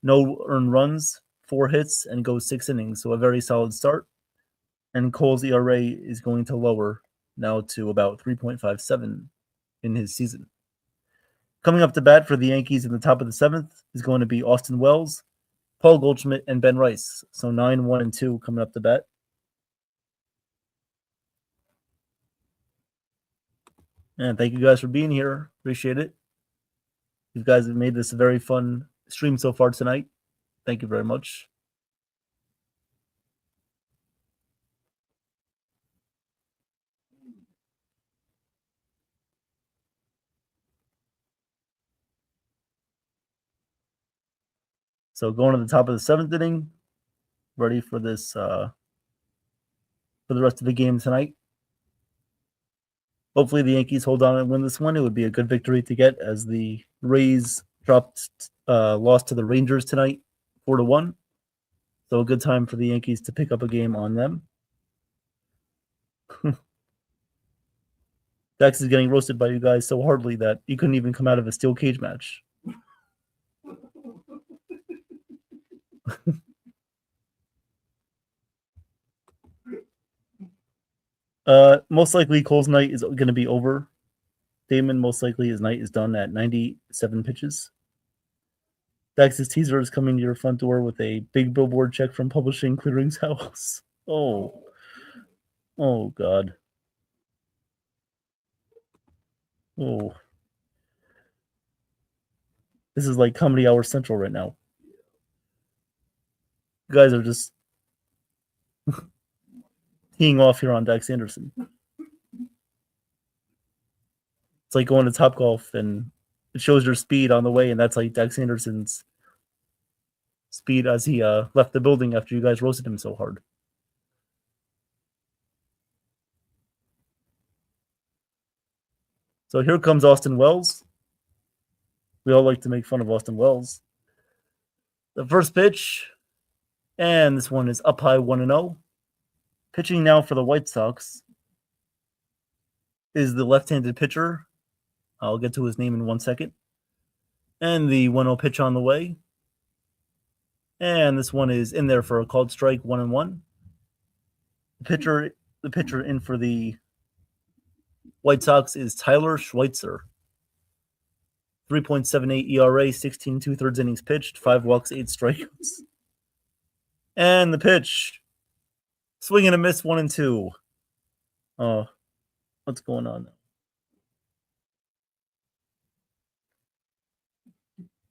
no earned runs, 4 hits, and goes 6 innings. So a very solid start. And Cole's ERA is going to lower now to about 3.57 in his season. Coming up to bat for the Yankees in the top of the 7th is going to be Austin Wells, Paul Goldschmidt, and Ben Rice. So 9, 1, and 2 coming up to bat. And thank you guys for being here. Appreciate it. You guys have made this a very fun stream so far tonight. Thank you very much. So going to the top of the 7th inning, ready for this for the rest of the game tonight. Hopefully the Yankees hold on and win this one. It would be a good victory to get as the Rays lost to the Rangers tonight, 4-1. So a good time for the Yankees to pick up a game on them. Dex is getting roasted by you guys so hardly that you couldn't even come out of a steel cage match. Most likely Cole's night is going to be over. Damon, most likely his night is done at 97 pitches. Dax's teaser is coming to your front door with a big billboard check from Publishing Clearinghouse. Oh, God. Oh. This is like Comedy Hour Central right now. You guys are just teeing off here on Dax Anderson. It's like going to Topgolf and it shows your speed on the way, and that's like Dax Anderson's speed as he left the building after you guys roasted him so hard. So here comes Austin Wells. We all like to make fun of Austin Wells. The first pitch, and this one is up high 1-0. Pitching now for the White Sox is the left-handed pitcher. I'll get to his name in 1 second. And the 1-0 pitch on the way. And this one is in there for a called strike, 1-1. The pitcher in for the White Sox is Tyler Schweitzer. 3.78 ERA, 16 2/3 innings pitched, 5 walks, 8 strikeouts. And the pitch. Swing and a miss, 1-2. Oh, what's going on now?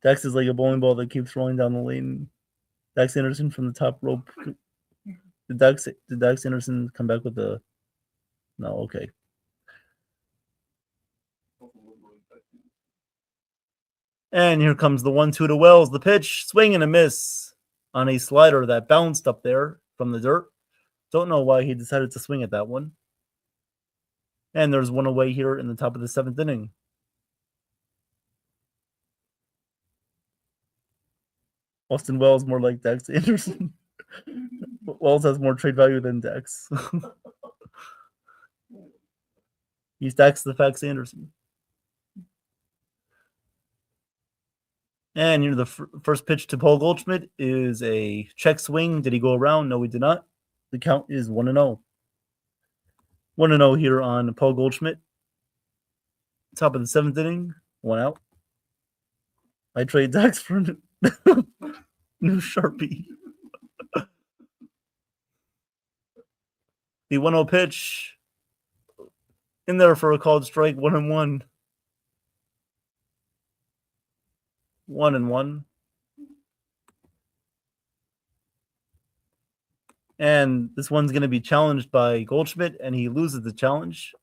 Dax is like a bowling ball that keeps rolling down the lane. Dax Anderson from the top rope. Did Dax Anderson come back with the... No, okay. And here comes the 1-2 to Wells. The pitch, swing and a miss on a slider that bounced up there from the dirt. Don't know why he decided to swing at that one. And there's one away here in the top of the 7th inning. Austin Wells more like Dax Anderson. Wells has more trade value than Dax. He's Dax the Fax Anderson. And the first pitch to Paul Goldschmidt is a check swing. Did he go around? No, he did not. The count is 1-0. 1-0 here on Paul Goldschmidt. Top of the 7th inning, 1 out. I trade Dax for new Sharpie. The 1-0 pitch in there for a called strike, 1-1. 1-1. And this one's going to be challenged by Goldschmidt, and he loses the challenge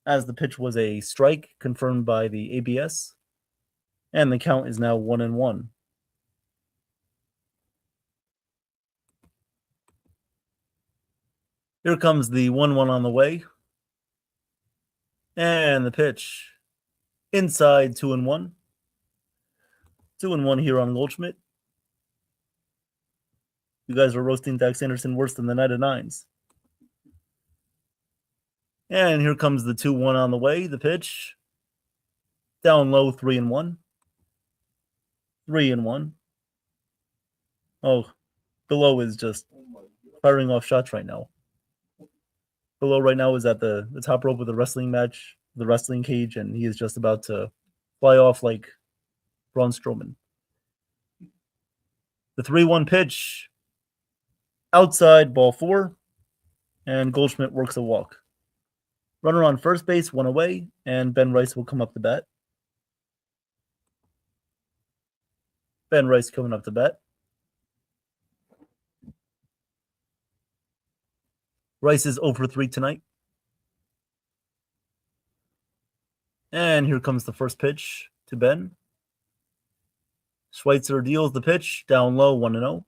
as the pitch was a strike confirmed by the ABS. And the count is now 1-1. Here comes the 1-1 on the way. And the pitch inside 2-1. 2-1 here on Goldschmidt. You guys are roasting Dax Anderson worse than the Night of Nines. And here comes the 2-1 on the way. The pitch down low, 3-1. 3-1. Oh, below is just firing off shots right now. Below right now is at the top rope of the wrestling match, the wrestling cage, and he is just about to fly off like Braun Strowman. The 3-1 pitch outside, ball 4, and Goldschmidt works a walk. Runner on first base, 1 away, and Ben Rice will come up to bat. Ben Rice coming up to bat. Rice is 0 for 3 tonight. And here comes the first pitch to Ben. Schweitzer deals the pitch down low, 1-0.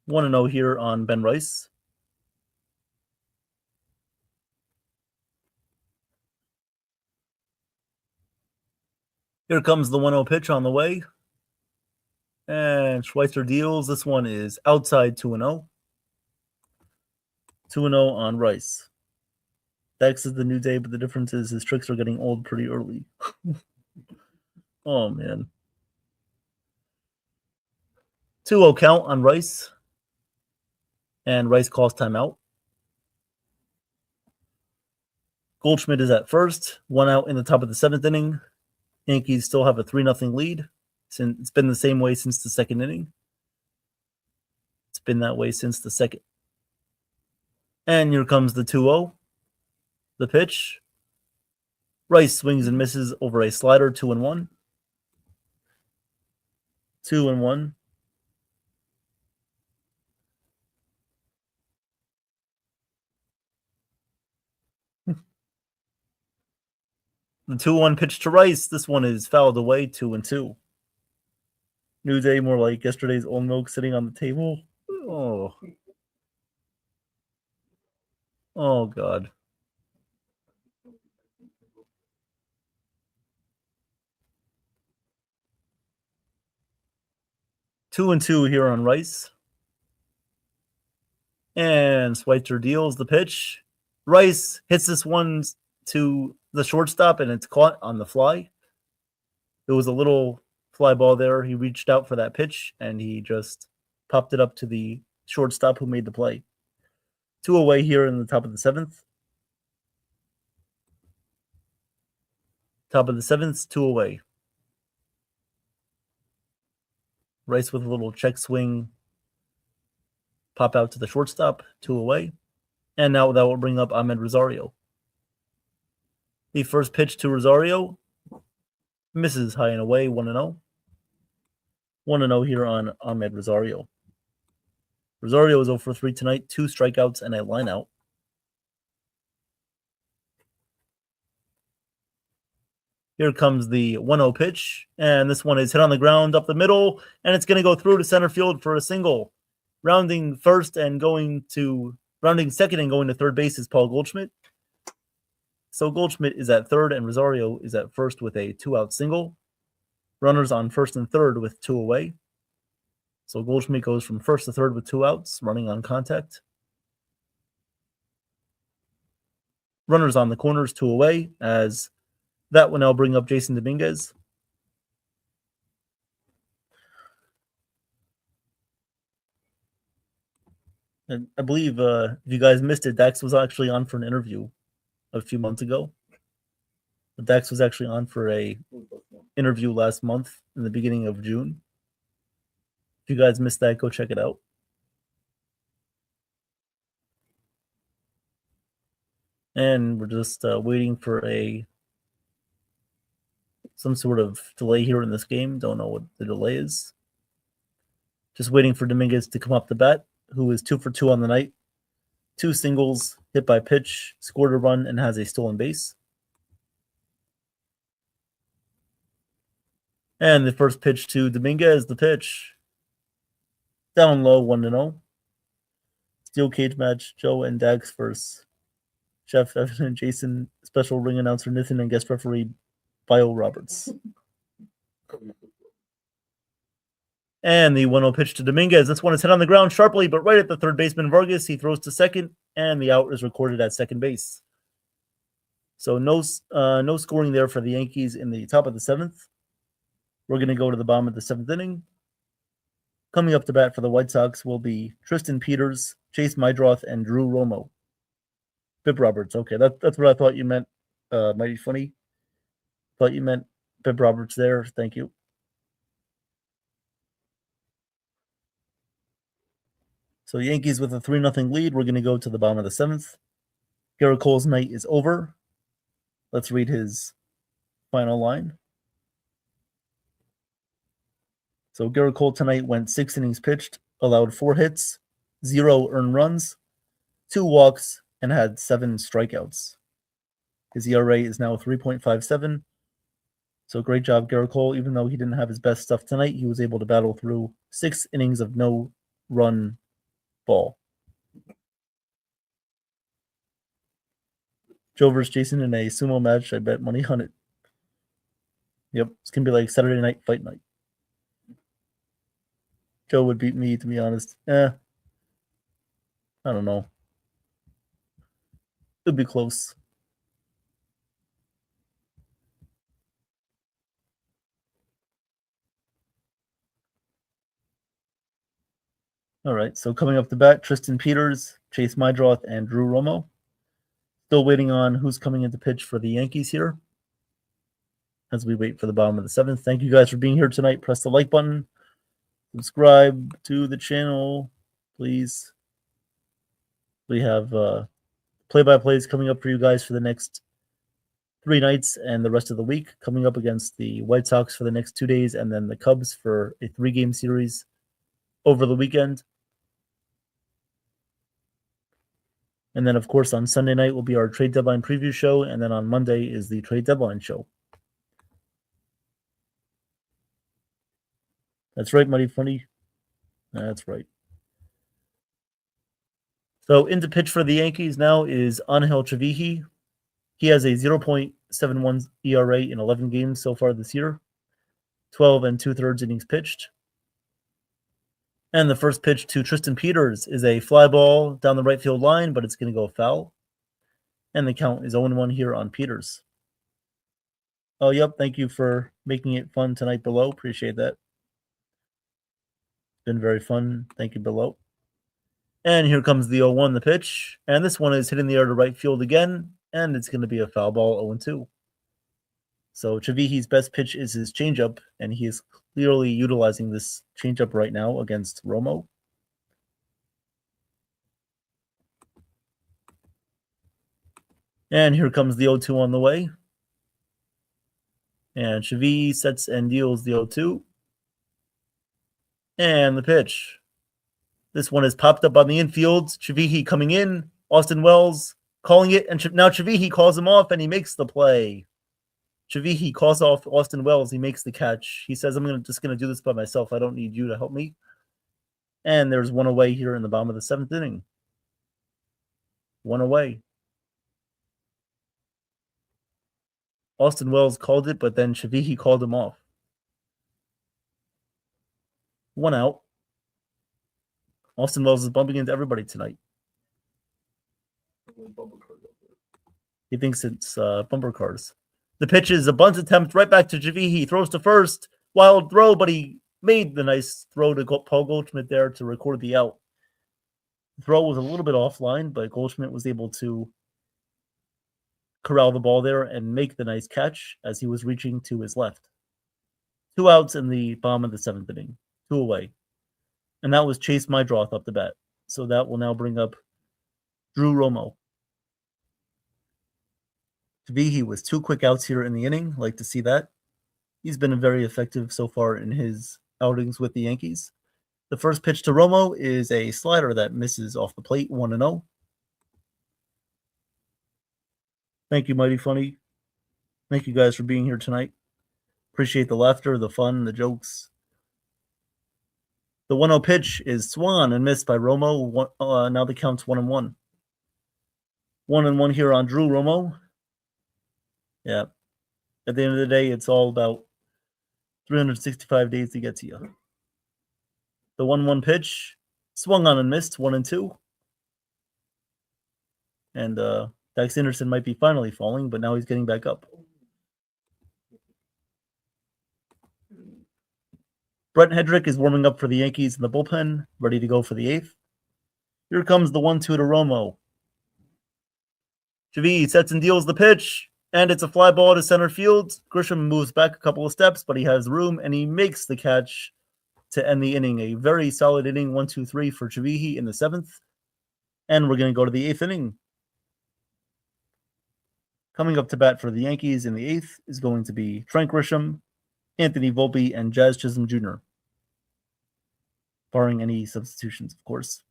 1-0 here on Ben Rice. Here comes the 1-0 pitch on the way. And Schweitzer deals. This one is outside, 2-0. 2-0 on Rice. Dax is the new day, but the difference is his tricks are getting old pretty early. Oh, man. 2-0 count on Rice. And Rice calls timeout. Goldschmidt is at first. 1 out in the top of the 7th inning. Yankees still have a 3-0 lead. It's been the same way since the 2nd inning. It's been that way since the 2nd. And here comes the 2-0. The pitch. Rice swings and misses over a slider, 2-1. 2-1. The 2-1 pitch to Rice. This one is fouled away, 2-2. New day, more like yesterday's old milk sitting on the table. Oh. Oh, God. Two and two here on Rice. And Schweitzer deals the pitch. Rice hits this one to the shortstop, and it's caught on the fly. There was a little fly ball there. He reached out for that pitch, and he just popped it up to the shortstop who made the play. 2 away here in the top of the 7th. Top of the 7th, 2 away. Rice with a little check swing. Pop out to the shortstop, 2 away. And now that will bring up Ahmed Rosario. The first pitch to Rosario misses high and away, 1-0. 1-0 here on Ahmed Rosario. Rosario is 0 for 3 tonight, 2 strikeouts and a lineout. Here comes the 1-0 pitch, and this one is hit on the ground up the middle, and it's going to go through to center field for a single. Rounding second and going to third base is Paul Goldschmidt. So Goldschmidt is at third, and Rosario is at first with a 2-out single. Runners on first and third with 2 away. So Goldschmidt goes from first to third with 2 outs, running on contact. Runners on the corners, 2 away, as that will now bring up Jason Dominguez. And I believe if you guys missed it, Dax was actually on for an interview a few months ago. Dax was actually on for a interview last month in the beginning of June. If you guys missed that, go check it out. And we're just waiting for some sort of delay here in this game. Don't know what the delay is. Just waiting for Dominguez to come up the bat, who is 2 for 2 on the night. 2 singles, hit by pitch, scored a run, and has a stolen base. And the first pitch to Dominguez, the pitch. Down low, 1-0. Steel cage match, Joe and Dax versus Chef Evan and Jason, special ring announcer Nathan, and guest referee Bio Roberts. And the 1-0 pitch to Dominguez. This one is hit on the ground sharply, but right at the third baseman Vargas. He throws to second, and the out is recorded at second base. So no scoring there for the Yankees in the top of the 7th. We're going to go to the bottom of the 7th inning. Coming up to bat for the White Sox will be Tristan Peters, Chase Mydroth, and Drew Romo. Bib Roberts. Okay, that's what I thought you meant. Mighty Funny. Thought you meant Bib Roberts there. Thank you. So Yankees with a 3-0 lead. We're going to go to the bottom of the 7th. Garrett Cole's night is over. Let's read his final line. So Garrett Cole tonight went 6 innings pitched, allowed 4 hits, 0 earned runs, 2 walks, and had 7 strikeouts. His ERA is now 3.57. So great job, Garrett Cole. Even though he didn't have his best stuff tonight, he was able to battle through 6 innings of no-run ball. Joe versus Jason in a sumo match. I bet money on it. Yep, it's going to be like Saturday Night Fight Night. Joe would beat me, to be honest. I don't know. It'd be close. All right, so coming up the bat, Tristan Peters, Chase Mydroth, and Drew Romo. Still waiting on who's coming into pitch for the Yankees here as we wait for the bottom of the 7th. Thank you guys for being here tonight. Press the like button. Subscribe to the channel, please. We have play-by-plays coming up for you guys for the next 3 nights and the rest of the week, coming up against the White Sox for the next 2 days, and then the Cubs for a 3-game series over the weekend. And then, of course, on Sunday night will be our trade deadline preview show, and then on Monday is the trade deadline show. That's right, Mighty Funny. That's right. So into pitch for the Yankees now is Angel Chavihi. He has a 0.71 ERA in 11 games so far this year. 12 2/3 innings pitched. And the first pitch to Tristan Peters is a fly ball down the right field line, but it's going to go foul. And the count is 0-1 here on Peters. Oh, yep. Thank you for making it fun tonight below. Appreciate that. Been very fun. Thank you below. And here comes the 0-1, the pitch. And this one is hitting the air to right field again. And it's going to be a foul ball, 0-2. So Chavihi's best pitch is his changeup, and he is clearly utilizing this changeup right now against Romo. And here comes the 0-2 on the way. And Chavihi sets and deals the 0-2. And the pitch. This one is popped up on the infield. Chavihi coming in. Austin Wells calling it. And now Chavihi calls him off, and he makes the play. Chavihi calls off Austin Wells. He makes the catch. He says, I'm just going to do this by myself. I don't need you to help me. And there's one away here in the bottom of the 7th inning. One away. Austin Wells called it, but then Chavihi called him off. One out. Austin Wells is bumping into everybody tonight. He thinks it's bumper cars. The pitch is a bunt attempt right back to Chavihi. He throws to first. Wild throw, but he made the nice throw to Paul Goldschmidt there to record the out. throw was a little bit offline, but Goldschmidt was able to corral the ball there and make the nice catch as he was reaching to his left. 2 outs in the bottom of the 7th inning, 2 away. And that was Chase Mydroth up the bat. So that will now bring up Drew Romo. Tavihi was 2 quick outs here in the inning. Like to see that. He's been very effective so far in his outings with the Yankees. The first pitch to Romo is a slider that misses off the plate, 1-0. Thank you, Mighty Funny. Thank you guys for being here tonight. Appreciate the laughter, the fun, the jokes. The 1-0 pitch is swung on and missed by Romo. Now the count's 1-1. 1-1 here on Drew Romo. Yeah. At the end of the day, it's all about 365 days to get to you. The 1-1 pitch swung on and missed, 1-2. And Dax Anderson might be finally falling, but now he's getting back up. Brent Hedrick is warming up for the Yankees in the bullpen, ready to go for the 8th. Here comes the 1-2 to Romo. Javi sets and deals the pitch, and it's a fly ball to center field. Grisham moves back a couple of steps, but he has room, and he makes the catch to end the inning. A very solid inning, 1-2-3 for Chavihi in the 7th. And we're going to go to the 8th inning. Coming up to bat for the Yankees in the 8th is going to be Frank Grisham, Anthony Volpe, and Jazz Chisholm Jr., barring any substitutions, of course.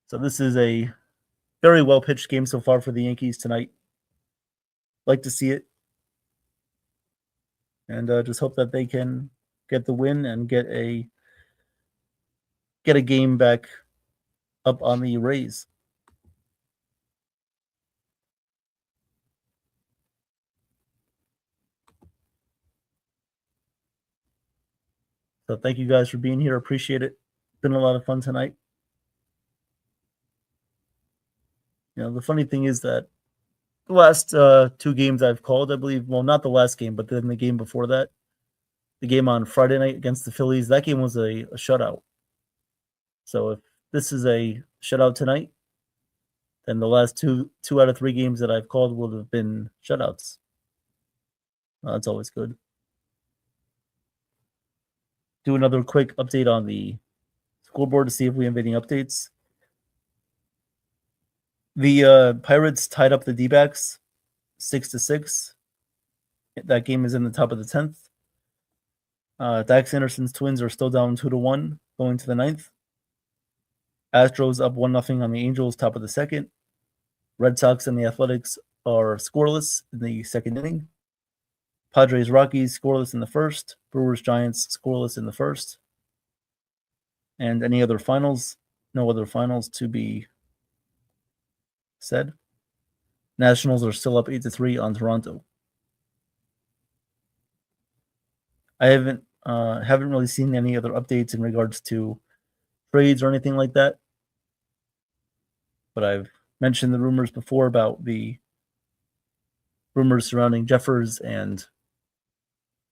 So this is a very well-pitched game so far for the Yankees tonight. Like to see it. And just hope that they can get the win and get a game back up on the Rays. So thank you guys for being here. Appreciate it. Been a lot of fun tonight. The funny thing is that the last 2 games I've called, I believe, well, not the last game, but then the game before that, the game on Friday night against the Phillies, that game was a shutout. So if this is a shutout tonight, then the last two out of 3 games that I've called would have been shutouts. That's always good. Do another quick update on the scoreboard to see if we have any updates. The Pirates tied up the D-backs 6-6. That game is in the top of the 10th. Dax Anderson's Twins are still down 2-1 going to the 9th. Astros up 1-0 on the Angels, top of the 2nd. Red Sox and the Athletics are scoreless in the 2nd inning. Padres Rockies scoreless in the 1st. Brewers Giants scoreless in the 1st. And any other finals? No other finals to be said. Nationals are still up 8-3 on Toronto. I haven't really seen any other updates in regards to trades or anything like that. But I've mentioned the rumors before about the rumors surrounding Jeffers and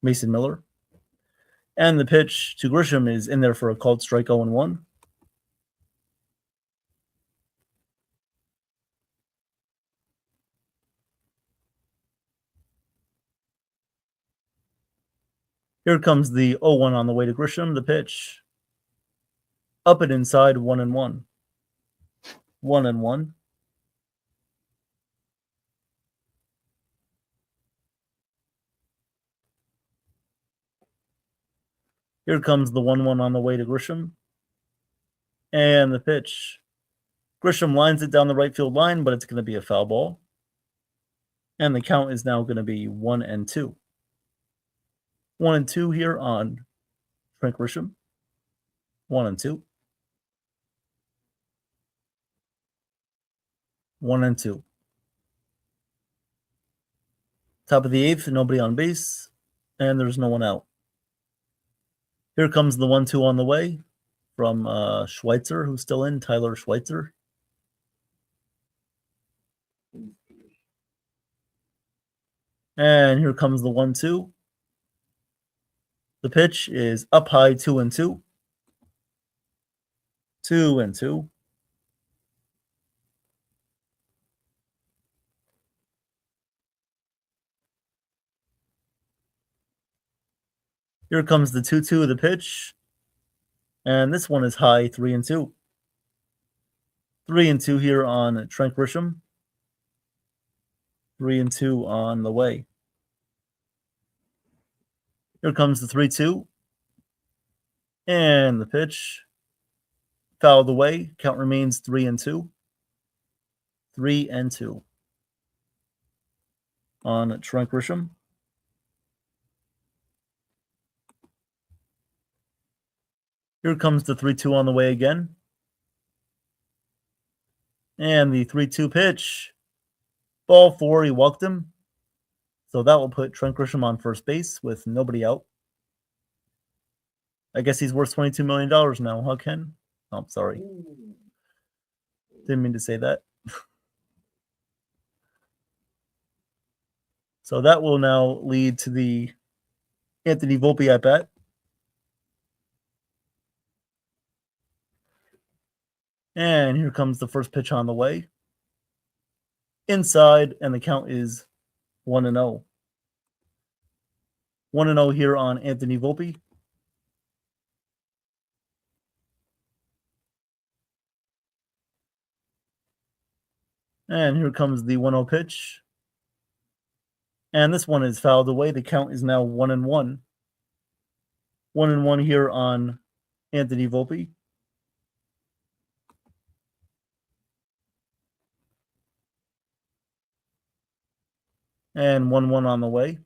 Mason Miller. And the pitch to Grisham is in there for a called strike 0-1. Here comes the 0-1 on the way to Grisham. The pitch up and inside, 1-1. 1-1. Here comes the 1-1 on the way to Grisham. And the pitch. Grisham lines it down the right field line, but it's going to be a foul ball. And the count is now going to be 1-2. 1-2 here on Frank Grisham. 1-2. 1-2. Top of the 8th, nobody on base, and there's no one out. Here comes the 1-2 on the way from Schweitzer, who's still in, Tyler Schweitzer. And here comes the 1-2. The pitch is up high, 2-2. 2-2. Here comes the 2-2 of the pitch. And this one is high, 3-2. 3-2 here on Trent Grisham. 3-2 on the way. Here comes the 3-2. And the pitch. Fouled away. Count remains 3-2. 3-2 on Trent Grisham. Here comes the 3-2 on the way again. And the 3-2 pitch. Ball 4, he walked him. So that will put Trent Grisham on first base with nobody out. I guess he's worth $22 million now, huh, Ken? Oh, I'm sorry. Didn't mean to say that. So that will now lead to the Anthony Volpe at bat. And here comes the first pitch on the way. Inside, and the count is 1-0. 1-0 here on Anthony Volpe. And here comes the 1-0 pitch. And this one is fouled away. The count is now 1-1. 1-1 here on Anthony Volpe. And 1-1 on the way.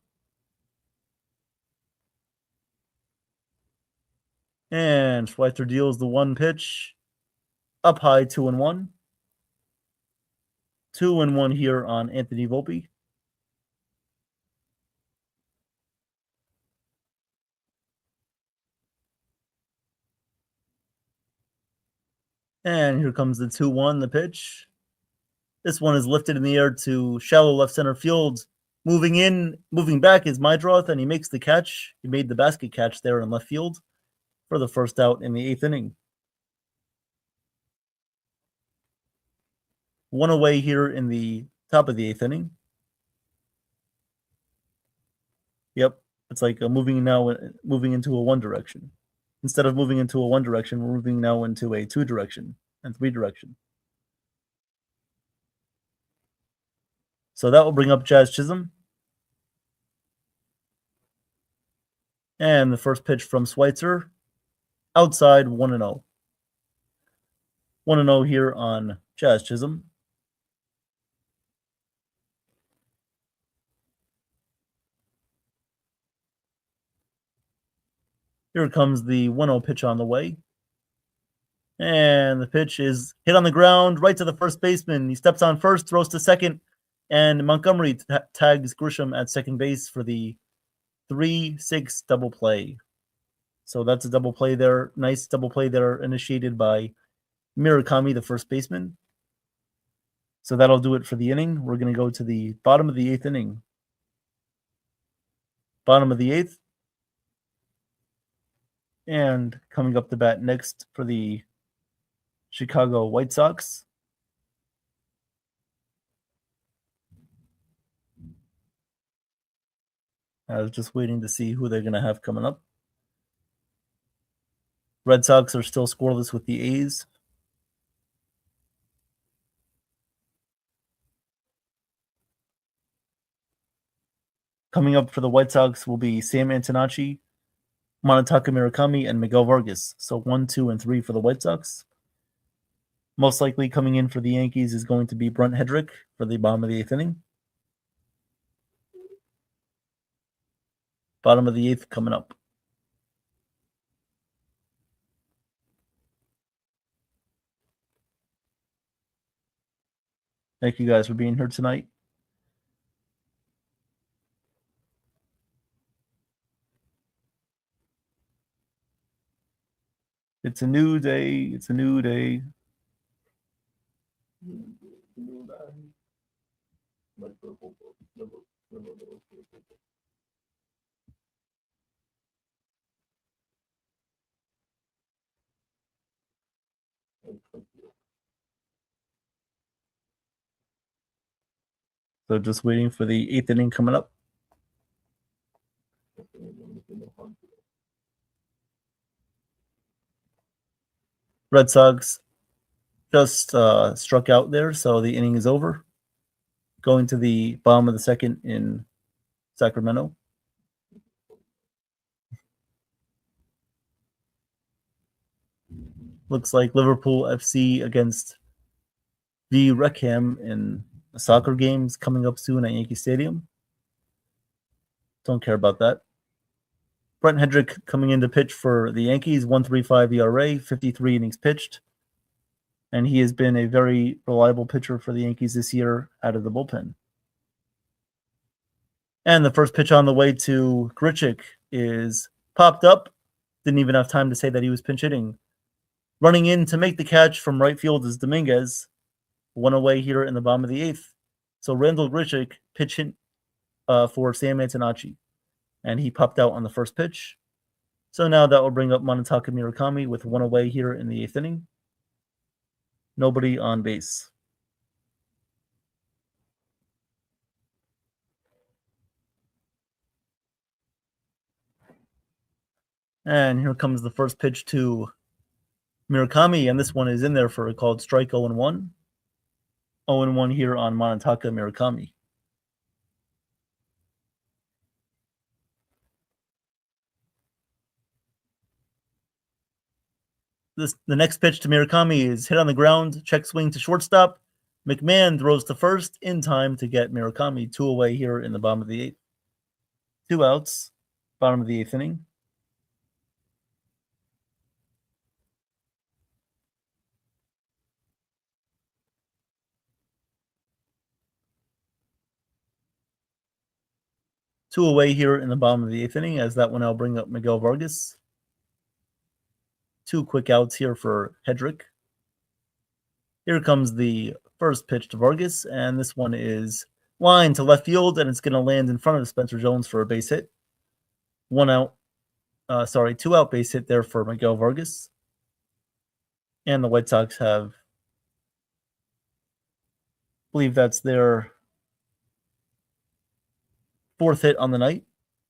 And Schweitzer deals the one pitch. Up high, 2-1. 2-1 here on Anthony Volpe. And here comes the 2-1, the pitch. This one is lifted in the air to shallow left center field. Moving back is Mydroth, and he makes the catch. He made the basket catch there in left field for the first out in the 8th inning. 1 away here in the top of the 8th inning. Yep, it's like moving into a one direction. Instead of moving into a one direction, we're moving now into a 2 direction and 3 direction. So that will bring up Jazz Chisholm. And the first pitch from Schweitzer. Outside, 1-0. 1-0 here on Jazz Chisholm. Here comes the 1-0 pitch on the way. And the pitch is hit on the ground, right to the first baseman. He steps on first, throws to second, and Montgomery tags Grisham at second base for the 3-6 double play. So that's a double play there. Nice double play there, initiated by Murakami, the first baseman. So that'll do it for the inning. We're going to go to the bottom of the 8th inning. Bottom of the 8th. And coming up to bat next for the Chicago White Sox. I was just waiting to see who they're going to have coming up. Red Sox are still scoreless with the A's. Coming up for the White Sox will be Sam Antonacci, Monotaka Murakami, and Miguel Vargas. So 1, 2, and 3 for the White Sox. Most likely coming in for the Yankees is going to be Brent Hedrick for the bottom of the 8th inning. Bottom of the 8th coming up. Thank you guys for being here tonight. It's a new day. It's a new day. So just waiting for the 8th inning coming up. Red Sox just struck out there, so the inning is over. Going to the bottom of the 2nd in Sacramento. Looks like Liverpool FC against the Wrexham in a soccer games coming up soon at Yankee Stadium. Don't care about that. Brent Hedrick coming in to pitch for the Yankees, 1.35 ERA, 53 innings pitched. And he has been a very reliable pitcher for the Yankees this year out of the bullpen. And the first pitch on the way to Grichuk is popped up. Didn't even have time to say that he was pinch hitting. Running in to make the catch from right field is Dominguez. One away here in the bottom of the 8th. So Randall Grichuk pitch hit for Sam Antonacci. And he popped out on the first pitch. So now that will bring up Munetaka Murakami with one away here in the 8th inning. Nobody on base. And here comes the first pitch to Murakami, and this one is in there for a called strike 0-1. 0-1 here on Munetaka Murakami. The next pitch to Murakami is hit on the ground, check swing to shortstop. McMahon throws to first in time to get Murakami 2 away here in the bottom of the 8th. 2 outs, bottom of the 8th inning. Two away here in the bottom of the 8th inning, as that one I'll bring up Miguel Vargas. 2 quick outs here for Hedrick. Here comes the first pitch to Vargas, and this one is line to left field, and it's going to land in front of Spencer Jones for a base hit. 2 out base hit there for Miguel Vargas. And the White Sox have, I believe that's their 4th hit on the night.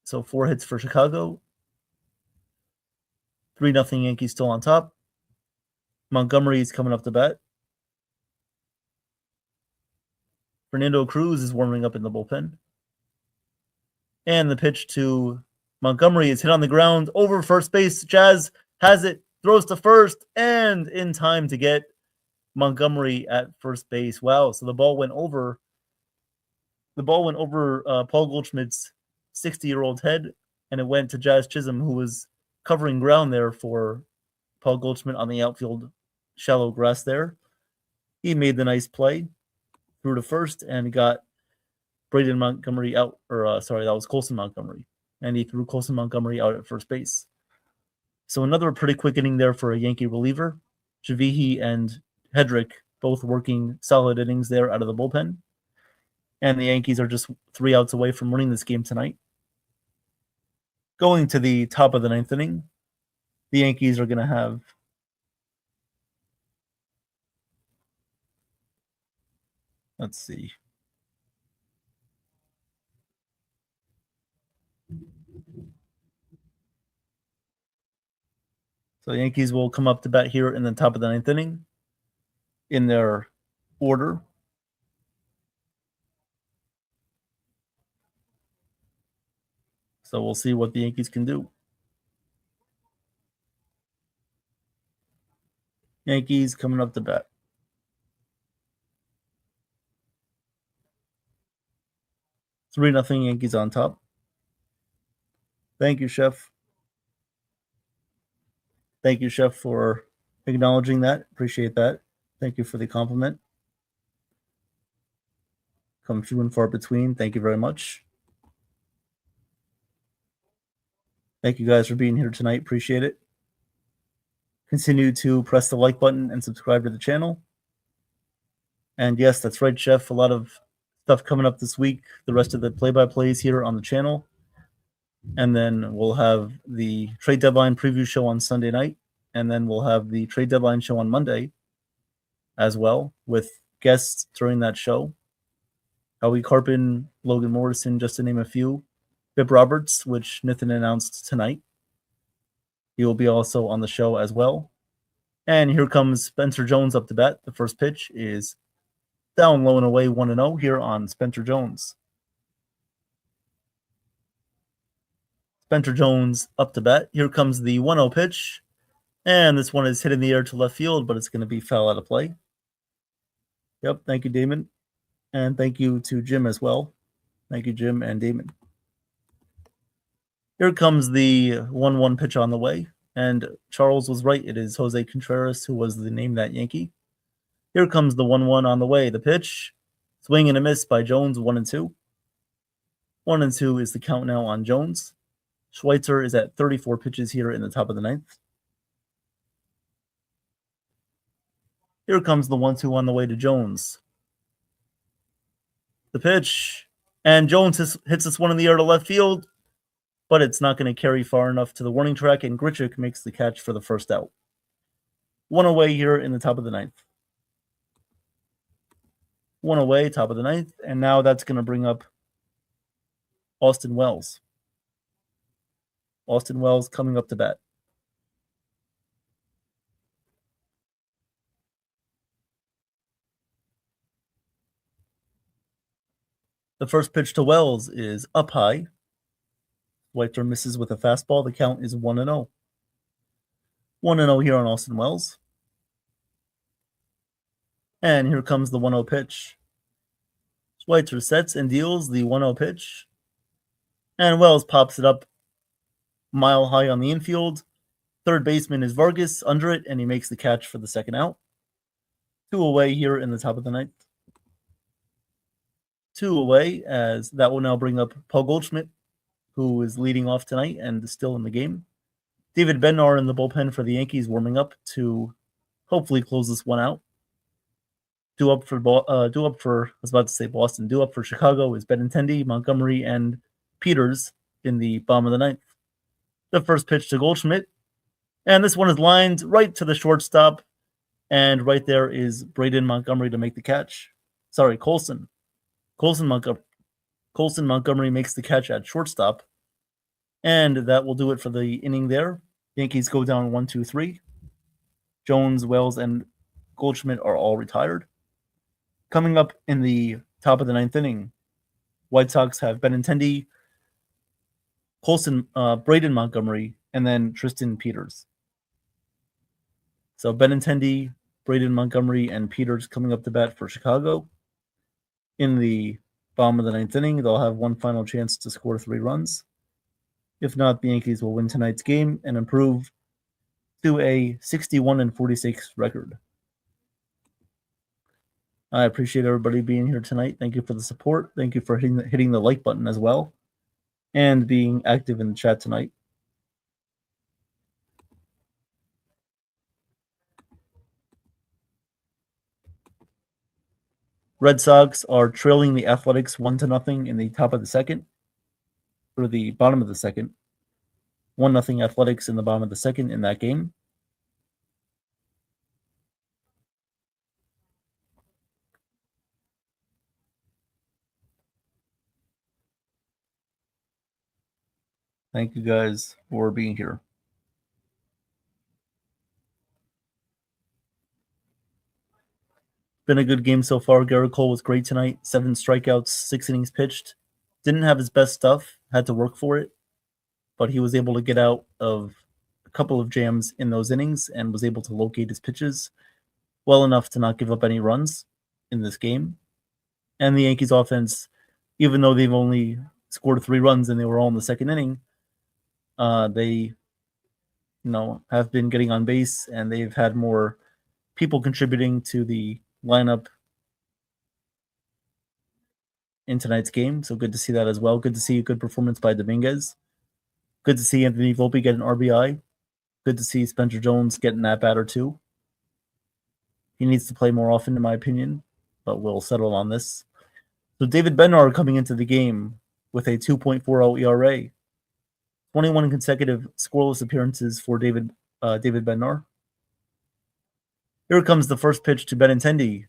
So 4 hits for Chicago. 3-0 Yankees still on top. Montgomery is coming up to bat. Fernando Cruz is warming up in the bullpen. And the pitch to Montgomery is hit on the ground over first base. Jazz has it, throws to first, and in time to get Montgomery at first base. Wow, so the ball went over Paul Goldschmidt's 60-year-old head, and it went to Jazz Chisholm, who was covering ground there for Paul Goldschmidt on the outfield shallow grass there. He made the nice play, threw to first, and got Braden Montgomery out. That was Colson Montgomery. And he threw Colson Montgomery out at first base. So another pretty quick inning there for a Yankee reliever. Javihi and Hedrick both working solid innings there out of the bullpen. And the Yankees are just 3 outs away from winning this game tonight. Going to the top of the 9th inning, the Yankees are going to have let's see. So the Yankees will come up to bat here in the top of the 9th inning in their order. So we'll see what the Yankees can do. Yankees coming up to bat. Three nothing Yankees on top. Thank you, Chef. Thank you, Chef, for acknowledging that. Appreciate that. Thank you for the compliment. Come few and far between. Thank you very much. Thank you guys for being here tonight. Appreciate it. Continue to press the like button and subscribe to the channel. And yes, that's right, Chef. A lot of stuff coming up this week. The rest of the play-by-plays here on the channel. And then we'll have the trade deadline preview show on Sunday night. And then we'll have the trade deadline show on Monday as well with guests during that show. Howie Carpin, Logan Morrison, just to name a few. Bip Roberts, which Nathan announced tonight. He will be also on the show as well. And here comes Spencer Jones up to bat. The first pitch is down low and away 1-0 here on Spencer Jones. Spencer Jones up to bat. Here comes the 1-0 pitch. And this one is hit in the air to left field, but it's going to be foul out of play. Yep, thank you, Damon. And thank you to Jim as well. Thank you, Jim and Damon. Here comes the 1-1 pitch on the way. And Charles was right. It is Jose Contreras who was the name that Yankee. Here comes the 1-1 on the way. The pitch, swing and a miss by Jones, 1-2. 1-2 is the count now on Jones. Schweitzer is at 34 pitches here in the top of the ninth. Here comes the 1-2 on the way to Jones. The pitch, and Jones hits this one in the air to left field, but it's not going to carry far enough to the warning track, and Grichuk makes the catch for the first out. One away here in the top of the ninth. One away, top of the ninth, and now that's going to bring up Austin Wells. Austin Wells coming up to bat. The first pitch to Wells is up high. Whiter misses with a fastball. The count is 1-0. 1-0 here on Austin Wells. And here comes the 1-0 pitch. Schweitzer sets and deals the 1-0 pitch. And Wells pops it up mile high on the infield. Third baseman is Vargas under it, and he makes the catch for the second out. 2 away here in the top of the ninth. 2 away, as that will now bring up Paul Goldschmidt, who is leading off tonight and is still in the game. David Bednar in the bullpen for the Yankees, warming up to hopefully close this one out. Due up for Chicago is Benintendi, Montgomery, and Peters in the bottom of the ninth. The first pitch to Goldschmidt, and this one is lined right to the shortstop, and right there is Braden Montgomery to make the catch. Sorry, Colson. Colson Montgomery makes the catch at shortstop, and that will do it for the inning there. Yankees go down 1-2-3. Jones, Wells, and Goldschmidt are all retired. Coming up in the top of the ninth inning, White Sox have Benintendi, Colson, Braden Montgomery, and then Tristan Peters. So Benintendi, Braden Montgomery, and Peters coming up to bat for Chicago. In the bottom of the ninth inning, they'll have one final chance to score 3 runs. If not, the Yankees will win tonight's game and improve to a 61-46 record. I appreciate everybody being here tonight. Thank you for the support. Thank you for hitting the like button as well and being active in the chat tonight. Red Sox are trailing the Athletics 1-0 in the top of the second, or the bottom of the second. 1-0 Athletics in the bottom of the second in that game. Thank you guys for being here. Been a good game so far. Garrett Cole was great tonight. 7 strikeouts, 6 innings pitched. Didn't have his best stuff. Had to work for it. But he was able to get out of a couple of jams in those innings and was able to locate his pitches well enough to not give up any runs in this game. And the Yankees offense, even though they've only scored 3 runs and they were all in the second inning, they have been getting on base, and they've had more people contributing to the lineup in tonight's game. So good to see that as well. Good to see a good performance by Dominguez. Good to see Anthony Volpe get an RBI. Good to see Spencer Jones get an at-bat or 2. He needs to play more often, in my opinion, but we'll settle on this. So David Bednar coming into the game with a 2.40 ERA. 21 consecutive scoreless appearances for David Bednar. Here comes the first pitch to Benintendi.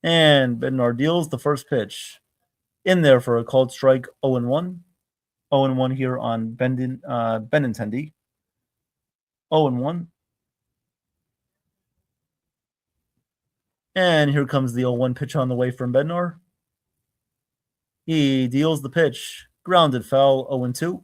And Bednar deals the first pitch. In there for a called strike 0-1. 0-1 here on Benintendi. 0-1. And here comes the 0-1 pitch on the way from Bednar. He deals the pitch. Grounded foul 0-2.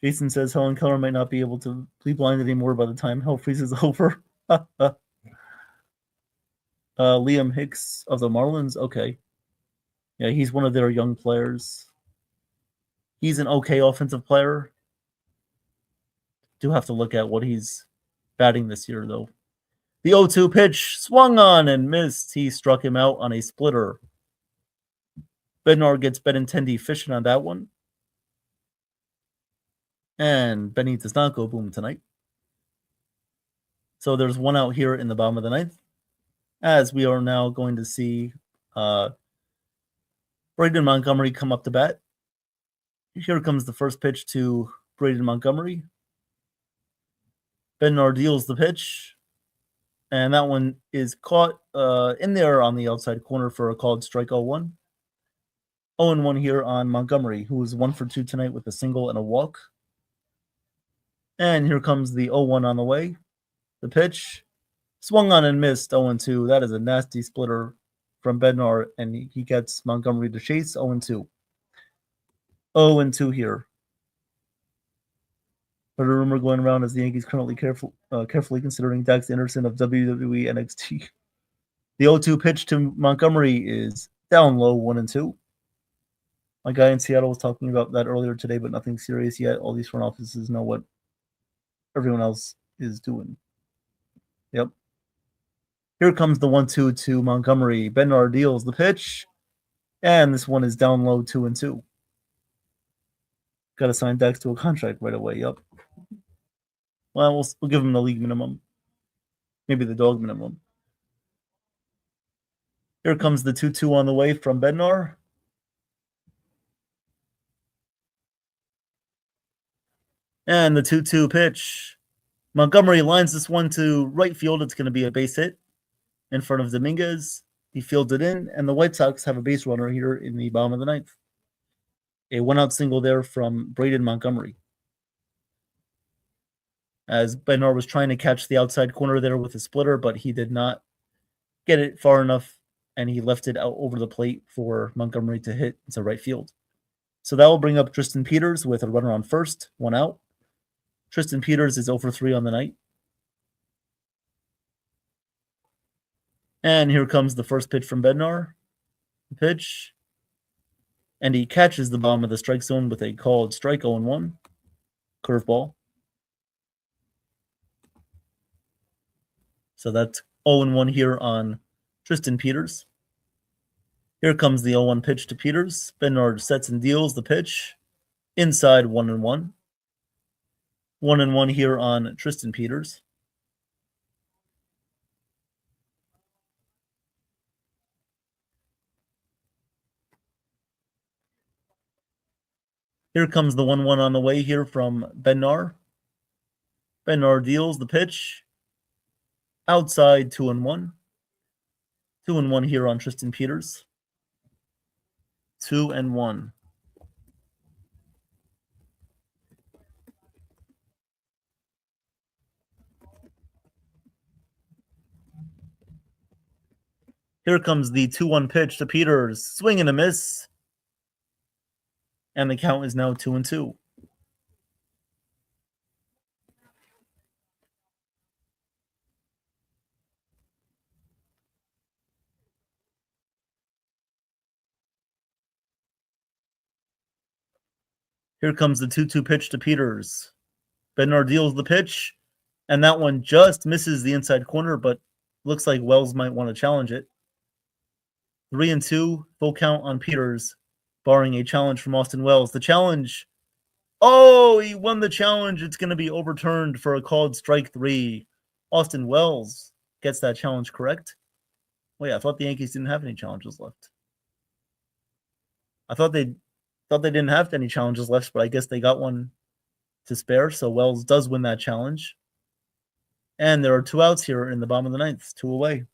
Jason says Helen Keller might not be able to be blind anymore by the time Hell Freeze is over. Liam Hicks of the Marlins. Okay. Yeah, he's one of their young players. He's an okay offensive player. Do have to look at what he's batting this year, though. The 0-2 pitch swung on and missed. He struck him out on a splitter. Bednar gets Benintendi fishing on that one. And Benny does not go boom tonight. So there's one out here in the bottom of the ninth. As we are now going to see Braden Montgomery come up to bat. Here comes the first pitch to Braden Montgomery. Bednar deals the pitch. And that one is caught in there on the outside corner for a called strike 0-1. 0-1 here on Montgomery, who is 1 for 2 tonight with a single and a walk. And here comes the 0-1 on the way. The pitch swung on and missed 0-2. That is a nasty splitter from Bednar, and he gets Montgomery to chase 0-2. 0-2 here. But a rumor going around is the Yankees currently carefully considering Dax Anderson of WWE NXT. The 0-2 pitch to Montgomery is down low 1-2. My guy in Seattle was talking about that earlier today, but nothing serious yet. All these front offices know what everyone else is doing. Yep. Here comes the 1-2 to Montgomery. Bednar deals the pitch. And this one is down low 2-2. Got to sign Dax to a contract right away. Yep. Well, we'll give him the league minimum. Maybe the dog minimum. Here comes the 2-2 on the way from Bednar. And the 2-2 pitch. Montgomery lines this one to right field. It's going to be a base hit in front of Dominguez. He fields it in, and the White Sox have a base runner here in the bottom of the ninth. A one-out single there from Braden Montgomery. As Bednar was trying to catch the outside corner there with a splitter, but he did not get it far enough, and he left it out over the plate for Montgomery to hit into right field. So that will bring up Tristan Peters with a runner on first, 1 out. Tristan Peters is 0 for 3 on the night. And here comes the first pitch from Bednar. The pitch. And he catches the bottom of the strike zone with a called strike 0-1. Curveball. So that's 0-1 here on Tristan Peters. Here comes the 0-1 pitch to Peters. Bednar sets and deals the pitch. Inside 1-1. 1-1 here on Tristan Peters. Here comes the 1-1 on the way here from Bednar. Bednar deals the pitch. Outside 2-1. 2-1 here on Tristan Peters. 2-1. Here comes the 2-1 pitch to Peters. Swing and a miss. And the count is now 2-2. Here comes the 2-2 pitch to Peters. Bednar deals the pitch, and that one just misses the inside corner, but looks like Wells might want to challenge it. 3-2, full count on Peters, barring a challenge from Austin Wells. The challenge, oh, he won the challenge. It's going to be overturned for a called strike 3. Austin Wells gets that challenge correct. Wait, I thought the Yankees didn't have any challenges left. I thought they didn't have any challenges left, but I guess they got one to spare. So Wells does win that challenge. And there are 2 outs here in the bottom of the ninth, 2 away.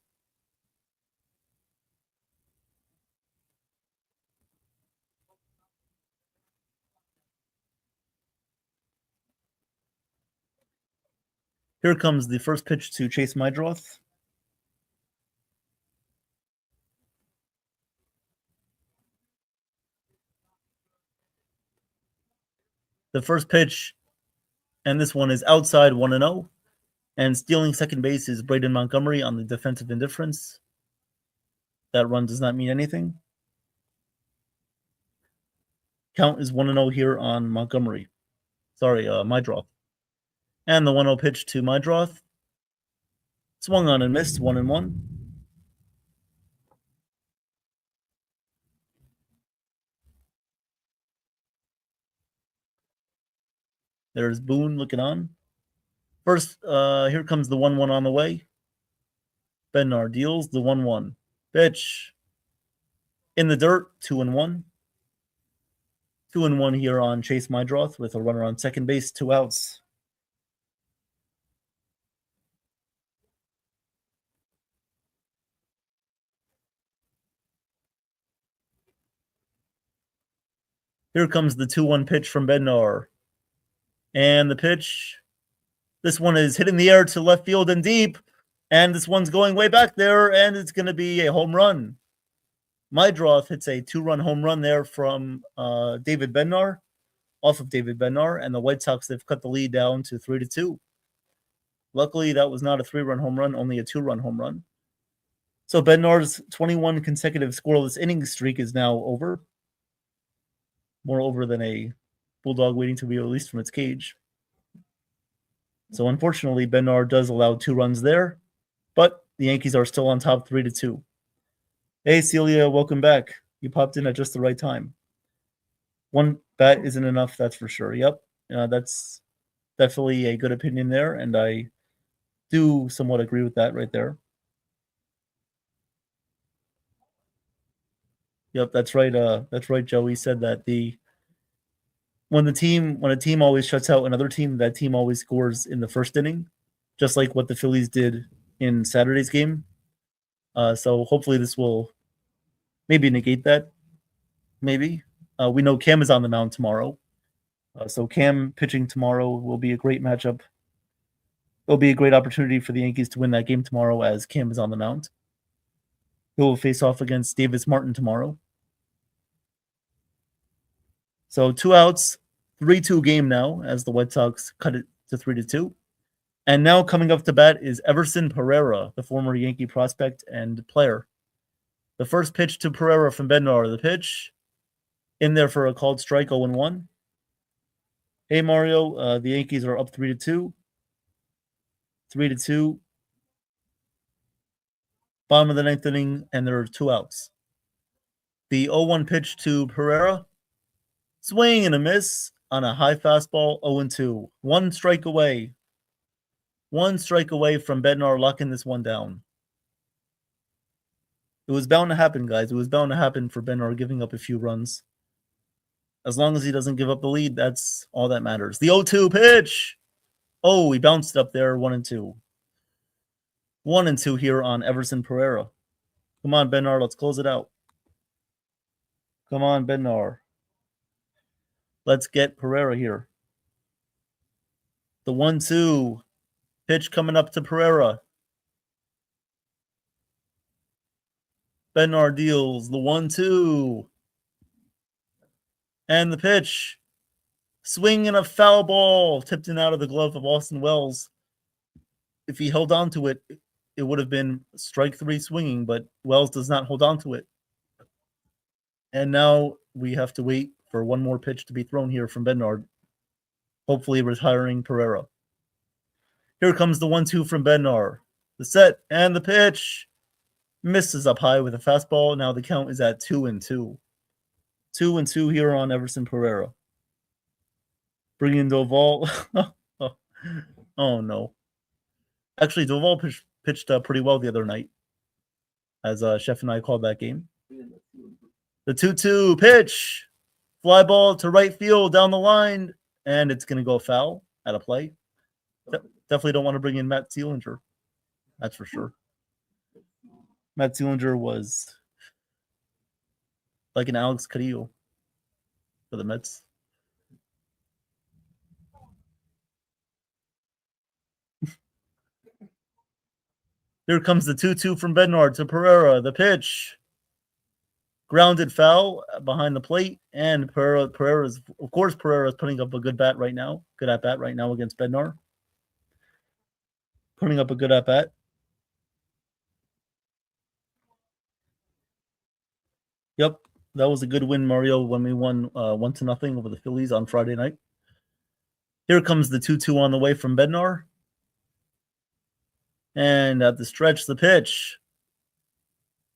Here comes the first pitch to Chase Mydroth. The first pitch, and this one is outside 1-0. And stealing second base is Braden Montgomery on the defensive indifference. That run does not mean anything. Count is 1-0 here on Montgomery. Sorry, Mydroth. And the 1-0 pitch to Mydroth. Swung on and missed, 1-1. There's Boone looking on. First, here comes the 1-1 on the way. Bednar deals the 1-1. Pitch. In the dirt, 2-1. 2-1 here on Chase Mydroth with a runner on second base, 2 outs. Here comes the 2-1 pitch from Bednar. And the pitch. This one is hitting the air to left field and deep. And this one's going way back there, and it's going to be a home run. Mydroth hits a 2-run home run there from David Bednar, off of David Bednar, and the White Sox have cut the lead down to 3-2. Luckily, that was not a 3-run home run, only a 2-run home run. So Bednar's 21 consecutive scoreless inning streak is now over. More over than a bulldog waiting to be released from its cage. So unfortunately, Bednar does allow 2 runs there, but the Yankees are still on top 3-2. Hey, Celia, welcome back. You popped in at just the right time. 1 bat isn't enough, that's for sure. Yep, that's definitely a good opinion there, and I do somewhat agree with that right there. Yep, that's right. That's right. Joey said that when a team always shuts out another team, that team always scores in the first inning, just like what the Phillies did in Saturday's game. So hopefully this will maybe negate that. Maybe we know Cam is on the mound tomorrow, so Cam pitching tomorrow will be a great matchup. It'll be a great opportunity for the Yankees to win that game tomorrow, as Cam is on the mound. He will face off against Davis Martin tomorrow. So 2 outs, 3-2 game now, as the White Sox cut it to 3-2. And now coming up to bat is Everson Pereira, the former Yankee prospect and player. The first pitch to Pereira from Bednar. The pitch in there for a called strike, 0-1. Hey, Mario, the Yankees are up 3-2. 3-2. Bottom of the ninth inning, and there are 2 outs. The 0-1 pitch to Pereira. Swing and a miss on a high fastball, 0-2. 1 strike away. 1 strike away from Bednar locking this one down. It was bound to happen, guys. It was bound to happen for Bednar giving up a few runs. As long as he doesn't give up the lead, that's all that matters. The 0-2 pitch. Oh, he bounced up there, 1-2. 1-2 here on Everson Pereira. Come on, Bednar, let's close it out. Come on, Bednar. Let's get Pereira here. The 1-2 pitch coming up to Pereira. Bednar deals the 1-2. And the pitch. Swing and a foul ball tipped in out of the glove of Austin Wells. If he held on to it, it would have been strike 3 swinging, but Wells does not hold on to it. And now we have to wait for one more pitch to be thrown here from Bednar, hopefully retiring Pereira. Here comes the 1-2 from Bednar. The set and the pitch. Misses up high with a fastball. Now the count is at 2-2. 2-2 here on Everson Pereira. Bringing Doval. Oh, no. Actually, Doval pitched pretty well the other night, as Chef and I called that game. The 2-2 pitch. Fly ball to right field down the line, and it's going to go foul at a play. definitely don't want to bring in Matt Seelinger. That's for sure. Matt Seelinger was like an Alex Carrillo for the Mets. Here comes the 2-2 from Bednar to Pereira. The pitch. Grounded foul behind the plate. And Pereira's putting up a good bat right now. Good at bat right now against Bednar. Putting up a good at bat. Yep, that was a good win, Mario, when we won 1-0 over the Phillies on Friday night. Here comes the 2-2 on the way from Bednar. And at the stretch, the pitch.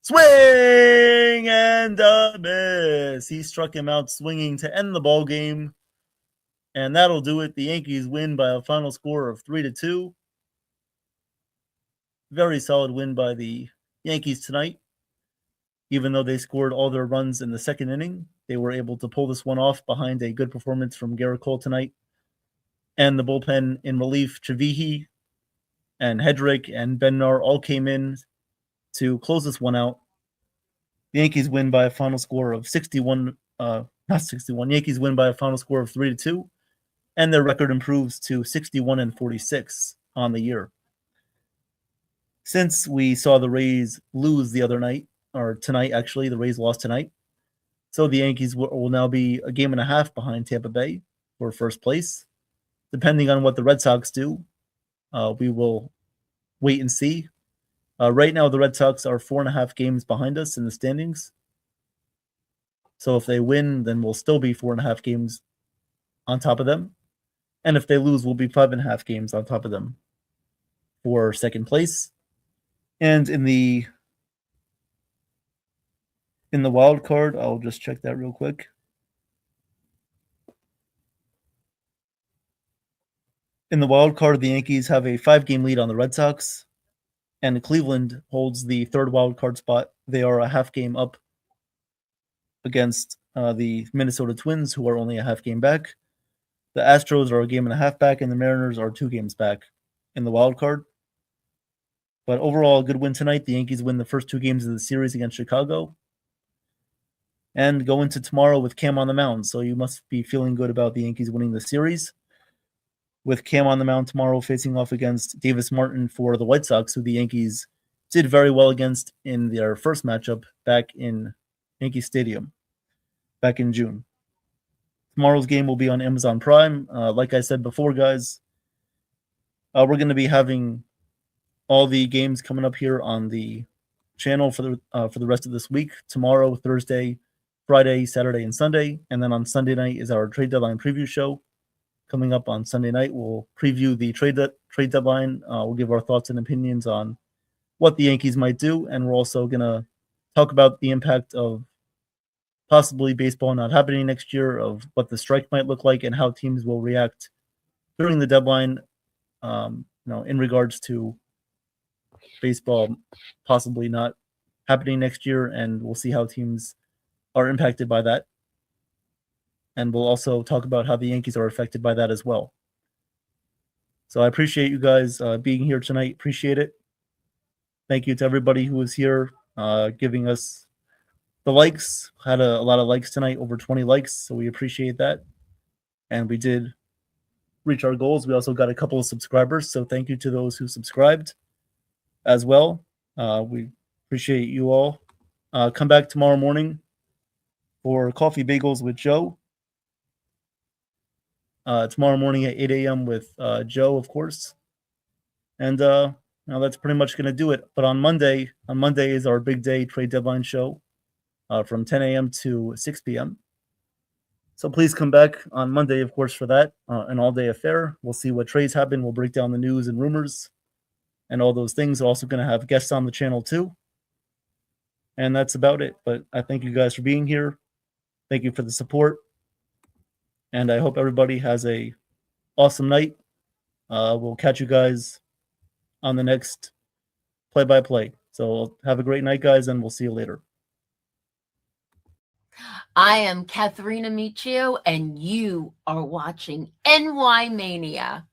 Swing and a miss. He struck him out swinging to end the ball game. And that'll do it. The Yankees win by a final score of 3-2. Very solid win by the Yankees tonight. Even though they scored all their runs in the second inning, they were able to pull this one off behind a good performance from Garrett Cole tonight. And the bullpen in relief, Chavihi and Hedrick and Bednar all came in to close this one out. The Yankees win by a final score of 61, not 61. Yankees win by a final score of 3-2, and their record improves to 61-46 on the year. Since we saw the Rays lose the other night, or tonight actually, the Rays lost tonight. So the Yankees will now be a game and a half behind Tampa Bay for first place. Depending on what the Red Sox do, we will wait and see. Right now, the Red Sox are 4.5 games behind us in the standings. So if they win, then we'll still be 4.5 games on top of them. And if they lose, we'll be 5.5 games on top of them for second place. And in the wild card, I'll just check that real quick. In the wild card, the Yankees have a 5-game lead on the Red Sox, and Cleveland holds the third wild card spot. They are a half game up against the Minnesota Twins, who are only a half game back. The Astros are a game and a half back, and the Mariners are 2 games back in the wild card. But overall, a good win tonight. The Yankees win the first 2 games of the series against Chicago and go into tomorrow with Cam on the mound. So you must be feeling good about the Yankees winning the series, with Cam on the mound tomorrow facing off against Davis Martin for the White Sox, who the Yankees did very well against in their first matchup back in Yankee Stadium back in June. Tomorrow's game will be on Amazon Prime. Like I said before, guys, we're going to be having all the games coming up here on the channel for the rest of this week. Tomorrow, Thursday, Friday, Saturday, and Sunday. And then on Sunday night is our trade deadline preview show. Coming up on Sunday night, we'll preview the trade deadline. We'll give our thoughts and opinions on what the Yankees might do. And we're also going to talk about the impact of possibly baseball not happening next year, of what the strike might look like and how teams will react during the deadline, in regards to baseball possibly not happening next year. And we'll see how teams are impacted by that. And we'll also talk about how the Yankees are affected by that as well. So I appreciate you guys being here tonight. Appreciate it. Thank you to everybody who was here giving us the likes. Had a lot of likes tonight, over 20 likes. So we appreciate that. And we did reach our goals. We also got a couple of subscribers. So thank you to those who subscribed as well. We appreciate you all. Come back tomorrow morning for Coffee Bagels with Joe. Tomorrow morning at 8 a.m. with Joe, of course. And now that's pretty much going to do it. But on Monday is our big day trade deadline show from 10 a.m. to 6 p.m. So please come back on Monday, of course, for that, an all-day affair. We'll see what trades happen. We'll break down the news and rumors and all those things. We're also going to have guests on the channel too. And that's about it. But I thank you guys for being here. Thank you for the support. And I hope everybody has a awesome night. We'll catch you guys on the next play-by-play. So have a great night, guys, and we'll see you later. I am Katharina Michio, and you are watching NY Mania.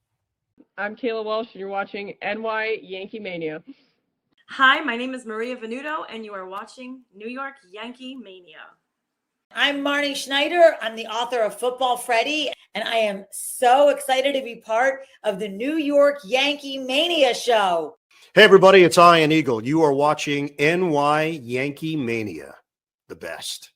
I'm Kayla Walsh, and you're watching NY Yankee Mania. Hi, my name is Maria Venuto, and you are watching New York Yankee Mania. I'm Marnie Schneider. I'm the author of Football Freddy, and I am so excited to be part of the New York Yankee Mania show. Hey, everybody, it's Ian Eagle. You are watching NY Yankee Mania, the best.